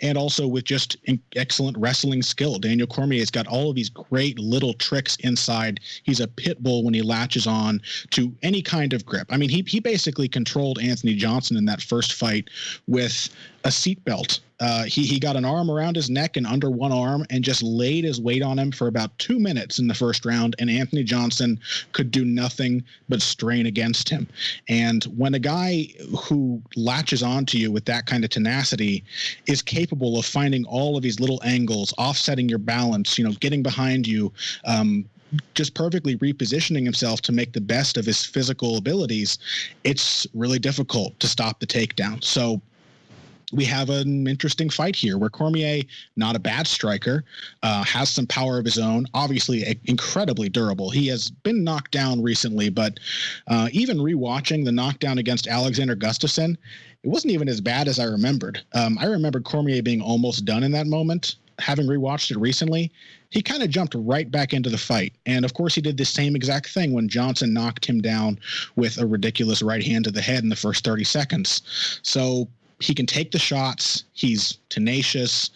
And also with just excellent wrestling skill. Daniel Cormier's got all of these great little tricks inside. He's a pit bull when he latches on to any kind of grip. I mean, he basically controlled Anthony Johnson in that first fight with a seatbelt. He got an arm around his neck and under one arm and just laid his weight on him for about 2 minutes in the first round, and Anthony Johnson could do nothing but strain against him. And when a guy who latches onto you with that kind of tenacity is capable of finding all of these little angles, offsetting your balance, getting behind you, just perfectly repositioning himself to make the best of his physical abilities, it's really difficult to stop the takedown. So we have an interesting fight here where Cormier, not a bad striker, has some power of his own, obviously incredibly durable. He has been knocked down recently, but even rewatching the knockdown against Alexander Gustafsson, it wasn't even as bad as I remembered. I remembered Cormier being almost done in that moment. Having rewatched it recently, he kind of jumped right back into the fight. And of course, he did the same exact thing when Johnson knocked him down with a ridiculous right hand to the head in the first 30 seconds. So he can take the shots. He's tenacious,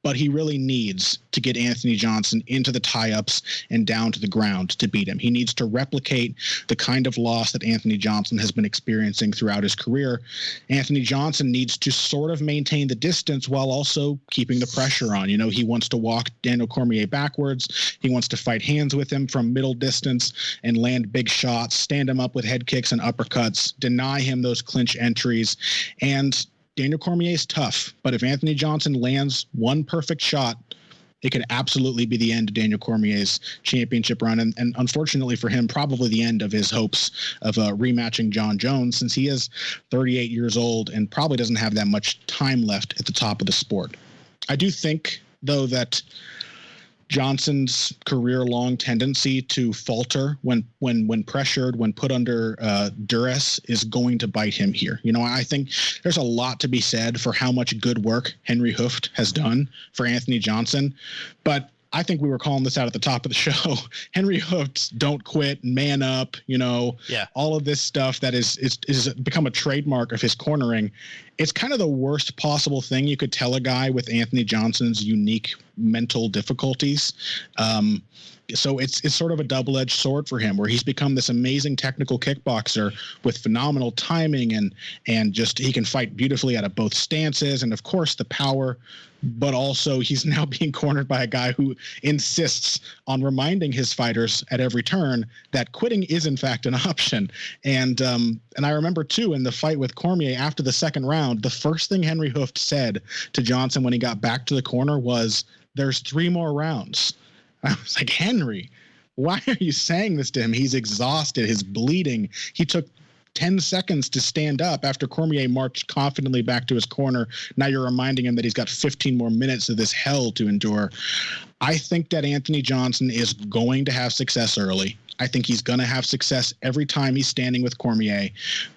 but he really needs to get Anthony Johnson into the tie-ups and down to the ground to beat him. He needs to replicate the kind of loss that Anthony Johnson has been experiencing throughout his career. Anthony Johnson needs to sort of maintain the distance while also keeping the pressure on. He wants to walk Daniel Cormier backwards. He wants to fight hands with him from middle distance and land big shots, stand him up with head kicks and uppercuts, deny him those clinch entries. And Daniel Cormier is tough, but if Anthony Johnson lands one perfect shot, it could absolutely be the end of Daniel Cormier's championship run. And unfortunately for him, probably the end of his hopes of rematching Jon Jones, since he is 38 years old and probably doesn't have that much time left at the top of the sport. I do think, though, that Johnson's career-long tendency to falter when pressured, when put under duress, is going to bite him here. I think there's a lot to be said for how much good work Henry Hooft has done for Anthony Johnson, but I think we were calling this out at the top of the show. Henry Hooft's don't quit, man up, all of this stuff that is become a trademark of his cornering. It's kind of the worst possible thing you could tell a guy with Anthony Johnson's unique mental difficulties. So it's sort of a double-edged sword for him, where he's become this amazing technical kickboxer with phenomenal timing and just he can fight beautifully out of both stances and, of course, the power. But also he's now being cornered by a guy who insists on reminding his fighters at every turn that quitting is, in fact, an option. And I remember, too, in the fight with Cormier after the second round, the first thing Henry Hooft said to Johnson when he got back to the corner was, "There's 3 more rounds." I was like, Henry, why are you saying this to him? He's exhausted. He's bleeding. He took 10 seconds to stand up after Cormier marched confidently back to his corner. Now you're reminding him that he's got 15 more minutes of this hell to endure. I think that Anthony Johnson is going to have success early. I think he's going to have success every time he's standing with Cormier.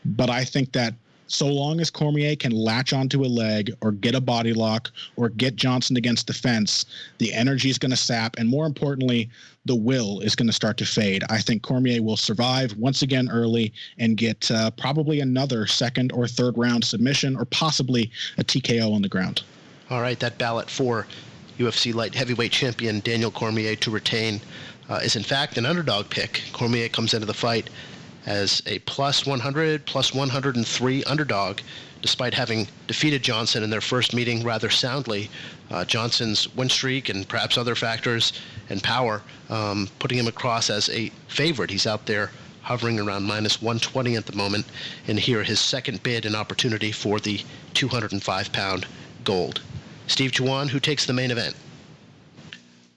But I think that so long as Cormier can latch onto a leg or get a body lock or get Johnson against the fence, the energy is going to sap, and more importantly, the will is going to start to fade. I think Cormier will survive once again early and get probably another second or third round submission or possibly a TKO on the ground. All right, that ballot for UFC light heavyweight champion Daniel Cormier to retain is in fact an underdog pick. Cormier comes into the fight as a plus 100, plus 103 underdog, despite having defeated Johnson in their first meeting rather soundly. Johnson's win streak and perhaps other factors and power putting him across as a favorite. He's out there hovering around minus 120 at the moment, and here his second bid and opportunity for the 205-pound gold. Steve Juon, who takes the main event?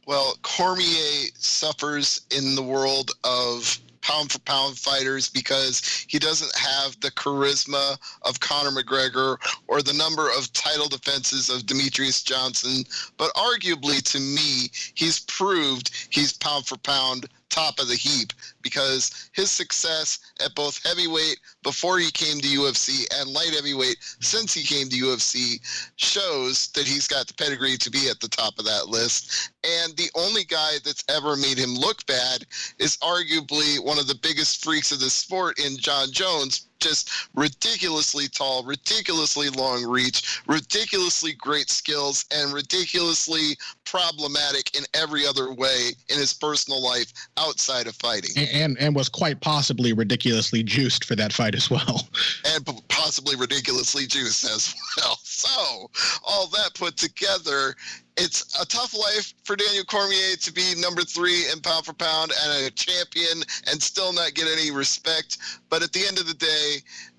Well, Cormier suffers in the world of pound-for-pound fighters because he doesn't have the charisma of Conor McGregor or the number of title defenses of Demetrius Johnson. But arguably, to me, he's proved he's pound-for-pound top of the heap because his success at both heavyweight before he came to UFC and light heavyweight since he came to UFC shows that he's got the pedigree to be at the top of that list. And the only guy that's ever made him look bad is arguably one of the biggest freaks of the sport in Jon Jones, just ridiculously tall, ridiculously long reach, ridiculously great skills, and ridiculously problematic in every other way in his personal life outside of fighting. And was quite possibly ridiculously juiced for that fight as well. And possibly ridiculously juiced as well. So, all that put together, it's a tough life for Daniel Cormier to be number 3 in pound for pound and a champion and still not get any respect. But at the end of the day,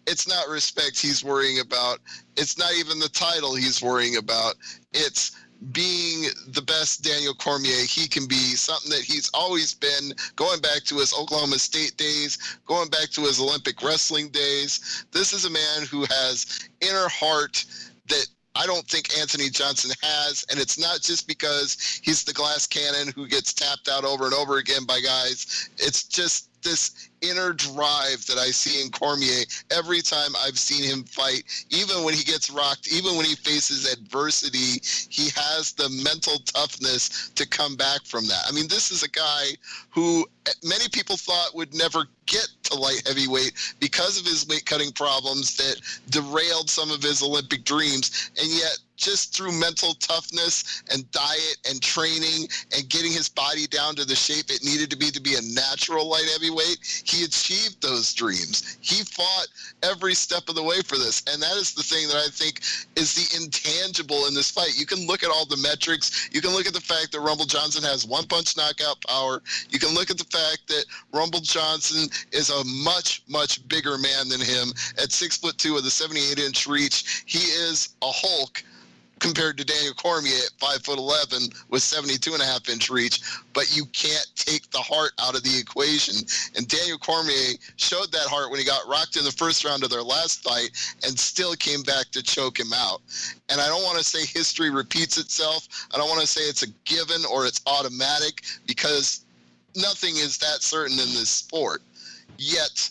it's not respect he's worrying about. It's not even the title he's worrying about. It's being the best Daniel Cormier he can be, something that he's always been, going back to his Oklahoma State days, going back to his Olympic wrestling days. This is a man who has inner heart that I don't think Anthony Johnson has, and it's not just because he's the glass cannon who gets tapped out over and over again by guys. It's just this inner drive that I see in Cormier every time I've seen him fight. Even when he gets rocked, even when he faces adversity, he has the mental toughness to come back from that. I mean, this is a guy who many people thought would never get to light heavyweight because of his weight cutting problems that derailed some of his Olympic dreams, and yet just through mental toughness and diet and training and getting his body down to the shape it needed to be a natural light heavyweight, he achieved those dreams. He fought every step of the way for this, and that is the thing that I think is the intangible in this fight. You can look at all the metrics. You can look at the fact that Rumble Johnson has one-punch knockout power. You can look at the fact that Rumble Johnson is a much, much bigger man than him. At 6'2" with a 78-inch reach, he is a Hulk compared to Daniel Cormier at 5'11" with 72.5-inch reach, but you can't take the heart out of the equation. And Daniel Cormier showed that heart when he got rocked in the first round of their last fight and still came back to choke him out. And I don't want to say history repeats itself. I don't want to say it's a given or it's automatic, because nothing is that certain in this sport. Yet,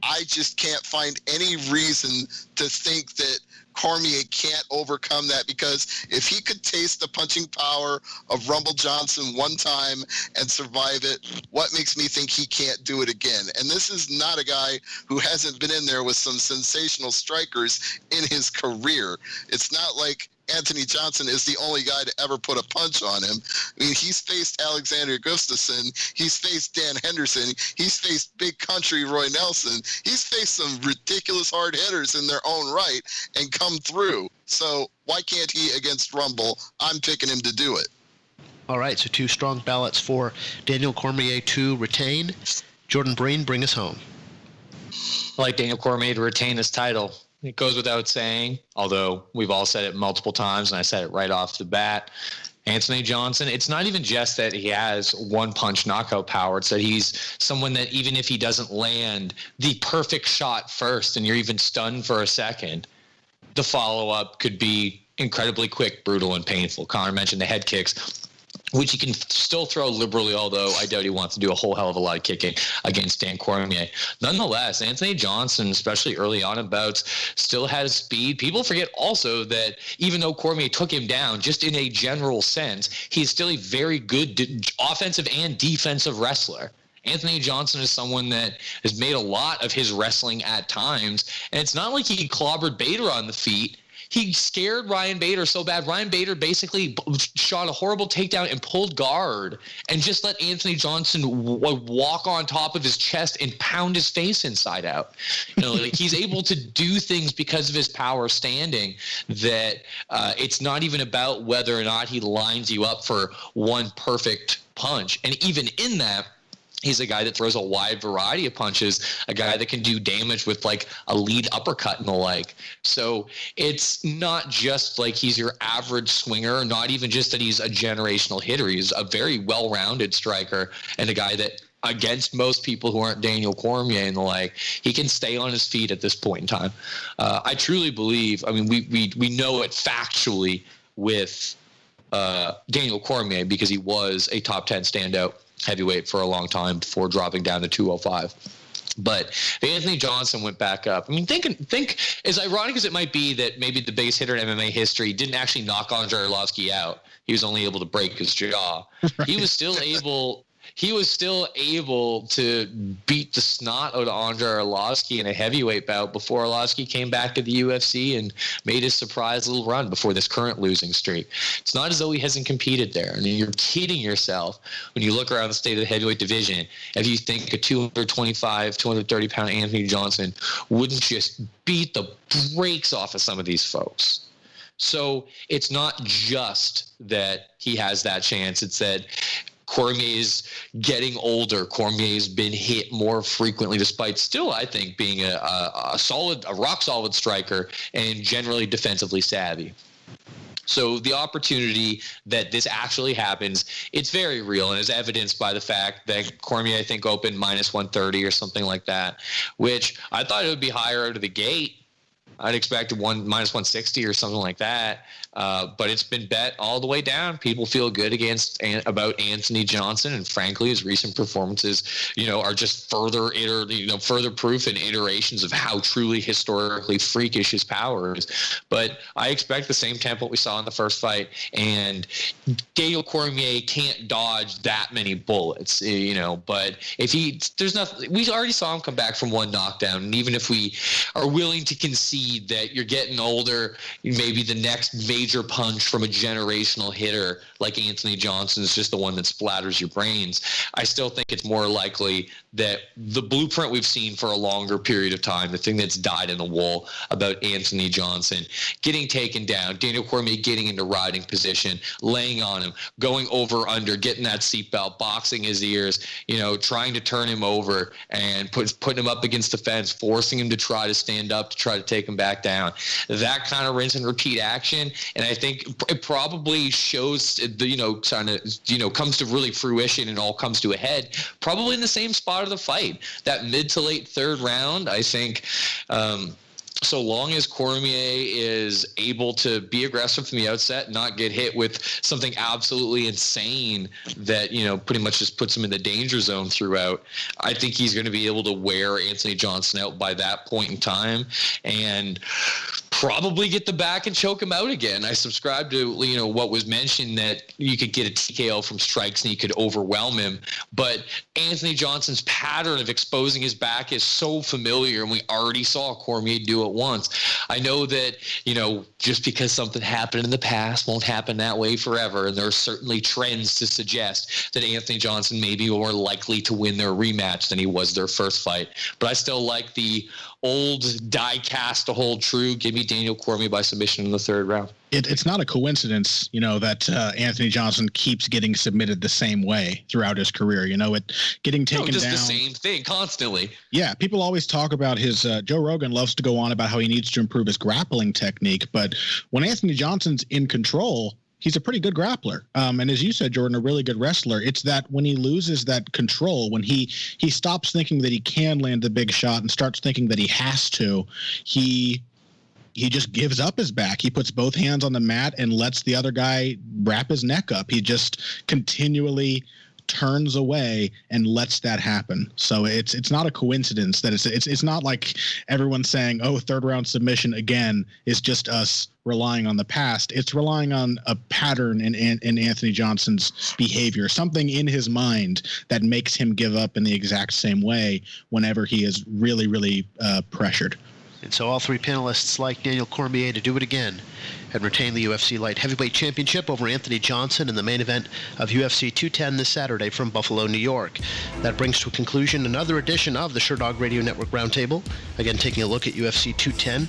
I just can't find any reason to think that Cormier can't overcome that, because if he could taste the punching power of Rumble Johnson one time and survive it, what makes me think he can't do it again? And this is not a guy who hasn't been in there with some sensational strikers in his career. It's not like Anthony Johnson is the only guy to ever put a punch on him. I mean, he's faced Alexander Gustafsson. He's faced Dan Henderson. He's faced big country Roy Nelson. He's faced some ridiculous hard hitters in their own right and come through. So why can't he against Rumble? I'm picking him to do it. All right, so 2 strong ballots for Daniel Cormier to retain. Jordan Breen, bring us home. I like Daniel Cormier to retain his title. It goes without saying, although we've all said it multiple times, and I said it right off the bat. Anthony Johnson, it's not even just that he has one-punch knockout power. It's that he's someone that even if he doesn't land the perfect shot first and you're even stunned for a second, the follow-up could be incredibly quick, brutal, and painful. Connor mentioned the head kicks, which he can still throw liberally, although I doubt he wants to do a whole hell of a lot of kicking against Dan Cormier. Nonetheless, Anthony Johnson, especially early on in bouts, still has speed. People forget also that even though Cormier took him down, just in a general sense, he's still a very good offensive and defensive wrestler. Anthony Johnson is someone that has made a lot of his wrestling at times, and it's not like he clobbered Bader on the feet. He scared Ryan Bader so bad. Ryan Bader basically shot a horrible takedown and pulled guard and just let Anthony Johnson walk on top of his chest and pound his face inside out. You know, like he's able to do things because of his power standing that it's not even about whether or not he lines you up for one perfect punch. And even in that, he's a guy that throws a wide variety of punches, a guy that can do damage with like a lead uppercut and the like. So it's not just like he's your average swinger, not even just that he's a generational hitter. He's a very well-rounded striker and a guy that against most people who aren't Daniel Cormier and the like, he can stay on his feet at this point in time. I truly believe, I mean, we know it factually with Daniel Cormier because he was a top 10 standout heavyweight for a long time before dropping down to 205. But if Anthony Johnson went back up, I mean, think as ironic as it might be that maybe the biggest hitter in MMA history didn't actually knock Andrei Arlovski out. He was only able to break his jaw. Right. He was still able he was still able to beat the snot out of Andrei Arlovski in a heavyweight bout before Arlovski came back to the UFC and made his surprise little run before this current losing streak. It's not as though he hasn't competed there. I mean, you're kidding yourself when you look around the state of the heavyweight division if you think a 225, 230-pound Anthony Johnson wouldn't just beat the brakes off of some of these folks. So it's not just that he has that chance. It's that Cormier is getting older. Cormier's been hit more frequently, despite still, I think, being a rock-solid striker and generally defensively savvy. So the opportunity that this actually happens, it's very real, and is evidenced by the fact that Cormier, I think, opened -130 or something like that, which I thought it would be higher out of the gate. I'd expect -160 or something like that. But it's been bet all the way down. People feel good about Anthony Johnson, and frankly, his recent performances, are just further proof and iterations of how truly historically freakish his power is. But I expect the same template we saw in the first fight, and Daniel Cormier can't dodge that many bullets, But if there's nothing. We already saw him come back from one knockdown, and even if we are willing to concede that you're getting older, maybe the next major punch from a generational hitter like Anthony Johnson is just the one that splatters your brains. I still think it's more likely that the blueprint we've seen for a longer period of time, the thing that's dyed in the wool about Anthony Johnson, getting taken down, Daniel Cormier getting into riding position, laying on him, going over under, getting that seatbelt, boxing his ears, trying to turn him over and putting him up against the fence, forcing him to try to stand up, to try to take him back down. That kind of rinse and repeat action, and I think it probably shows comes to really fruition and all comes to a head probably in the same spot of the fight, that mid to late third round. I think so long as Cormier is able to be aggressive from the outset, not get hit with something absolutely insane that, pretty much just puts him in the danger zone throughout, I think he's going to be able to wear Anthony Johnson out by that point in time and probably get the back and choke him out again. I subscribe to, what was mentioned, that you could get a TKO from strikes and you could overwhelm him. But Anthony Johnson's pattern of exposing his back is so familiar, and we already saw Cormier do it once. I know that, just because something happened in the past won't happen that way forever. And there are certainly trends to suggest that Anthony Johnson may be more likely to win their rematch than he was their first fight. But I still like the old die cast to hold true. Give me Daniel Cormier by submission in the third round. It's not a coincidence, that Anthony Johnson keeps getting submitted the same way throughout his career. Getting taken down. Just the same thing constantly. Yeah, people always talk about his. Joe Rogan loves to go on about how he needs to improve his grappling technique, but when Anthony Johnson's in control, he's a pretty good grappler. And as you said, Jordan, a really good wrestler. It's that when he loses that control, when he stops thinking that he can land the big shot and starts thinking that he has to, he just gives up his back. He puts both hands on the mat and lets the other guy wrap his neck up. He just continually turns away and lets that happen. So it's not a coincidence that it's not like everyone's saying, oh, third round submission again is just us relying on the past. It's relying on a pattern in Anthony Johnson's behavior, something in his mind that makes him give up in the exact same way whenever he is really, really pressured. And so all three panelists like Daniel Cormier to do it again and retain the UFC Light Heavyweight Championship over Anthony Johnson in the main event of UFC 210 this Saturday from Buffalo, New York. That brings to a conclusion another edition of the Sherdog Radio Network Roundtable. Again, taking a look at UFC 210,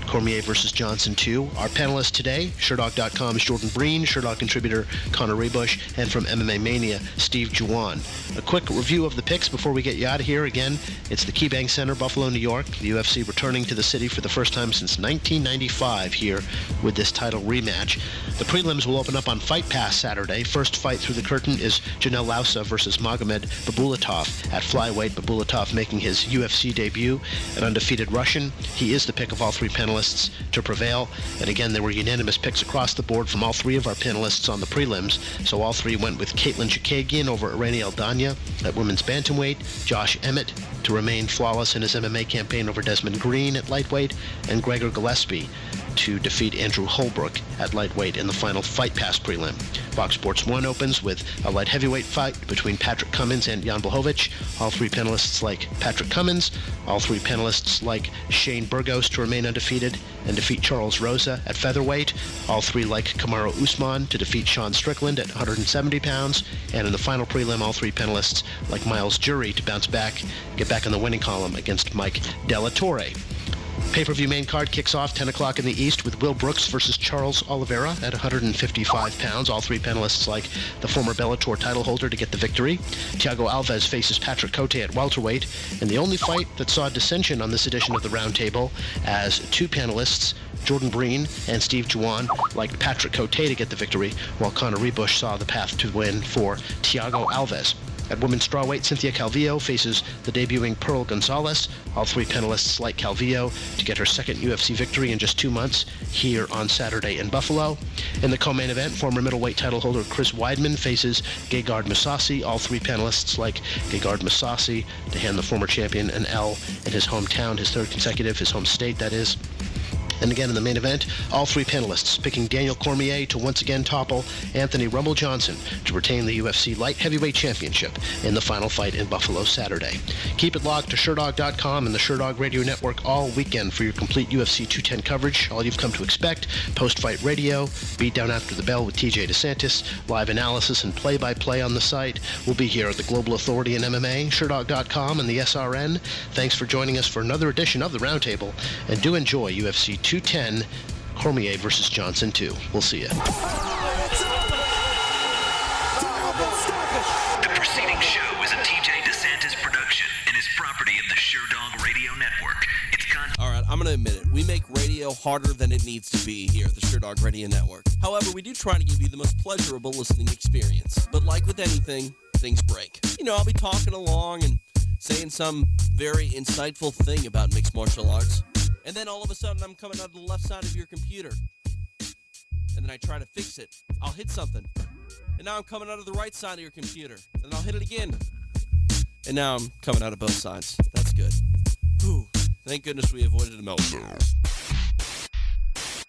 Cormier versus Johnson 2. Our panelists today, Sherdog.com's Jordan Breen, Sherdog contributor Connor Ruebusch, and from MMAMania, Steve Juon. A quick review of the picks before we get you out of here. Again, it's the KeyBank Center, Buffalo, New York. The UFC returning to the city for the first time since 1995 here with this title rematch. The prelims will open up on Fight Pass Saturday. First fight through the curtain is Janel Lausa versus Magomed Babulatov at flyweight. Babulatov making his UFC debut, an undefeated Russian. He is the pick of all three panelists to prevail. And again, there were unanimous picks across the board from all three of our panelists on the prelims. So all three went with Caitlin Chikagian over Irene Aldana at women's bantamweight, Josh Emmett to remain flawless in his MMA campaign over Desmond Green at lightweight, and Gregor Gillespie to defeat Andrew Holbrook at lightweight in the final Fight Pass prelim. Box Sports 1 opens with a light heavyweight fight between Patrick Cummins and Jan Blachowicz. All three panelists like Patrick Cummins. All three panelists like Shane Burgos to remain undefeated and defeat Charles Rosa at featherweight. All three like Kamaru Usman to defeat Sean Strickland at 170 pounds. And in the final prelim, all three panelists like Miles Jury to bounce back, get back in the winning column against Mike Della Torre. Pay-per-view main card kicks off 10 o'clock in the East with Will Brooks versus Charles Oliveira at 155 pounds. All three panelists like the former Bellator title holder to get the victory. Thiago Alves faces Patrick Cote at welterweight. And the only fight that saw dissension on this edition of the Roundtable, as two panelists, Jordan Breen and Steve Juon, liked Patrick Cote to get the victory, while Conor Ruebusch saw the path to win for Thiago Alves. At women's strawweight, Cynthia Calvillo faces the debuting Pearl Gonzalez. All three panelists like Calvillo to get her second UFC victory in just 2 months here on Saturday in Buffalo. In the co-main event, former middleweight title holder Chris Weidman faces Gegard Mousasi. All three panelists like Gegard Mousasi to hand the former champion an L in his hometown, his third consecutive, his home state, that is. And again in the main event, all three panelists picking Daniel Cormier to once again topple Anthony Rumble Johnson to retain the UFC Light Heavyweight Championship in the final fight in Buffalo Saturday. Keep it locked to Sherdog.com and the Sherdog Radio Network all weekend for your complete UFC 210 coverage, all you've come to expect, post-fight radio, beat down after the bell with TJ DeSantis, live analysis and play-by-play on the site. We'll be here at the Global Authority in MMA, Sherdog.com, and the SRN. Thanks for joining us for another edition of the Roundtable, and do enjoy UFC 210, Cormier versus Johnson 2. We'll see you. The preceding show is a TJ DeSantis production and is property of the Sherdog Radio Network. All right, I'm going to admit it. We make radio harder than it needs to be here at the Sherdog Radio Network. However, we do try to give you the most pleasurable listening experience. But like with anything, things break. You know, I'll be talking along and saying some very insightful thing about mixed martial arts. And then all of a sudden, I'm coming out of the left side of your computer. And then I try to fix it. I'll hit something. And now I'm coming out of the right side of your computer. And I'll hit it again. And now I'm coming out of both sides. That's good. Whew. Thank goodness we avoided a meltdown.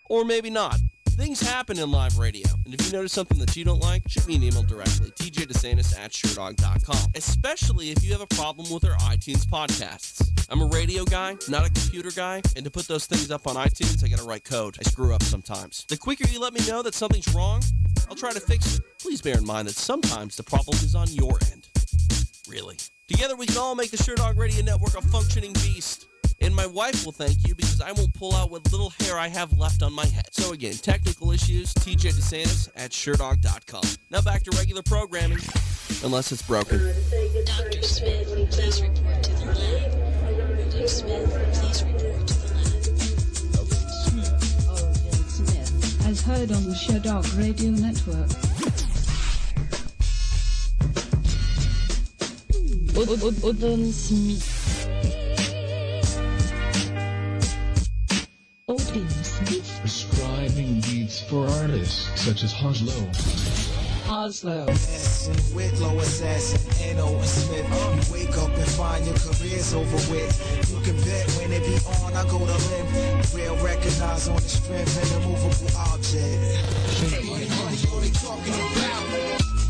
Or maybe not. Things happen in live radio. And if you notice something that you don't like, shoot me an email directly, tjdesantis@Sherdog.com. Especially if you have a problem with our iTunes podcasts. I'm a radio guy, not a computer guy, and to put those things up on iTunes, I gotta write code. I screw up sometimes. The quicker you let me know that something's wrong, I'll try to fix it. Please bear in mind that sometimes the problem is on your end. Really. Together we can all make the Sherdog Radio Network a functioning beast. And my wife will thank you because I won't pull out what little hair I have left on my head. So again, technical issues, tjdesantis@Sherdog.com. Now back to regular programming, unless it's broken. Dr. Smith, please report to the lab. Dr. Smith, please report to the lab. Smith, as heard on the Sherdog Radio Network. Odin Smith. Odin Smith. Prescribing beats for artists such as Oslo. With low assassin and Owen Smith. You wake up and find your career's over with. You can bet when it be on, I go to limb. Real recognize on the strength and the movable object. Hey, money, all they talking about.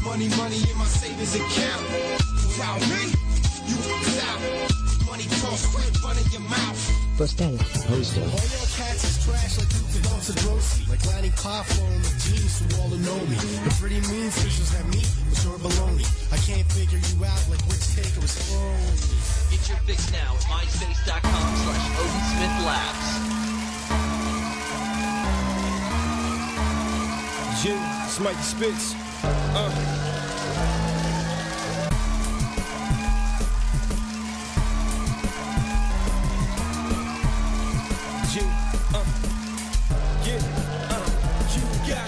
Money in my savings account. Without me, you out. Money toss quick, running your mouth. Postal. All your cats is trash like you could go to grocery. Like Lanny Poffo and the G's who all know me. The pretty mean fishes that meet was your baloney. I can't figure you out like which taker is phone. Get your fix now at myspace.com/OdinSmithLabs. Yeah, it's Mikey Spitz. You got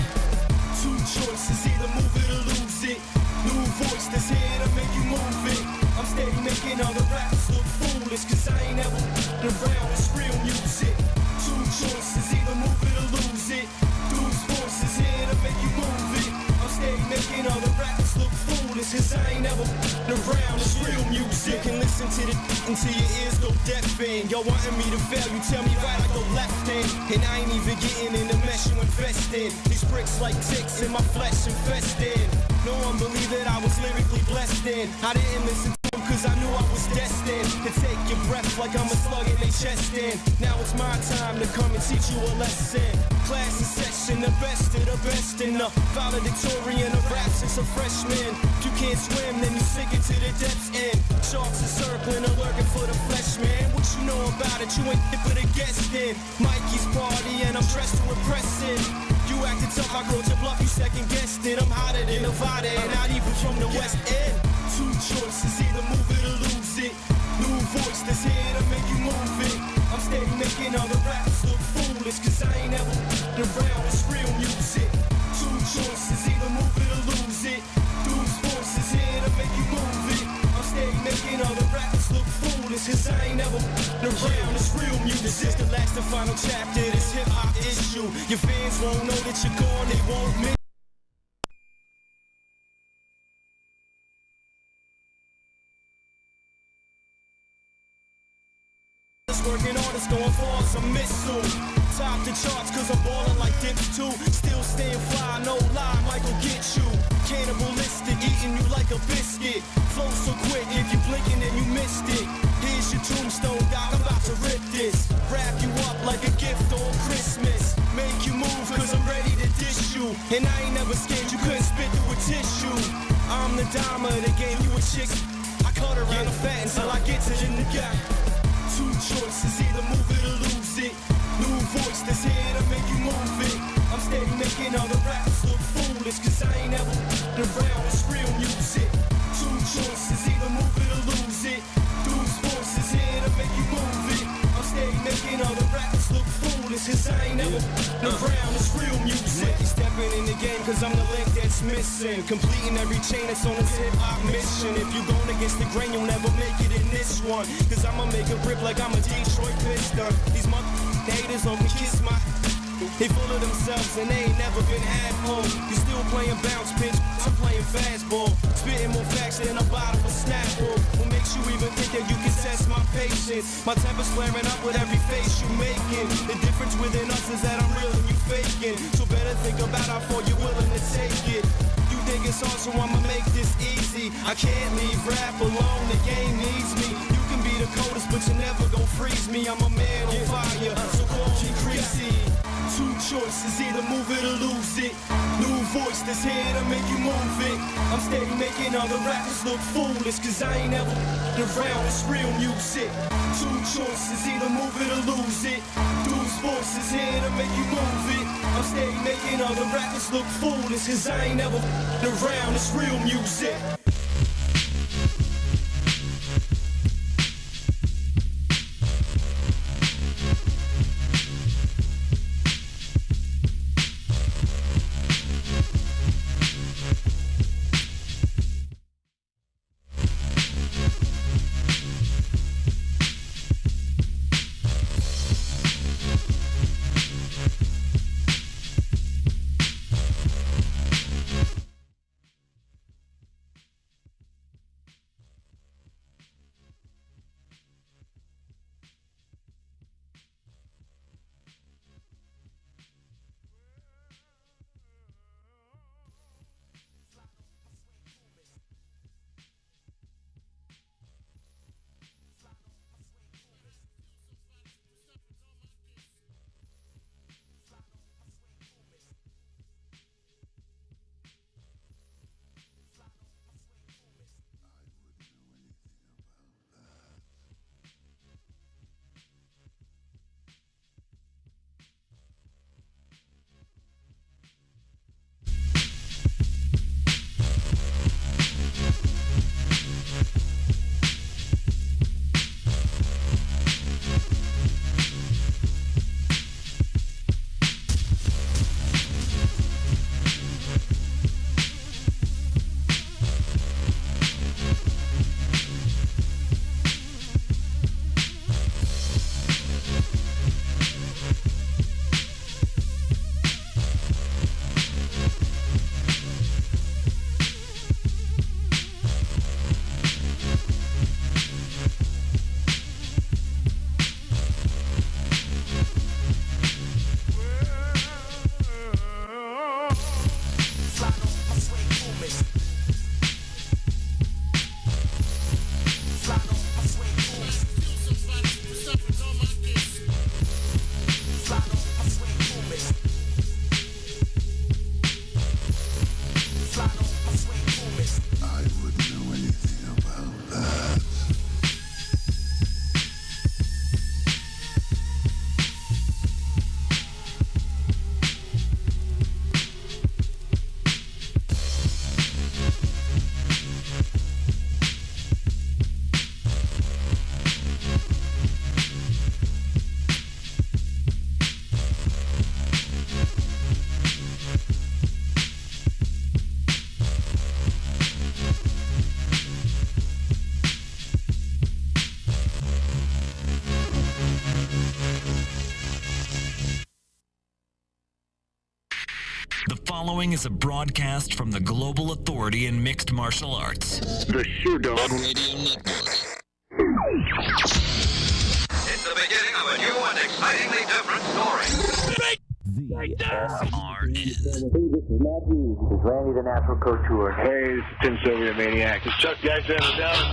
two choices, either move it or lose it. New voice that's here to make you move it. I'm steady making all the rappers look foolish, cause I ain't ever around, it's real music. Two choices, either move it or lose it. Those voices here to make you move it. I'm steady making all the rappers look foolish, cause I ain't ever The round is real music. You can listen to the until your ears go deaf in. Y'all wanting me to fail, you tell me right, I go left in. And I ain't even getting in the mesh you invest in. These bricks like ticks in my flesh infested. No one believed that I was lyrically blessed in. I didn't listen to them cause I knew I was destined to take your breath like I'm a slug in their chest in. Now it's my time to come and teach you a lesson. Class in session, the best of the best in the valedictorian of raps since a freshman. If you can't swim, then you sink it to the depths end. Sharks are circling and lurking for the flesh, man. What you know about it? You ain't fit for the guest in. Mikey's party and I'm dressed to impress it. You acted tough, I called your bluff, you second guessed it. I'm hotter than Nevada and not even from the West End. Two choices, either move it or lose it. New voice that's here to make you move it. I'm steady making other rappers look foolish, cause I ain't ever around, it's real music. Two choices, either move it or lose it. Those voices here to make you move it. I'm steady making other rappers look foolish, cause I ain't ever around, it's real music. This is the last and final chapter, this hip-hop issue. Your fans won't know that you're gone, they won't miss. Working on it's going far as a missile. Top the charts cause I'm ballin' like dips too. Still staying fly, no lie, Michael get you. Cannibalistic, eating you like a biscuit. Flow so quick, if you blinking then you missed it. Here's your tombstone, dog, I'm about to rip this. Wrap you up like a gift on Christmas. Make you move cause I'm ready to dish you. And I ain't never scared, you couldn't spit through a tissue. I'm the dime of the game, you a chick. I cut around the fat until I get to the nigga. Two choices, either move it or lose it. New voice that's here to make you move it. I'm steady making other rappers look foolish, cause I ain't ever around, it's real music. Two choices, either move it or lose it. Those voices here to make you move it. I'm steady making other rappers look foolish, cause I ain't ever around, it's real music. Stepping in the game cause I'm the link that's missing. Completing every chain that's on this hip-hop mission. If you going against the grain, you'll never make it in this one. Cause I'ma make it rip like I'm a Detroit Piston. These haters on me kiss my. They full of themselves and they ain't never been half home. You still playing bounce pitch, I'm playing fastball. Spitting more facts than a bottle of Snapple. What makes you even think that you can test my patience? My temper's flaring up with every face you making. The difference within us is that I'm real and you faking. So better think about how far you're willing to take it. You think it's hard, so I'ma make this easy. I can't leave rap alone, the game needs me. You can be the coldest, but you never gon' freeze me. I'm a man on fire, so call me greasy. Two choices, either move it or lose it. New voice that's here to make you move it. I'm steady making other rappers look foolish, cause I ain't ever around, it's real music. Two choices, either move it or lose it. Those voices here to make you move it. I'm steady making other rappers look foolish, cause I ain't ever around, it's real music. The following is a broadcast from the global authority in mixed martial arts. The Sherdog Radio Network. It's the beginning of a new and excitingly different story. VSR is. This is Matthew. This is Randy, the Natural Couture. Hey, this is Tim Sylvia, Maniac. This is Chuck Jackson.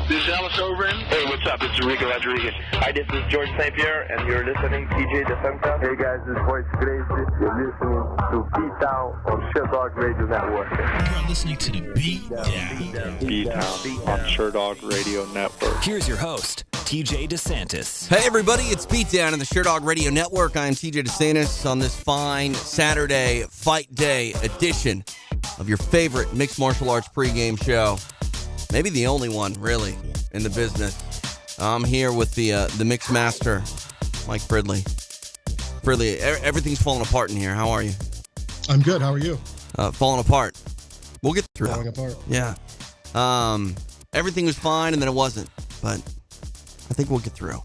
This is Alice Overin. Hey, what's up? This is Rico Rodriguez. Hi, this is George St. Pierre, and you're listening to TJ DeSantis. Hey guys, this is Voice Crazy. You're listening to Beat Down on Sherdog Radio Network. You're listening to the Beat Down. Beat Down on Sherdog Radio Network. Here's your host, TJ DeSantis. Hey everybody, it's Beatdown on the Sherdog Radio Network. I am TJ DeSantis on this fine Saturday Fight Day edition of your favorite mixed martial arts pregame show. Maybe the only one, really, in the business. I'm here with the mix master, Mike Fridley. Fridley, everything's falling apart in here. How are you? I'm good. How are you? Falling apart. We'll get through. Falling apart. Yeah. Everything was fine, and then it wasn't, but I think we'll get through.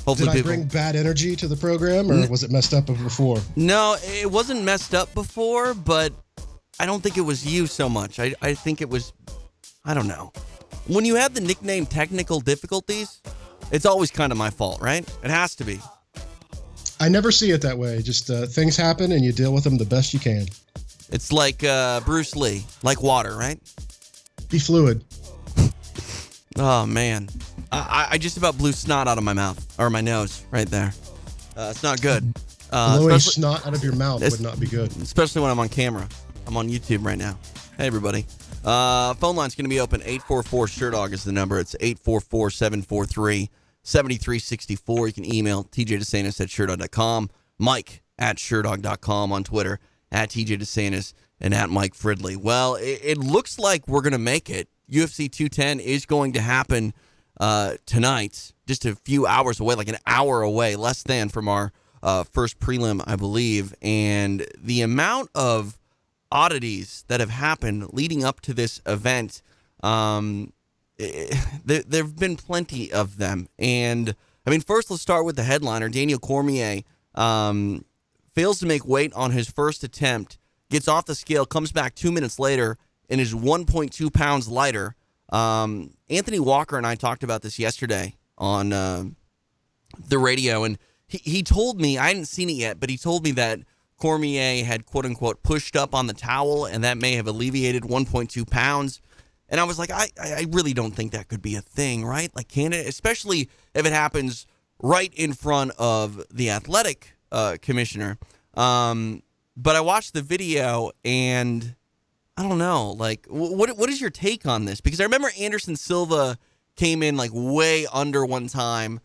Hopefully, did I bring bad energy to the program, or was it messed up before? No, it wasn't messed up before, but I don't think it was you so much. I think it was, I don't know. When you have the nickname Technical Difficulties, it's always kind of my fault, right? It has to be. I never see it that way. Just things happen, and you deal with them the best you can. It's like Bruce Lee, like water, right? Be fluid. Oh, man. I just about blew snot out of my mouth, or my nose, right there. It's not good. Blowing snot out of your mouth would not be good. Especially when I'm on camera. I'm on YouTube right now. Hey, everybody. Phone line's going to be open. 844-SHERDOG is the number. It's 844-743-7364. You can email tjdesantis@Sherdog.com, Mike at Sherdog.com on Twitter, at TJ DeSantis, and at Mike Fridley. Well, it looks like we're going to make it. UFC 210 is going to happen tonight, just a few hours away, like an hour away, less than from our first prelim, I believe. And the amount of oddities that have happened leading up to this event, there have been plenty of them. And, I mean, first let's start with the headliner. Daniel Cormier fails to make weight on his first attempt, gets off the scale, comes back 2 minutes later, and is 1.2 pounds lighter. Anthony Walker and I talked about this yesterday on the radio, and he told me, I hadn't seen it yet, but he told me that Cormier had, quote-unquote, pushed up on the towel, and that may have alleviated 1.2 pounds. And I was like, I really don't think that could be a thing, right? Like, can it? Especially if it happens right in front of the athletic commissioner. But I watched the video, and I don't know, like, what is your take on this? Because I remember Anderson Silva came in, like, way under one time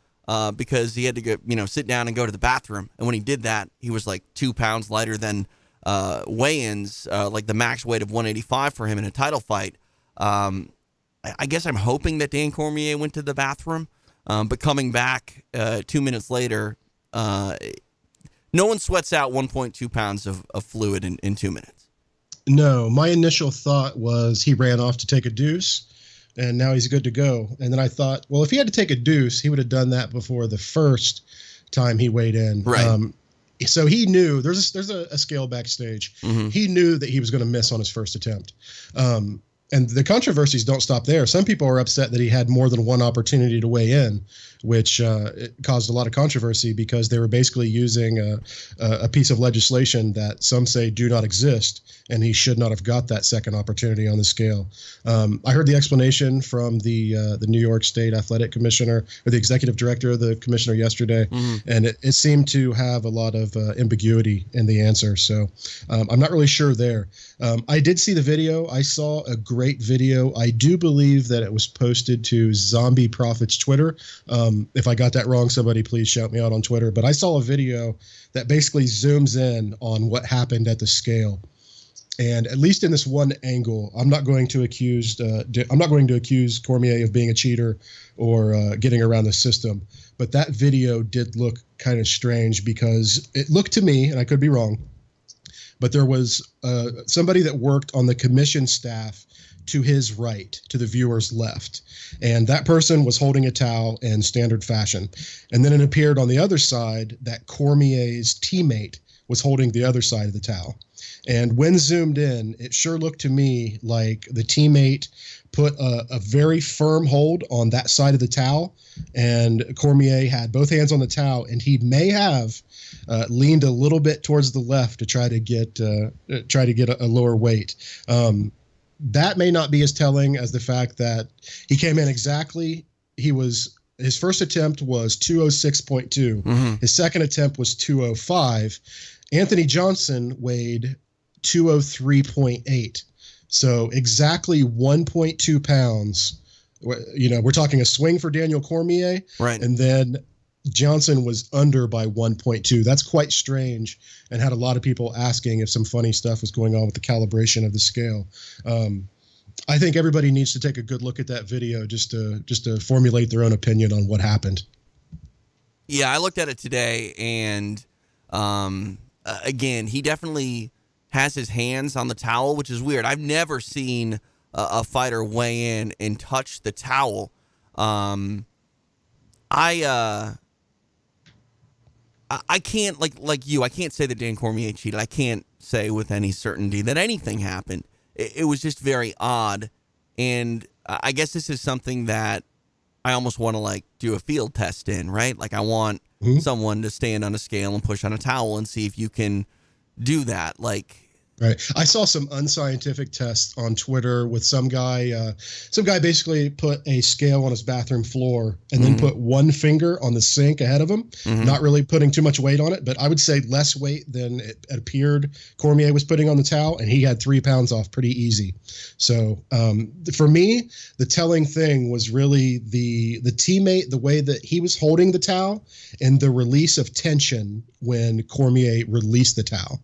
because he had to go, sit down and go to the bathroom. And when he did that, he was, like, 2 pounds lighter than weigh-ins, like the max weight of 185 for him in a title fight. I guess I'm hoping that Dan Cormier went to the bathroom. But coming back 2 minutes later, no one sweats out 1.2 pounds of fluid in 2 minutes. No, my initial thought was he ran off to take a deuce, and now he's good to go. And then I thought, well, if he had to take a deuce, he would have done that before the first time he weighed in. Right. So he knew there's a scale backstage. Mm-hmm. He knew that he was going to miss on his first attempt. And the controversies don't stop there. Some people are upset that he had more than one opportunity to weigh in, which it caused a lot of controversy because they were basically using a piece of legislation that some say do not exist, and he should not have got that second opportunity on the scale. I heard the explanation from the New York State Athletic Commissioner, or the executive director of the commissioner yesterday, and it seemed to have a lot of ambiguity in the answer. So I'm not really sure there. I did see the video. I saw a great video. I do believe that it was posted to Zombie Prophet's Twitter. If I got that wrong, somebody please shout me out on Twitter. But I saw a video that basically zooms in on what happened at the scale. And at least in this one angle, I'm not going to accuse Cormier of being a cheater or getting around the system. But that video did look kind of strange because it looked to me, and I could be wrong, but there was somebody that worked on the commission staff to his right, to the viewer's left. And that person was holding a towel in standard fashion. And then it appeared on the other side that Cormier's teammate was holding the other side of the towel. And when zoomed in, it sure looked to me like the teammate put a very firm hold on that side of the towel, and Cormier had both hands on the towel, and he may have leaned a little bit towards the left to try to get a lower weight. That may not be as telling as the fact that he came in exactly. His first attempt was 206.2. Mm-hmm. His second attempt was 205. Anthony Johnson weighed 203.8. So exactly 1.2 pounds. We're talking a swing for Daniel Cormier. Right. And then Johnson was under by 1.2. That's quite strange, and had a lot of people asking if some funny stuff was going on with the calibration of the scale. I think everybody needs to take a good look at that video just to formulate their own opinion on what happened. Yeah, I looked at it today, and again, he definitely has his hands on the towel, which is weird. I've never seen a fighter weigh in and touch the towel. I can't, like you, I can't say that Dan Cormier cheated. I can't say with any certainty that anything happened. It was just very odd, and I guess this is something that I almost want to do a field test in, right? Like I want someone to stand on a scale and push on a towel and see if you can do that. Right. I saw some unscientific tests on Twitter with some guy basically put a scale on his bathroom floor and then put one finger on the sink ahead of him, not really putting too much weight on it, but I would say less weight than it appeared Cormier was putting on the towel, and he had 3 pounds off pretty easy. So for me, the telling thing was really the teammate, the way that he was holding the towel and the release of tension when Cormier released the towel.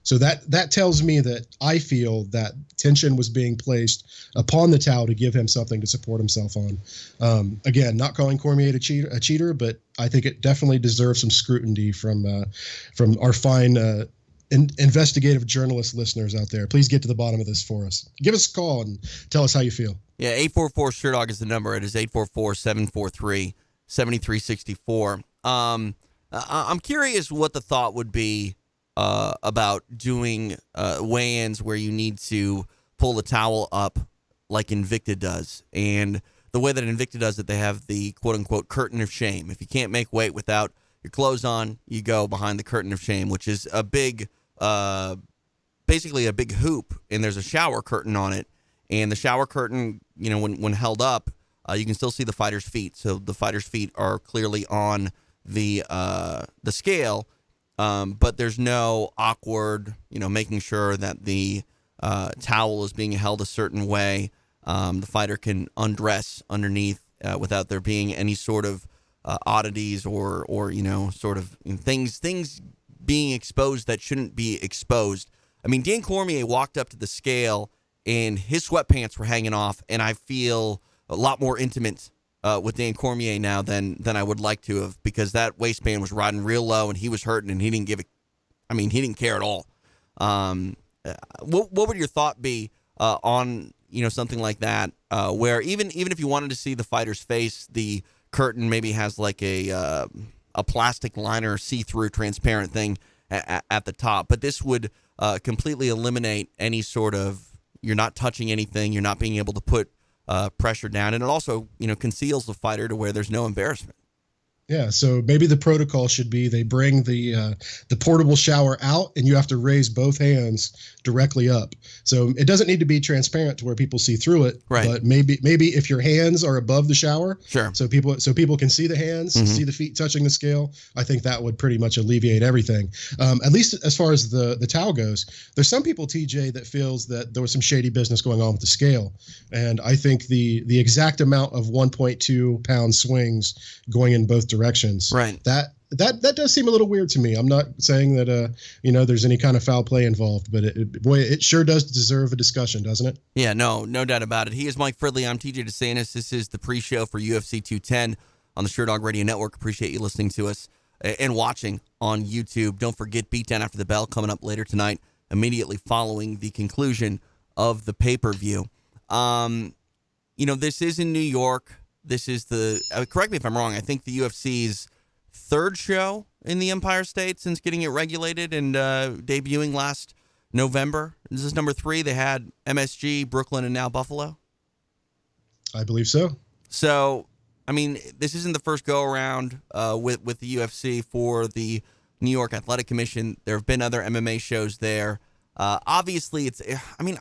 So that tells me that I feel that tension was being placed upon the towel to give him something to support himself on. Again, not calling Cormier a cheater, but I think it definitely deserves some scrutiny from our fine investigative journalist listeners out there. Please get to the bottom of this for us. Give us a call and tell us how you feel. Yeah, 844 Sherdog is the number. It is 844-743-7364. I'm curious what the thought would be about doing weigh-ins where you need to pull the towel up like Invicta does. And the way that Invicta does it, they have the quote-unquote curtain of shame. If you can't make weight without your clothes on, you go behind the curtain of shame, which is a big, basically a big hoop, and there's a shower curtain on it. And the shower curtain, when held up, you can still see the fighter's feet. So the fighter's feet are clearly on the scale. But there's no awkward, making sure that the towel is being held a certain way. The fighter can undress underneath without there being any sort of oddities or sort of things being exposed that shouldn't be exposed. I mean, Dan Cormier walked up to the scale and his sweatpants were hanging off, and I feel a lot more intimate with Dan Cormier now than I would like to have, because that waistband was riding real low and he was hurting and he didn't give it. I mean, he didn't care at all. What would your thought be on something like that, where even if you wanted to see the fighter's face, the curtain maybe has like a plastic liner, see-through, transparent thing at the top, but this would completely eliminate any sort of, you're not touching anything, you're not being able to put pressure down, and it also conceals the fighter to where there's no embarrassment. Yeah, so maybe the protocol should be they bring the portable shower out and you have to raise both hands directly up. So it doesn't need to be transparent to where people see through it. Right. But maybe if your hands are above the shower, sure. So people can see the hands, see the feet touching the scale. I think that would pretty much alleviate everything. At least as far as the towel goes. There's some people, TJ, that feels that there was some shady business going on with the scale, and I think the exact amount of 1.2 pound swings going in both directions. Right. That does seem a little weird to me. I'm not saying that there's any kind of foul play involved, but it sure does deserve a discussion, doesn't it? Yeah, no doubt about it. He is Mike Fridley. I'm TJ DeSantis. This is the pre-show for UFC 210 on the Sherdog Radio Network. Appreciate you listening to us and watching on YouTube. Don't forget Beatdown After the Bell coming up later tonight, immediately following the conclusion of the pay-per-view. This is in New York. This is correct me if I'm wrong, I think the UFC's third show in the Empire State since getting it regulated and debuting last November. This is number 3. They had MSG, Brooklyn, and now Buffalo. I believe so. So, I mean, this isn't the first go-around with the UFC for the New York Athletic Commission. There have been other MMA shows there. Obviously,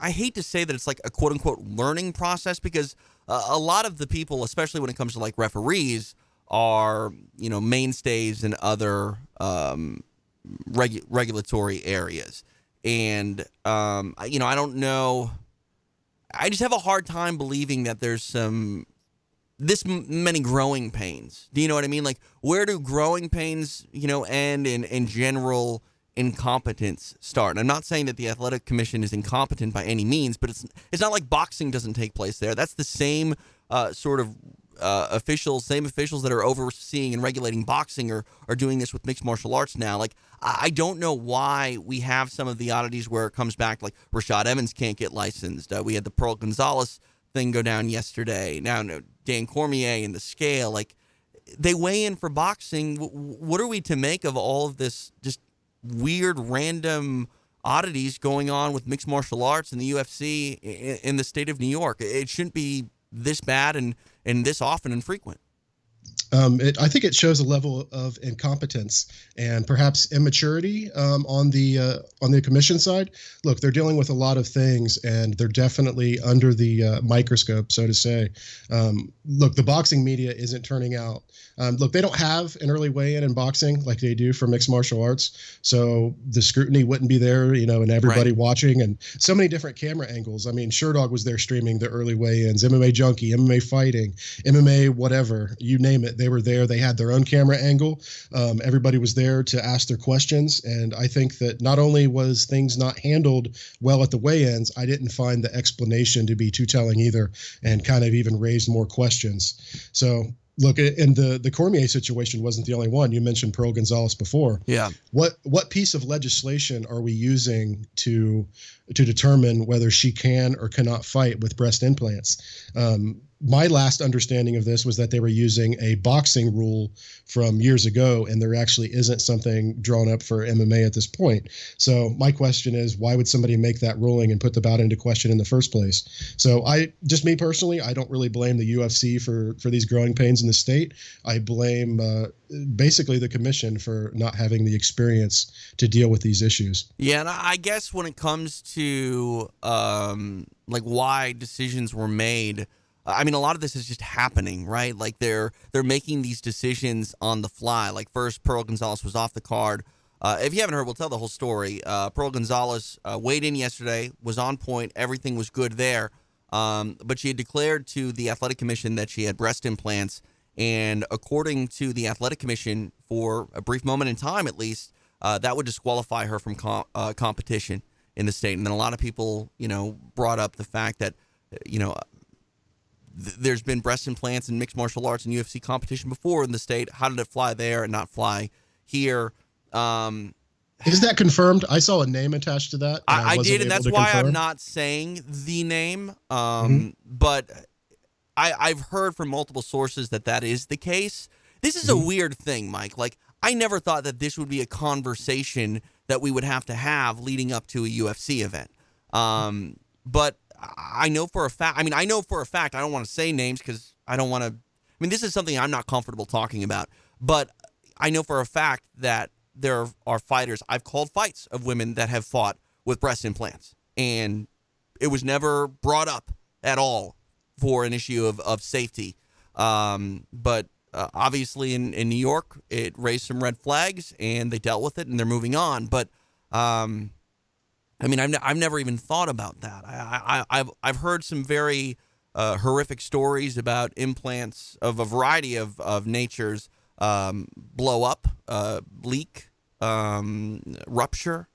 I hate to say that it's like a quote-unquote learning process because a lot of the people, especially when it comes to like referees, are, mainstays in other regulatory areas. And, I don't know. I just have a hard time believing that there's this many growing pains. Do you know what I mean? Like, where do growing pains, end in general incompetence start? And I'm not saying that the Athletic Commission is incompetent by any means, but it's not like boxing doesn't take place there. That's the same sort of officials that are overseeing and regulating boxing are doing this with mixed martial arts now. Like, I don't know why we have some of the oddities where it comes back, like Rashad Evans can't get licensed. We had the Pearl Gonzalez thing go down yesterday. Now, Dan Cormier and the scale, like, they weigh in for boxing. What are we to make of all of this just weird, random oddities going on with mixed martial arts and the UFC in the state of New York? It shouldn't be this bad and this often and frequent. I think it shows a level of incompetence and perhaps immaturity on the commission side. Look, they're dealing with a lot of things, and they're definitely under the microscope, so to say. Look, the boxing media isn't turning out. Look, they don't have an early weigh-in in boxing like they do for mixed martial arts, so the scrutiny wouldn't be there, and everybody watching, and so many different camera angles. I mean, Sherdog was there streaming the early weigh-ins, MMA Junkie, MMA Fighting, MMA whatever, you name it. They were there. They had their own camera angle. Everybody was there to ask their questions. And I think that not only was things not handled well at the weigh-ins, I didn't find the explanation to be too telling either, and kind of even raised more questions. So look, and the Cormier situation wasn't the only one. You mentioned Pearl Gonzalez before. Yeah. What piece of legislation are we using to determine whether she can or cannot fight with breast implants? My last understanding of this was that they were using a boxing rule from years ago, and there actually isn't something drawn up for MMA at this point. So my question is, why would somebody make that ruling and put the bout into question in the first place? So me personally, I don't really blame the UFC for these growing pains in the state. I blame basically the commission for not having the experience to deal with these issues. Yeah, and I guess when it comes to like why decisions were made, I mean, a lot of this is just happening, right? Like they're making these decisions on the fly. Like first, Pearl Gonzalez was off the card. If you haven't heard, we'll tell the whole story. Pearl Gonzalez weighed in yesterday, was on point. Everything was good there. But she had declared to the Athletic Commission that she had breast implants. And according to the Athletic Commission, for a brief moment in time at least, that would disqualify her from competition in the state. And then a lot of people, brought up the fact that, there's been breast implants and mixed martial arts and UFC competition before in the state. How did it fly there and not fly here? Is that confirmed? I saw a name attached to that. I did, and that's why I'm not saying the name. But I've heard from multiple sources that is the case. This is a weird thing, Mike. Like, I never thought that this would be a conversation that we would have to have leading up to a UFC event. But I know for a fact, I don't want to say names because I don't want to, this is something I'm not comfortable talking about, but I know for a fact that there are fighters, I've called fights of women that have fought with breast implants, and it was never brought up at all for an issue of safety. But obviously in New York, it raised some red flags, and they dealt with it, and they're moving on. But I've never even thought about that. I've heard some very horrific stories about implants of a variety of natures blow up, leak, rupture.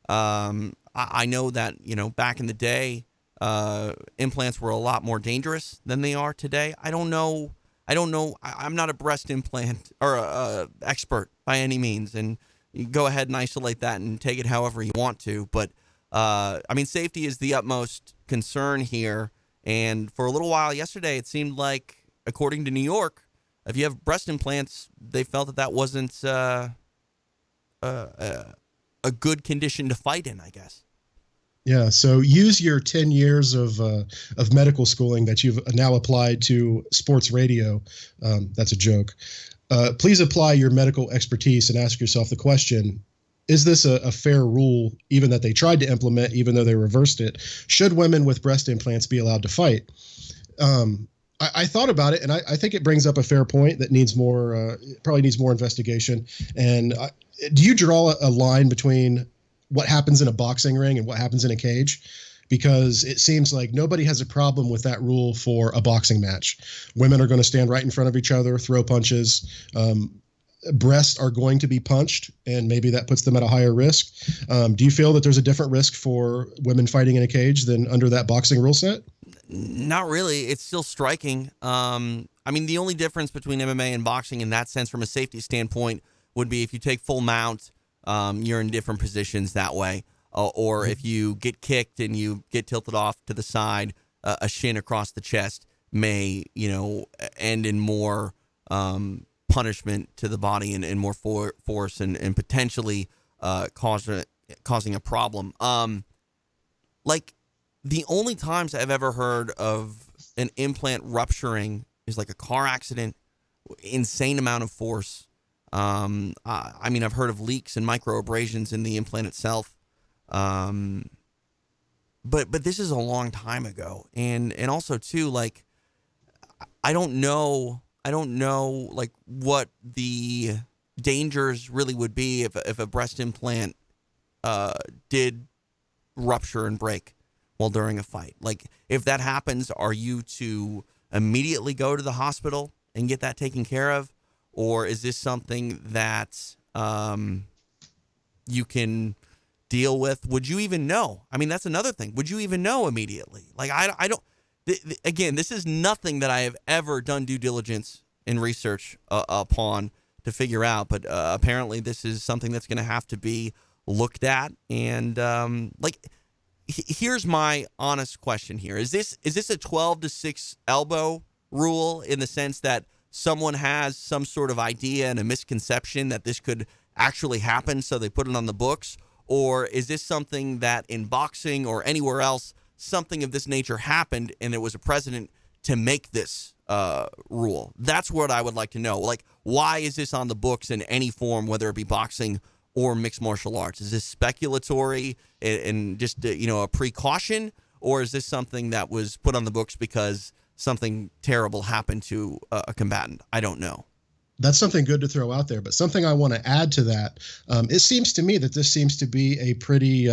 I know that back in the day, implants were a lot more dangerous than they are today. I don't know. I'm not a breast implant or a expert by any means, and you go ahead and isolate that and take it however you want to, but. Safety is the utmost concern here. And for a little while yesterday, it seemed like, according to New York, if you have breast implants, they felt that wasn't a good condition to fight in, I guess. Yeah, so use your 10 years of medical schooling that you've now applied to sports radio. That's a joke. Please apply your medical expertise and ask yourself the question, is this a fair rule, even that they tried to implement, even though they reversed it? Should women with breast implants be allowed to fight? I thought about it, and I think it brings up a fair point that needs more, probably needs more investigation. And do you draw a line between what happens in a boxing ring and what happens in a cage? Because it seems like nobody has a problem with that rule for a boxing match. Women are going to stand right in front of each other, throw punches. Breasts are going to be punched, and maybe that puts them at a higher risk. Do you feel that there's a different risk for women fighting in a cage than under that boxing rule set? Not really. It's still striking. I mean, the only difference between MMA and boxing in that sense from a safety standpoint would be if you take full mount, you're in different positions that way. Or if you get kicked and you get tilted off to the side, a shin across the chest may, end in more punishment to the body and more force and potentially causing a problem. Like, the only times I've ever heard of an implant rupturing is like a car accident, insane amount of force. I mean, I've heard of leaks and microabrasions in the implant itself. But this is a long time ago. And also too, like, I don't know like what the dangers really would be if a breast implant, did rupture and break while during a fight. Like, if that happens, are you to immediately go to the hospital and get that taken care of? Or is this something that, you can deal with? Would you even know? I mean, that's another thing. Would you even know immediately? Like, I don't, again, this is nothing that I have ever done due diligence and research upon to figure out, but apparently this is something that's going to have to be looked at. And here's my honest question here. Is this a 12-6 elbow rule in the sense that someone has some sort of idea and a misconception that this could actually happen, so they put it on the books? Or is this something that in boxing or anywhere else, something of this nature happened and there was a precedent to make this rule? That's what I would like to know. Like, why is this on the books in any form, whether it be boxing or mixed martial arts? Is this speculatory and just, a precaution? Or is this something that was put on the books because something terrible happened to a combatant? I don't know. That's something good to throw out there, but something I want to add to that. It seems to me that this seems to be a pretty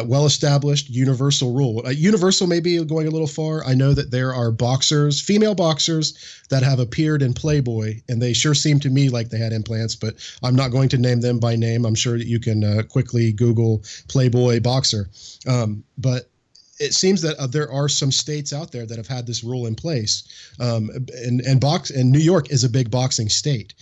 well-established universal rule. Universal may be going a little far. I know that there are boxers, female boxers, that have appeared in Playboy, and they sure seem to me like they had implants, but I'm not going to name them by name. I'm sure that you can quickly Google Playboy boxer. But it seems that there are some states out there that have had this rule in place, and New York is a big boxing state.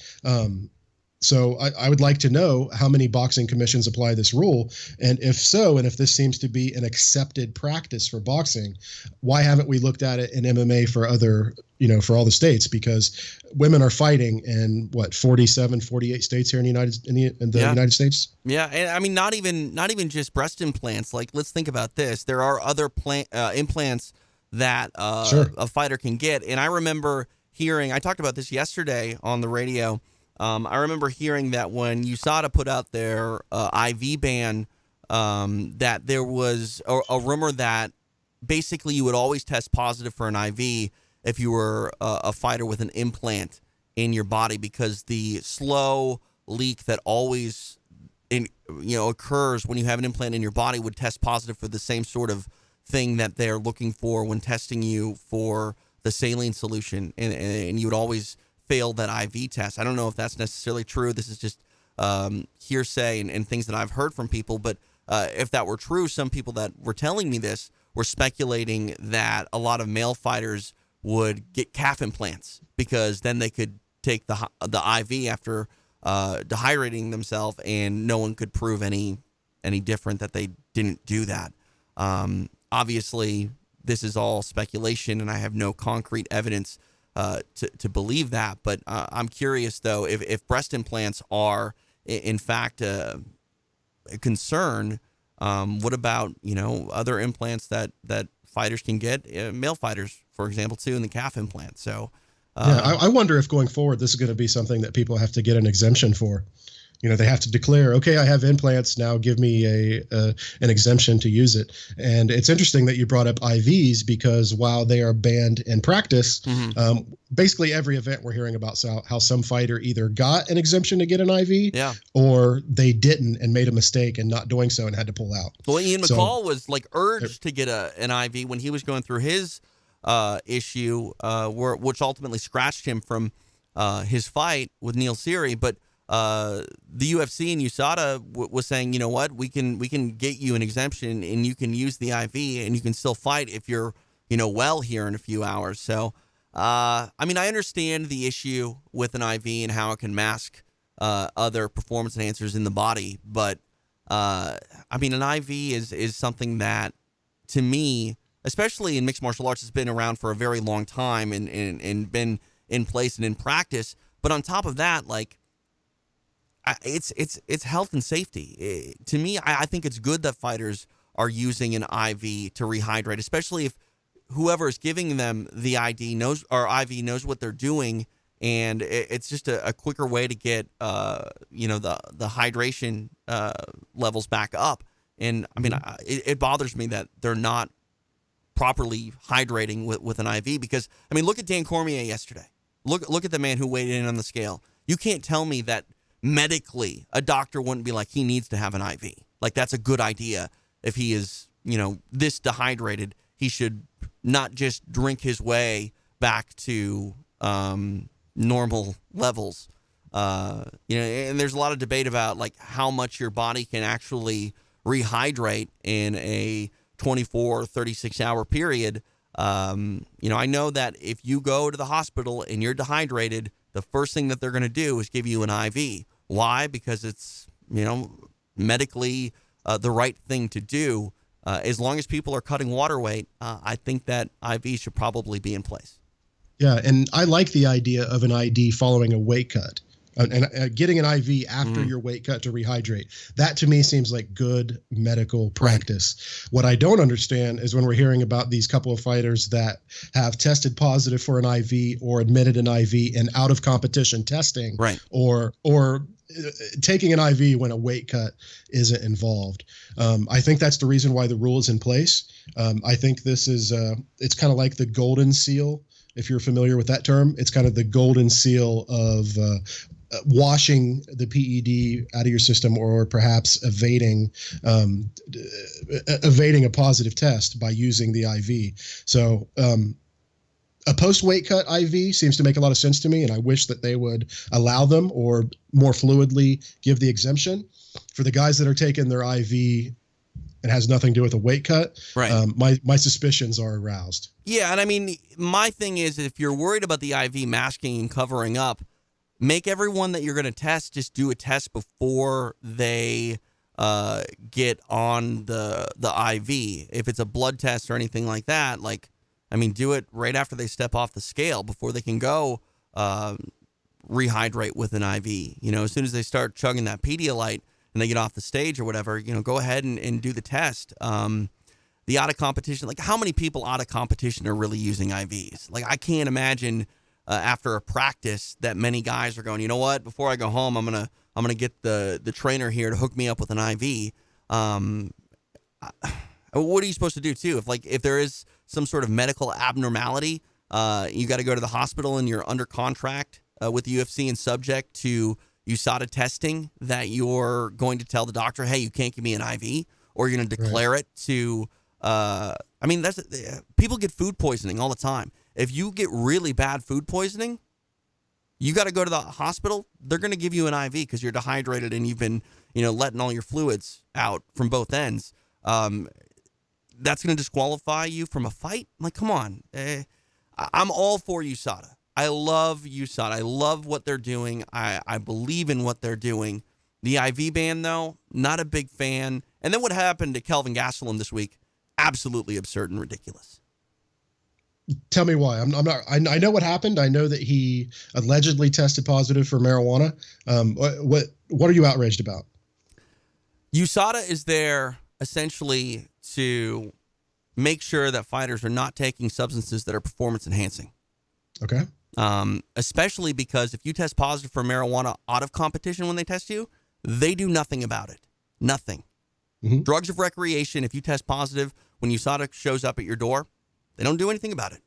So I would like to know how many boxing commissions apply this rule, and if so, and if this seems to be an accepted practice for boxing, why haven't we looked at it in MMA for other, for all the states? Because women are fighting in 47, 48 states here in the United States. Yeah, and I mean, not even just breast implants. Like, let's think about this. There are other implants that a fighter can get, and I remember hearing. I talked about this yesterday on the radio. I remember hearing that when USADA put out their IV ban, that there was a rumor that basically you would always test positive for an IV if you were a fighter with an implant in your body, because the slow leak that always occurs when you have an implant in your body would test positive for the same sort of thing that they're looking for when testing you for the saline solution, and you would always fail that IV test. I don't know if that's necessarily true. This is just hearsay and things that I've heard from people. But if that were true, some people that were telling me this were speculating that a lot of male fighters would get calf implants because then they could take the IV after dehydrating themselves, and no one could prove any different that they didn't do that. Obviously, this is all speculation, and I have no concrete evidence to believe that, but I'm curious though if breast implants are in fact a concern. What about, other implants that fighters can get, male fighters, for example, too, in the calf implant. So, I wonder if going forward, this is going to be something that people have to get an exemption for. They have to declare, okay, I have implants now. Give me an exemption to use it. And it's interesting that you brought up IVs because while they are banned in practice, basically every event we're hearing about how some fighter either got an exemption to get an IV, or they didn't and made a mistake and not doing so and had to pull out. Well, Ian McCall was urged to get an IV when he was going through his issue, which ultimately scratched him from his fight with Neil Seery, but. The UFC and USADA was saying, you know what, we can get you an exemption and you can use the IV and you can still fight if you're, well here in a few hours. So, I understand the issue with an IV and how it can mask other performance enhancers in the body, but an IV is something that, to me, especially in mixed martial arts, has been around for a very long time and been in place and in practice. But on top of that, it's health and safety. To me, I think it's good that fighters are using an IV to rehydrate, especially if whoever is giving them the IV knows what they're doing, and it's just a quicker way to get the hydration levels back up. And it bothers me that they're not properly hydrating with an IV because look at Dan Cormier yesterday. Look at the man who weighed in on the scale. You can't tell me that. Medically, a doctor wouldn't be like, he needs to have an IV. That's a good idea. If he is, this dehydrated, he should not just drink his way back to normal levels. And there's a lot of debate about how much your body can actually rehydrate in a 24 or 36 hour period. I know that if you go to the hospital and you're dehydrated, the first thing that they're going to do is give you an IV. Why? Because it's, medically the right thing to do. As long as people are cutting water weight, I think that IV should probably be in place. Yeah, and I like the idea of an ID following a weight cut. And getting an IV after your weight cut to rehydrate. That to me seems like good medical practice. Right. What I don't understand is when we're hearing about these couple of fighters that have tested positive for an IV or admitted an IV in out of competition testing, right, or taking an IV when a weight cut isn't involved. I think that's the reason why the rule is in place. I think this is it's kind of like the golden seal. If you're familiar with that term, it's kind of the golden seal of washing the PED out of your system, or perhaps evading a positive test by using the IV. So a post-weight cut IV seems to make a lot of sense to me, and I wish that they would allow them or more fluidly give the exemption. For the guys that are taking their IV, it has nothing to do with a weight cut. Right. My suspicions are aroused. Yeah, and my thing is, if you're worried about the IV masking and covering up, make everyone that you're going to test just do a test before they get on the IV. If it's a blood test or anything like that, do it right after they step off the scale before they can go rehydrate with an IV. As soon as they start chugging that Pedialyte and they get off the stage or whatever, go ahead and do the test. The out of competition, how many people out of competition are really using IVs? I can't imagine after a practice that many guys are going, you know what, before I go home, I'm gonna get the trainer here to hook me up with an IV. What are you supposed to do too? If there is some sort of medical abnormality, you got to go to the hospital and you're under contract with the UFC and subject to USADA testing, that you're going to tell the doctor, hey, you can't give me an IV, or you're going to declare it to. People get food poisoning all the time. If you get really bad food poisoning, you got to go to the hospital. They're going to give you an IV because you're dehydrated and you've been, letting all your fluids out from both ends. That's going to disqualify you from a fight? Come on. I'm all for USADA. I love USADA. I love what they're doing. I believe in what they're doing. The IV ban, though, not a big fan. And then what happened to Kelvin Gastelum this week? Absolutely absurd and ridiculous. Tell me why. I'm not. I know what happened. I know that he allegedly tested positive for marijuana. What are you outraged about? USADA is there essentially to make sure that fighters are not taking substances that are performance enhancing. Okay. Especially because if you test positive for marijuana out of competition when they test you, they do nothing about it. Nothing. Mm-hmm. Drugs of recreation, if you test positive when USADA shows up at your door, they don't do anything about it.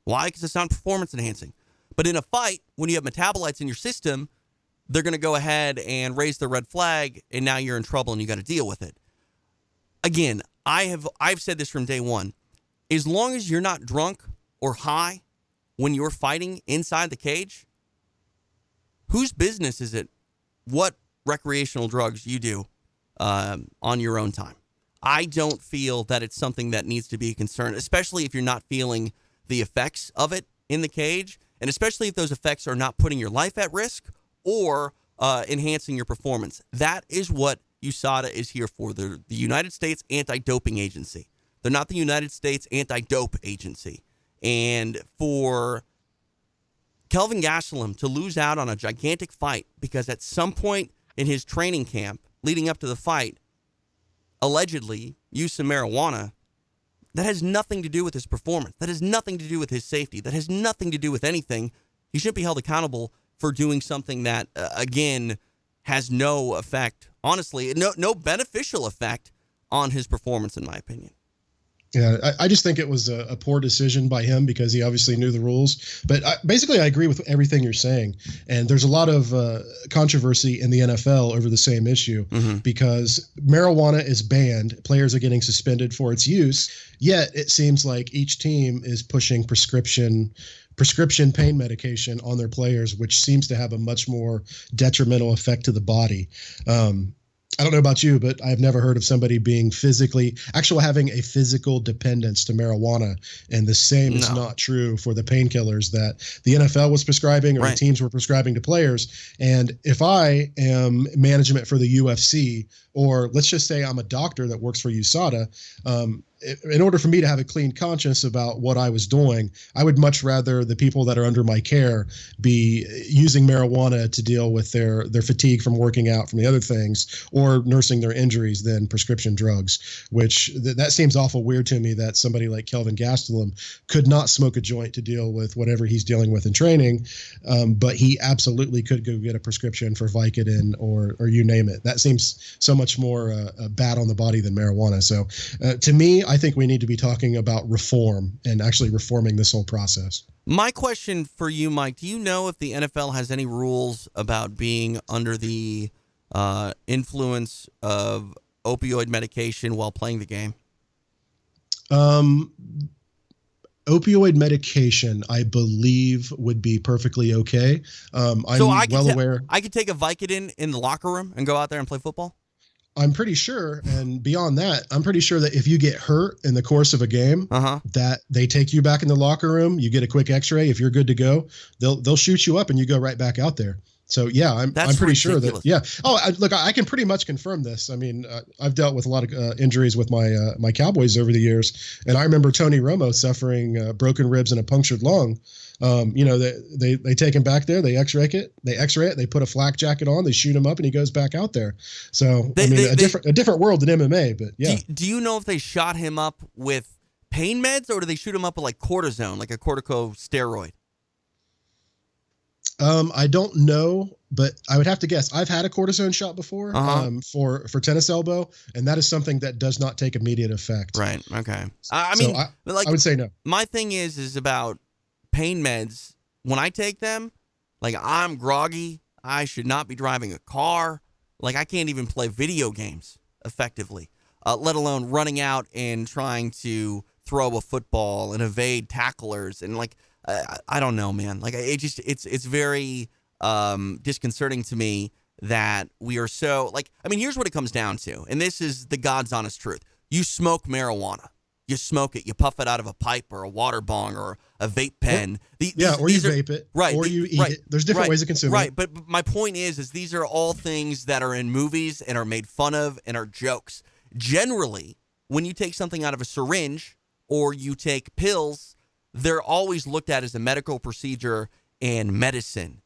Why? Because it's not performance enhancing. But in a fight, when you have metabolites in your system, they're going to go ahead and raise the red flag, and now you're in trouble and you got to deal with it. Again, I've said this from day one. As long as you're not drunk or high when you're fighting inside the cage, whose business is it what recreational drugs you do on your own time? I don't feel that it's something that needs to be a concern, especially if you're not feeling the effects of it in the cage, and especially if those effects are not putting your life at risk or enhancing your performance. That is what USADA is here for. They're the United States Anti-Doping Agency. They're not the United States Anti-Dope Agency. And for Kelvin Gastelum to lose out on a gigantic fight because at some point in his training camp leading up to the fight, allegedly used some marijuana, that has nothing to do with his performance. That has nothing to do with his safety. That has nothing to do with anything. He shouldn't be held accountable for doing something that, again, has no effect, honestly, no beneficial effect on his performance, in my opinion. Yeah, I just think it was a poor decision by him because he obviously knew the rules. But basically, I agree with everything you're saying. And there's a lot of controversy in the NFL over the same issue because marijuana is banned. Players are getting suspended for its use. Yet it seems like each team is pushing prescription pain medication on their players, which seems to have a much more detrimental effect to the body. I don't know about you, but I've never heard of somebody being having a physical dependence to marijuana. And the same is not true for the painkillers that the NFL was prescribing or the teams were prescribing to players. And if I am management for the UFC, or let's just say I'm a doctor that works for USADA, in order for me to have a clean conscience about what I was doing, I would much rather the people that are under my care be using marijuana to deal with their fatigue from working out, from the other things, or nursing their injuries than prescription drugs, which that seems awful weird to me that somebody like Kelvin Gastelum could not smoke a joint to deal with whatever he's dealing with in training, but he absolutely could go get a prescription for Vicodin or you name it. That seems so much more bad on the body than marijuana. So to me, I think we need to be talking about reform and actually reforming this whole process. My question for you, Mike, do you know if the NFL has any rules about being under the influence of opioid medication while playing the game? Opioid medication, I believe, would be perfectly okay. I'm aware. I could take a Vicodin in the locker room and go out there and play football? I'm pretty sure, and beyond that, I'm pretty sure that if you get hurt in the course of a game, that they take you back in the locker room, you get a quick x-ray. If you're good to go, they'll shoot you up and you go right back out there. So yeah, I'm pretty sure that, yeah. Oh, look, I can pretty much confirm this. I mean, I've dealt with a lot of injuries with my Cowboys over the years. And I remember Tony Romo suffering broken ribs and a punctured lung. They take him back there, they x-ray it, they put a flak jacket on, they shoot him up and he goes back out there. So a different world than MMA, but yeah. Do you know if they shot him up with pain meds or do they shoot him up with like cortisone, like a corticosteroid? I don't know, but I would have to guess. I've had a cortisone shot before for tennis elbow, and that is something that does not take immediate effect. Right. Okay. I would say no. My thing is about pain meds. When I take them, like I'm groggy. I should not be driving a car. Like I can't even play video games effectively, let alone running out and trying to throw a football and evade tacklers and like. I don't know, man. Like it's very disconcerting to me that we are so like. I mean, here's what it comes down to, and this is the God's honest truth. You smoke marijuana, you smoke it, you puff it out of a pipe or a water bong or a vape pen. Or you vape it, right? Or you eat it. There's different ways of consuming it. Right, but my point is these are all things that are in movies and are made fun of and are jokes. Generally, when you take something out of a syringe or you take pills. They're always looked at as a medical procedure and medicine.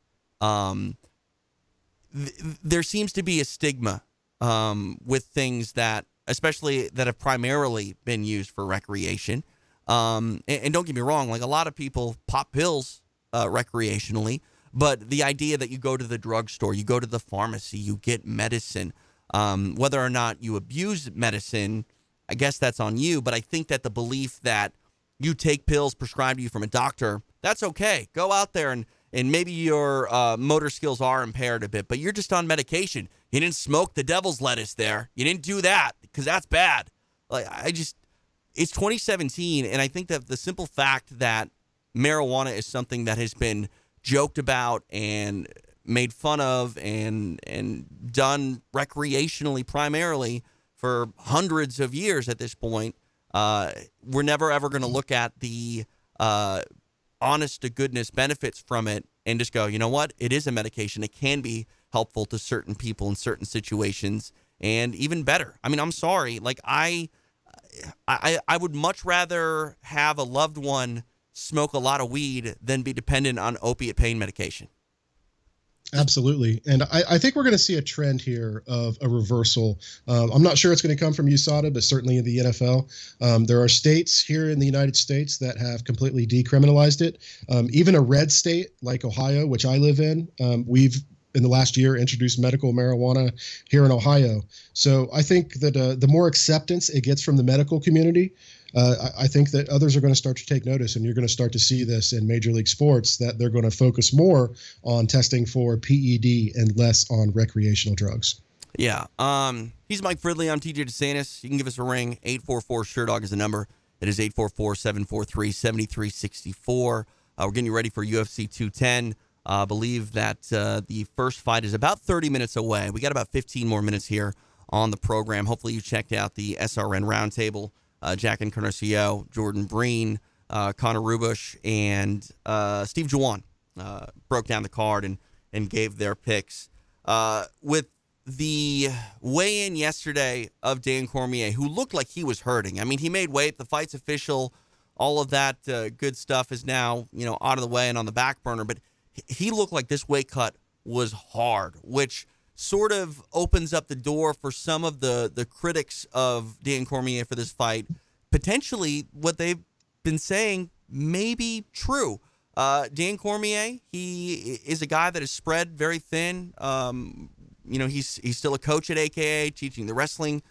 There seems to be a stigma with things that especially that have primarily been used for recreation. And don't get me wrong, like a lot of people pop pills recreationally, but the idea that you go to the drugstore, you go to the pharmacy, you get medicine, whether or not you abuse medicine, I guess that's on you. But I think that the belief that you take pills prescribed to you from a doctor, that's okay. Go out there and maybe your motor skills are impaired a bit, but you're just on medication. You didn't smoke the devil's lettuce there. You didn't do that because that's bad. Like it's 2017, and I think that the simple fact that marijuana is something that has been joked about and made fun of and done recreationally primarily for hundreds of years at this point, we're never ever going to look at the honest to goodness benefits from it and just go, you know what? It is a medication. It can be helpful to certain people in certain situations, and even better. I mean, I'm sorry. Like I would much rather have a loved one smoke a lot of weed than be dependent on opiate pain medication. Absolutely. And I think we're going to see a trend here of a reversal. I'm not sure it's going to come from USADA, but certainly in the NFL. There are states here in the United States that have completely decriminalized it. Even a red state like Ohio, which I live in, we've in the last year introduced medical marijuana here in Ohio. So I think that the more acceptance it gets from the medical community, I think that others are going to start to take notice, and you're going to start to see this in Major League Sports, that they're going to focus more on testing for PED and less on recreational drugs. Yeah. He's Mike Fridley. I'm TJ DeSantis. You can give us a ring. 844-SHERDOG is the number. It is 844-743-7364. We're getting you ready for UFC 210. I believe that the first fight is about 30 minutes away. We got about 15 more minutes here on the program. Hopefully you checked out the SRN Roundtable. Jack Encarnacao, Jordan Breen, Connor Ruebusch, and Steve Juon broke down the card and gave their picks. With the weigh-in yesterday of Dan Cormier, who looked like he was hurting. I mean, he made weight. The fight's official. All of that good stuff is now, out of the way and on the back burner. But he looked like this weight cut was hard, which sort of opens up the door for some of the critics of Dan Cormier for this fight. Potentially, what they've been saying may be true. Dan Cormier, he is a guy that is spread very thin. He's still a coach at AKA, teaching the wrestling.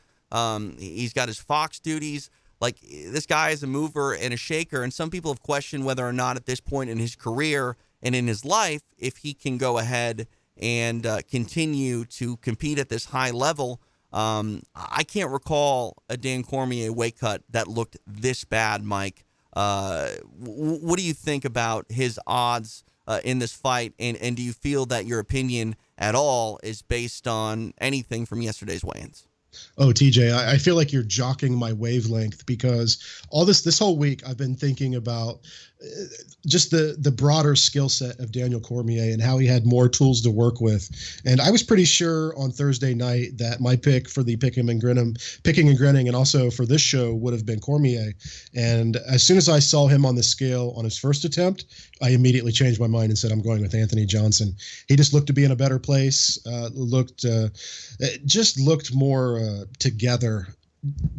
He's got his Fox duties. Like, this guy is a mover and a shaker, and some people have questioned whether or not at this point in his career and in his life, if he can go ahead and continue to compete at this high level. I can't recall a Dan Cormier weight cut that looked this bad, Mike. What do you think about his odds in this fight, and do you feel that your opinion at all is based on anything from yesterday's weigh-ins? Oh, TJ, I feel like you're jockeying my wavelength, because all this whole week I've been thinking about just the broader skill set of Daniel Cormier and how he had more tools to work with. And I was pretty sure on Thursday night that my pick for the picking and grinning, and also for this show, would have been Cormier. And as soon as I saw him on the scale on his first attempt, I immediately changed my mind and said I'm going with Anthony Johnson. He just looked to be in a better place. Looked more together.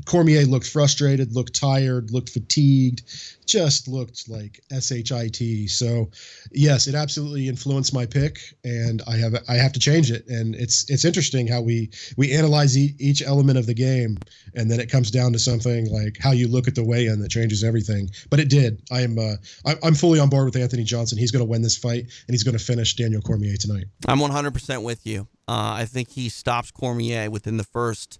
Cormier looked frustrated, looked tired, looked fatigued, just looked like shit. So, yes, it absolutely influenced my pick, and I have to change it. And it's interesting how we analyze each element of the game, and then it comes down to something like how you look at the weigh-in that changes everything. But it did. I'm fully on board with Anthony Johnson. He's going to win this fight, and he's going to finish Daniel Cormier tonight. I'm 100% with you. I think he stops Cormier within the first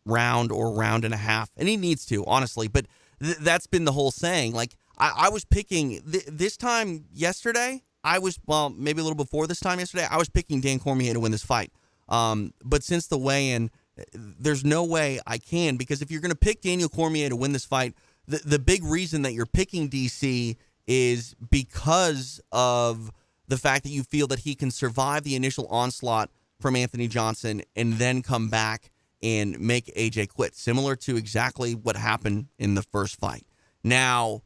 round or round and a half, and he needs to, honestly. But that's been the whole saying. Like, I was picking this time yesterday. Maybe a little before this time yesterday, I was picking Dan Cormier to win this fight. But since the weigh-in, there's no way I can, because if you're going to pick Daniel Cormier to win this fight, the big reason that you're picking DC is because of the fact that you feel that he can survive the initial onslaught from Anthony Johnson and then come back and make AJ quit, similar to exactly what happened in the first fight. Now,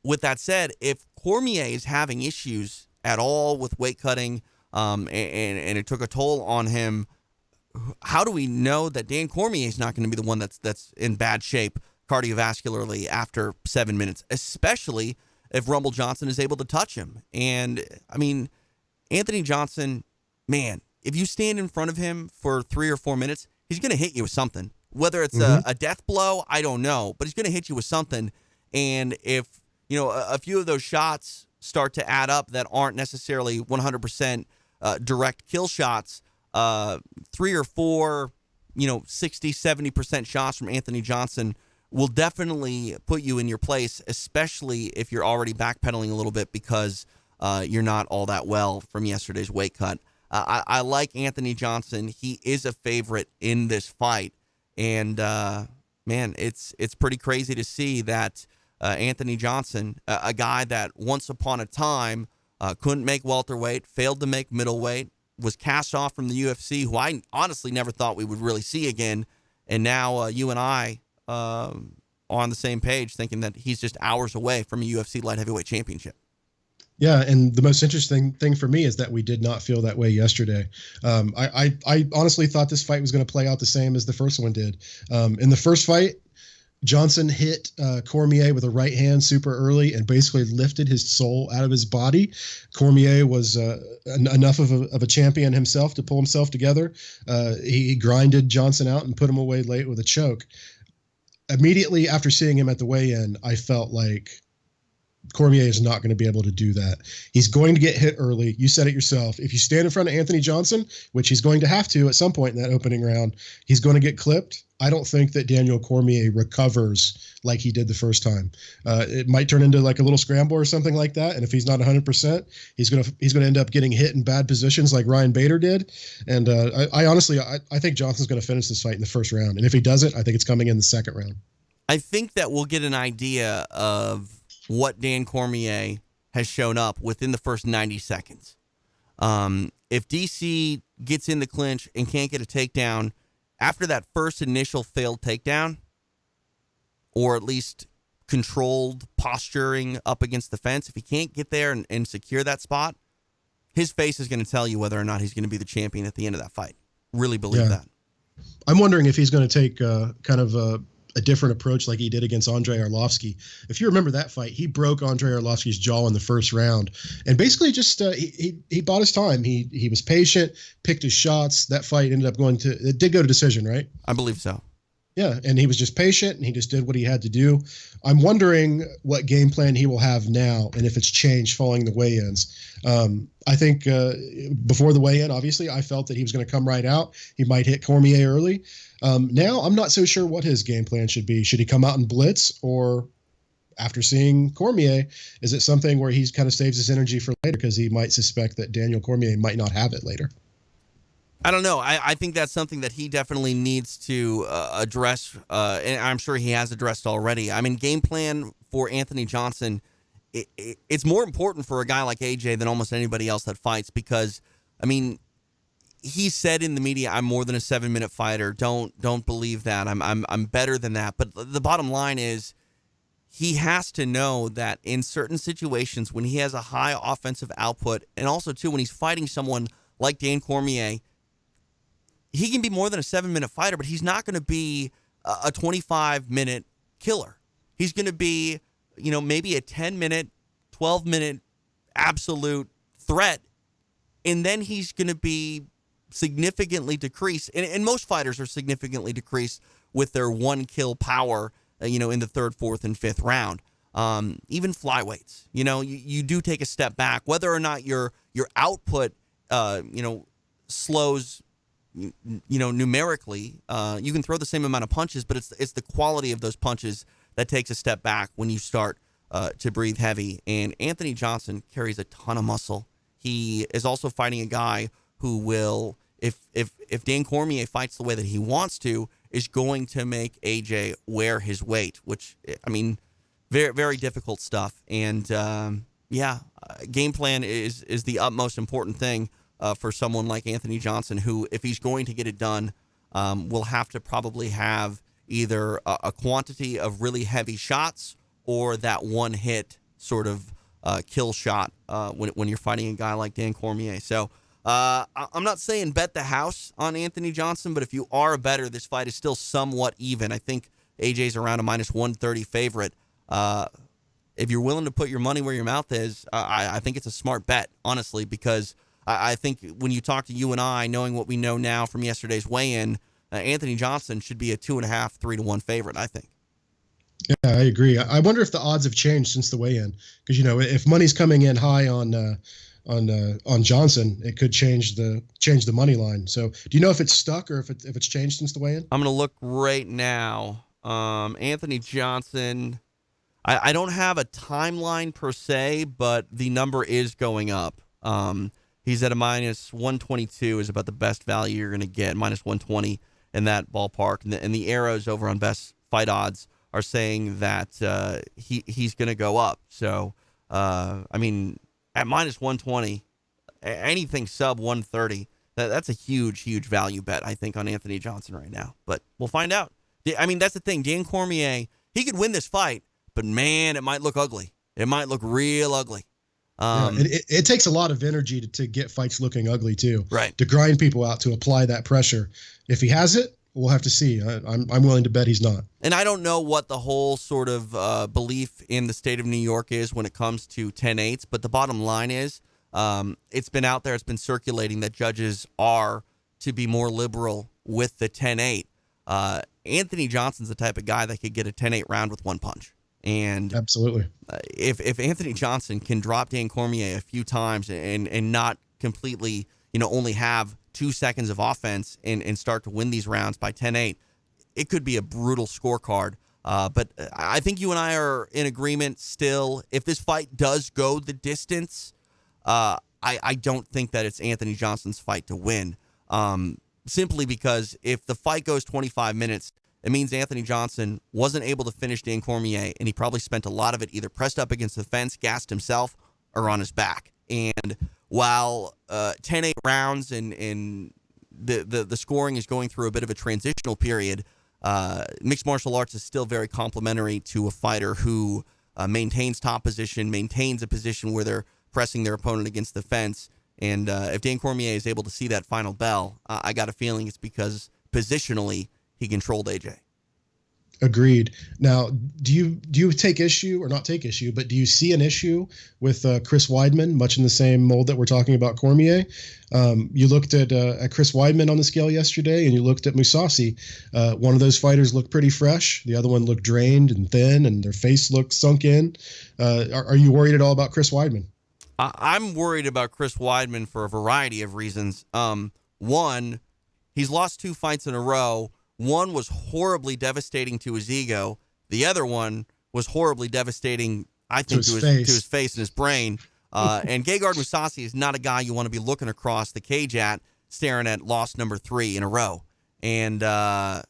with that said, if Cormier is having issues at all with weight cutting, and it took a toll on him how do we know that Dan Cormier is not going to be the one that's in bad shape cardiovascularly after 7 minutes, especially if Rumble Johnson is able to touch him? And, I mean, Anthony Johnson, man, if you stand in front of him for 3 or 4 minutes, he's going to hit you with something. Whether it's a death blow, I don't know, but he's going to hit you with something. And if, a few of those shots start to add up that aren't necessarily 100% direct kill shots, 3 or 4, 60, 70% shots from Anthony Johnson will definitely put you in your place, especially if you're already backpedaling a little bit because you're not all that well from yesterday's weight cut. I like Anthony Johnson. He is a favorite in this fight. And, man, it's pretty crazy to see that Anthony Johnson, a guy that once upon a time couldn't make welterweight, failed to make middleweight, was cast off from the UFC, who I honestly never thought we would really see again. And now you and I are on the same page thinking that he's just hours away from a UFC light heavyweight championship. Yeah, and the most interesting thing for me is that we did not feel that way yesterday. I honestly thought this fight was going to play out the same as the first one did. In the first fight, Johnson hit Cormier with a right hand super early and basically lifted his soul out of his body. Cormier was enough of a champion himself to pull himself together. He grinded Johnson out and put him away late with a choke. Immediately after seeing him at the weigh-in, I felt like Cormier is not going to be able to do that. He's going to get hit early. You said it yourself. If you stand in front of Anthony Johnson, which he's going to have to at some point in that opening round, he's going to get clipped. I don't think that Daniel Cormier recovers like he did the first time. It might turn into like a little scramble or something like that. And if he's not 100%, he's going to end up getting hit in bad positions like Ryan Bader did. And I honestly think Johnson's going to finish this fight in the first round. And if he doesn't, I think it's coming in the second round. I think that we'll get an idea of what Dan Cormier has shown up within the first 90 seconds. If DC gets in the clinch and can't get a takedown after that first initial failed takedown, or at least controlled posturing up against the fence, if he can't get there and secure that spot, his face is going to tell you whether or not he's going to be the champion at the end of that fight. Really believe that. I'm wondering if he's going to take kind of a different approach like he did against Andrei Arlovski. If you remember that fight, he broke Andrei Arlovski's jaw in the first round and basically just he bought his time. He was patient, picked his shots. That fight ended up it did go to decision, right? I believe so. Yeah, and he was just patient and he just did what he had to do. I'm wondering what game plan he will have now and if it's changed following the weigh-ins. I think before the weigh-in, obviously, I felt that he was going to come right out. He might hit Cormier early. Now, I'm not so sure what his game plan should be. Should he come out and blitz, or after seeing Cormier, is it something where he kind of saves his energy for later because he might suspect that Daniel Cormier might not have it later? I don't know. I think that's something that he definitely needs to address, and I'm sure he has addressed already. I mean, game plan for Anthony Johnson, it's more important for a guy like AJ than almost anybody else that fights because, I mean, he said in the media, "I'm more than a 7-minute fighter." Don't believe that. I'm better than that. But the bottom line is, he has to know that in certain situations when he has a high offensive output, and also too when he's fighting someone like Dan Cormier, he can be more than a 7-minute fighter, but he's not going to be a 25-minute killer. He's going to be, maybe a 10-minute, 12-minute absolute threat, and then he's going to be significantly decreased. And most fighters are significantly decreased with their one-kill power, in the third, fourth, and fifth round. Even flyweights, you do take a step back. Whether or not your output, slows, numerically, you can throw the same amount of punches, but it's the quality of those punches that takes a step back when you start to breathe heavy. And Anthony Johnson carries a ton of muscle. He is also fighting a guy who will, if Dan Cormier fights the way that he wants to, is going to make AJ wear his weight, which, I mean, very, very difficult stuff. And, game plan is the utmost important thing for someone like Anthony Johnson, who, if he's going to get it done, will have to probably have either a quantity of really heavy shots or that one-hit sort of kill shot when you're fighting a guy like Dan Cormier. So I'm not saying bet the house on Anthony Johnson, but if you are a bettor, this fight is still somewhat even. I think AJ's around a minus 130 favorite. If you're willing to put your money where your mouth is, I think it's a smart bet, honestly, because I think when you talk to you and I, knowing what we know now from yesterday's weigh-in, Anthony Johnson should be a 2.5, 3-1 favorite, I think. Yeah, I agree. I wonder if the odds have changed since the weigh-in, because if money's coming in high on Johnson, it could change the money line. So, do you know if it's stuck or if it's changed since the weigh-in? I'm going to look right now. Anthony Johnson, I don't have a timeline per se, but the number is going up. He's at a minus 122 is about the best value you're going to get, minus 120 in that ballpark. And the arrows over on Best Fight Odds are saying that he's going to go up. So, I mean, at minus 120, anything sub 130, that's a huge, huge value bet, I think, on Anthony Johnson right now. But we'll find out. I mean, that's the thing. Dan Cormier, he could win this fight, but, man, it might look ugly. It might look real ugly. It takes a lot of energy to get fights looking ugly, too. Right. To grind people out, to apply that pressure. If he has it, we'll have to see. I'm willing to bet he's not. And I don't know what the whole sort of belief in the state of New York is when it comes to 10-8s, but the bottom line is it's been out there, it's been circulating that judges are to be more liberal with the 10-8. Anthony Johnson's the type of guy that could get a 10-8 round with one punch. And absolutely, if Anthony Johnson can drop Dan Cormier a few times and not completely, only have 2 seconds of offense and start to win these rounds by 10-8, it could be a brutal scorecard. But I think you and I are in agreement still. If this fight does go the distance, I don't think that it's Anthony Johnson's fight to win. Simply because if the fight goes 25 minutes, it means Anthony Johnson wasn't able to finish Dan Cormier, and he probably spent a lot of it either pressed up against the fence, gassed himself, or on his back. And while 10-8 rounds and the scoring is going through a bit of a transitional period, mixed martial arts is still very complimentary to a fighter who maintains top position, maintains a position where they're pressing their opponent against the fence. And if Dan Cormier is able to see that final bell, I got a feeling it's because positionally he controlled AJ. Agreed. Now, do you take issue, or not take issue, but do you see an issue with Chris Weidman, much in the same mold that we're talking about Cormier? You looked at Chris Weidman on the scale yesterday, and you looked at Mousasi. One of those fighters looked pretty fresh. The other one looked drained and thin, and their face looked sunk in. Are you worried at all about Chris Weidman? I'm worried about Chris Weidman for a variety of reasons. One, he's lost 2 fights in a row. One was horribly devastating to his ego. The other one was horribly devastating, I think, to his face and his brain. And Gegard Mousasi is not a guy you want to be looking across the cage at, staring at loss number 3 in a row. And, I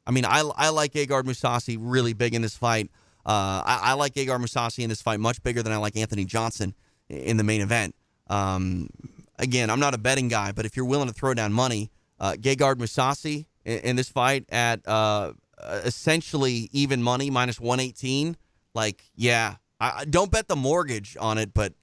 like Gegard Mousasi really big in this fight. I like Gegard Mousasi in this fight much bigger than I like Anthony Johnson in the main event. Again, I'm not a betting guy, but if you're willing to throw down money, Gegard Mousasi in this fight at essentially even money, minus 118. Like, yeah, I don't bet the mortgage on it, but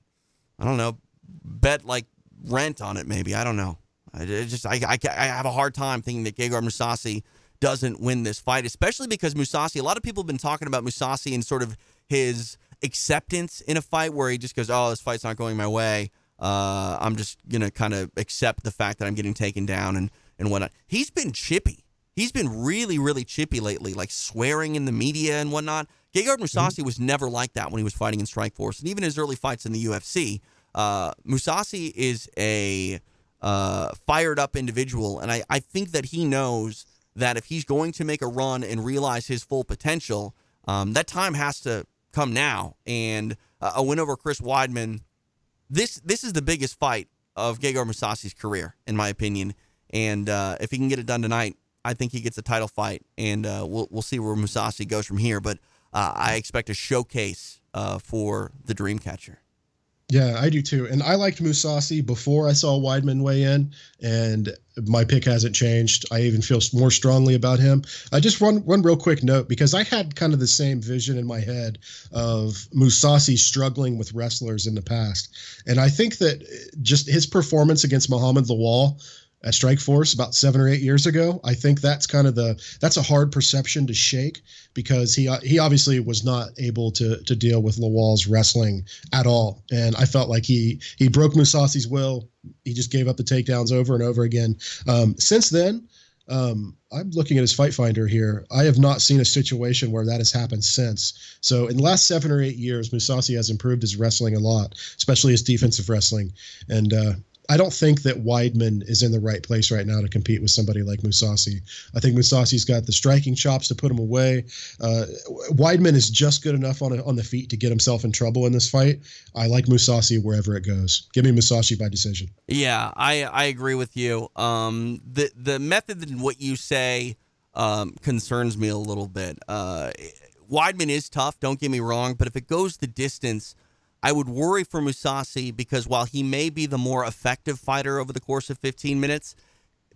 I don't know, bet like rent on it maybe. I don't know. I have a hard time thinking that Gegard Mousasi doesn't win this fight, especially because Mousasi, a lot of people have been talking about Mousasi and sort of his acceptance in a fight where he just goes, oh, this fight's not going my way. I'm just going to kind of accept the fact that I'm getting taken down and whatnot. He's been chippy. He's been really, really chippy lately, like swearing in the media and whatnot. Gegard Mousasi was never like that when he was fighting in Strikeforce. And even his early fights in the UFC, Mousasi is a fired up individual. And I think that he knows that if he's going to make a run and realize his full potential, that time has to come now. And a win over Chris Weidman, this is the biggest fight of Gegard Mousasi's career, in my opinion. And if he can get it done tonight, I think he gets a title fight, and we'll see where Mousasi goes from here. But I expect a showcase for the Dreamcatcher. Yeah, I do too. And I liked Mousasi before I saw Weidman weigh in, and my pick hasn't changed. I even feel more strongly about him. I just one real quick note, because I had kind of the same vision in my head of Mousasi struggling with wrestlers in the past. And I think that just his performance against Muhammad Lawal at Strikeforce about 7 or 8 years ago, I think that's kind of that's a hard perception to shake, because he obviously was not able to deal with Lawal's wrestling at all. And I felt like he broke Mousasi's will. He just gave up the takedowns over and over again. Since then, I'm looking at his Fight Finder here. I have not seen a situation where that has happened since. So in the last 7 or 8 years, Mousasi has improved his wrestling a lot, especially his defensive wrestling. And I don't think that Weidman is in the right place right now to compete with somebody like Mousasi. I think Mousasi's got the striking chops to put him away. Weidman is just good enough on the feet to get himself in trouble in this fight. I like Mousasi wherever it goes. Give me Mousasi by decision. Yeah, I agree with you. The method in what you say concerns me a little bit. Weidman is tough, don't get me wrong, but if it goes the distance, I would worry for Mousasi, because while he may be the more effective fighter over the course of 15 minutes,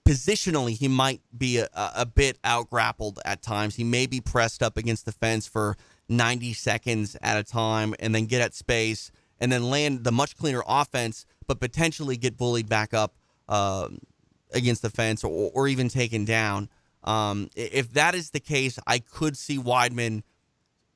positionally he might be a bit out-grappled at times. He may be pressed up against the fence for 90 seconds at a time and then get at space and then land the much cleaner offense, but potentially get bullied back up against the fence or even taken down. If that is the case, I could see Weidman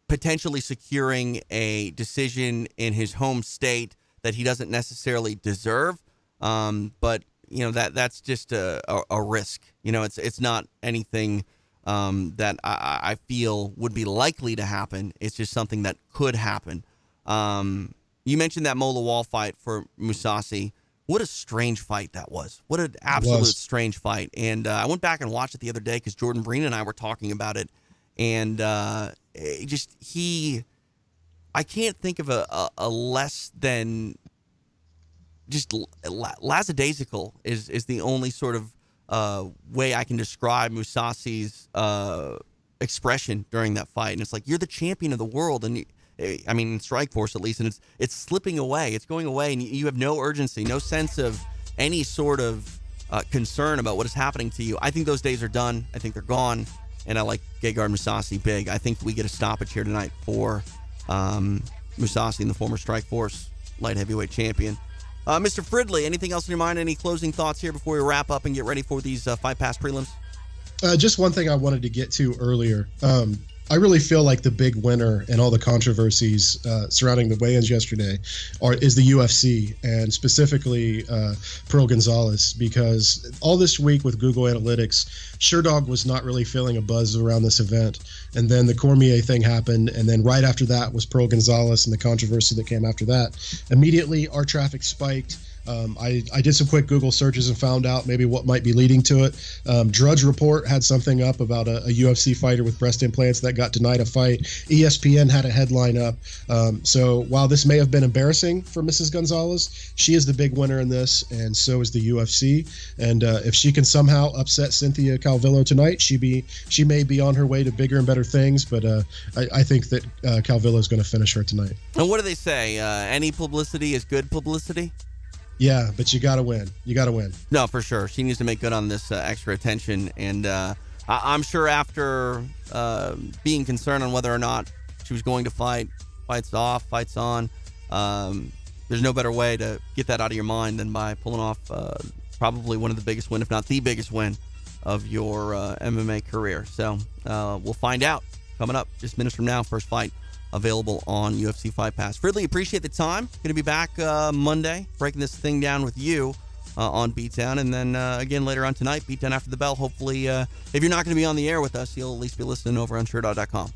potentially securing a decision in his home state that he doesn't necessarily deserve. But that's just a risk. It's not anything that I feel would be likely to happen. It's just something that could happen. You mentioned that Mo Lawal fight for Mousasi. What a strange fight that was. What an absolute strange fight. And I went back and watched it the other day because Jordan Breen and I were talking about it. And I can't think of a less than just lackadaisical is the only sort of way I can describe Mousasi's expression during that fight. And it's like, you're the champion of the world, and in Strikeforce at least, and it's slipping away, it's going away, and you have no urgency, no sense of any sort of concern about what is happening to you. I think those days are done. I think they're gone. And I like Gegard Mousasi big. I think we get a stoppage here tonight for Mousasi, the former Strikeforce light heavyweight champion. Mr. Fridley, anything else in your mind? Any closing thoughts here before we wrap up and get ready for these Fight Pass prelims? Just one thing I wanted to get to earlier. I really feel like the big winner in all the controversies surrounding the weigh-ins yesterday is the UFC, and specifically Pearl Gonzalez, because all this week with Google Analytics, Sherdog was not really feeling a buzz around this event. And then the Cormier thing happened, and then right after that was Pearl Gonzalez and the controversy that came after that. Immediately, our traffic spiked. I did some quick Google searches and found out maybe what might be leading to it. Drudge Report had something up about a UFC fighter with breast implants that got denied a fight. ESPN had a headline up. So while this may have been embarrassing for Mrs. Gonzalez, she is the big winner in this, and so is the UFC. And if she can somehow upset Cynthia Calvillo tonight, she may be on her way to bigger and better things. But I think that Calvillo is going to finish her tonight. And what do they say? Any publicity is good publicity? Yeah, but you got to win. You got to win. No, for sure. She needs to make good on this extra attention. And I'm sure after being concerned on whether or not she was going to fight, fights off, fights on, there's no better way to get that out of your mind than by pulling off probably one of the biggest win, if not the biggest win of your MMA career. So we'll find out coming up just minutes from now. First fight available on UFC Fight Pass. Fridley, appreciate the time. Going to be back Monday, breaking this thing down with you on Beatdown. And then again later on tonight, Beatdown after the bell. Hopefully, if you're not going to be on the air with us, you'll at least be listening over on Sherdog.com.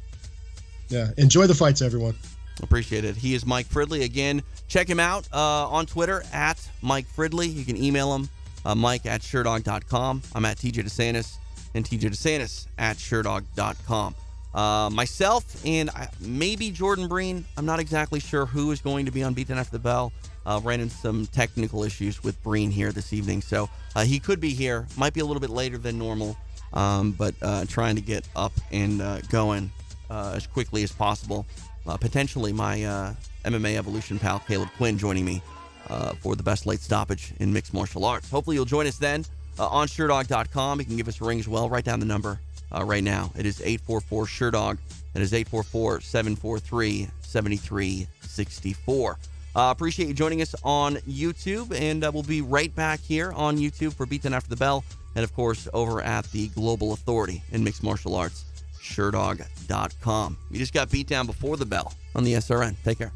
Yeah, enjoy the fights, everyone. Appreciate it. He is Mike Fridley. Again, check him out on Twitter at Mike Fridley. You can email him, Mike at Sherdog.com. I'm at TJ DeSantis, and TJ DeSantis at Sherdog.com. Myself and maybe Jordan Breen. I'm not exactly sure who is going to be on Beatdown After the Bell. Ran into some technical issues with Breen here this evening, so he could be here. Might be a little bit later than normal, but trying to get up and going as quickly as possible. Potentially my MMA Evolution pal Caleb Quinn joining me for the best late stoppage in mixed martial arts. Hopefully you'll join us then on Sherdog.com. You can give us a ring as well. Write down the number right now. It is 844-SHERDOG. That is 844-743-7364. Appreciate you joining us on YouTube, and we'll be right back here on YouTube for Beatdown After the Bell, and of course over at the Global Authority in Mixed Martial Arts, Sherdog.com. We just got beat down before the bell on the SRN. Take care.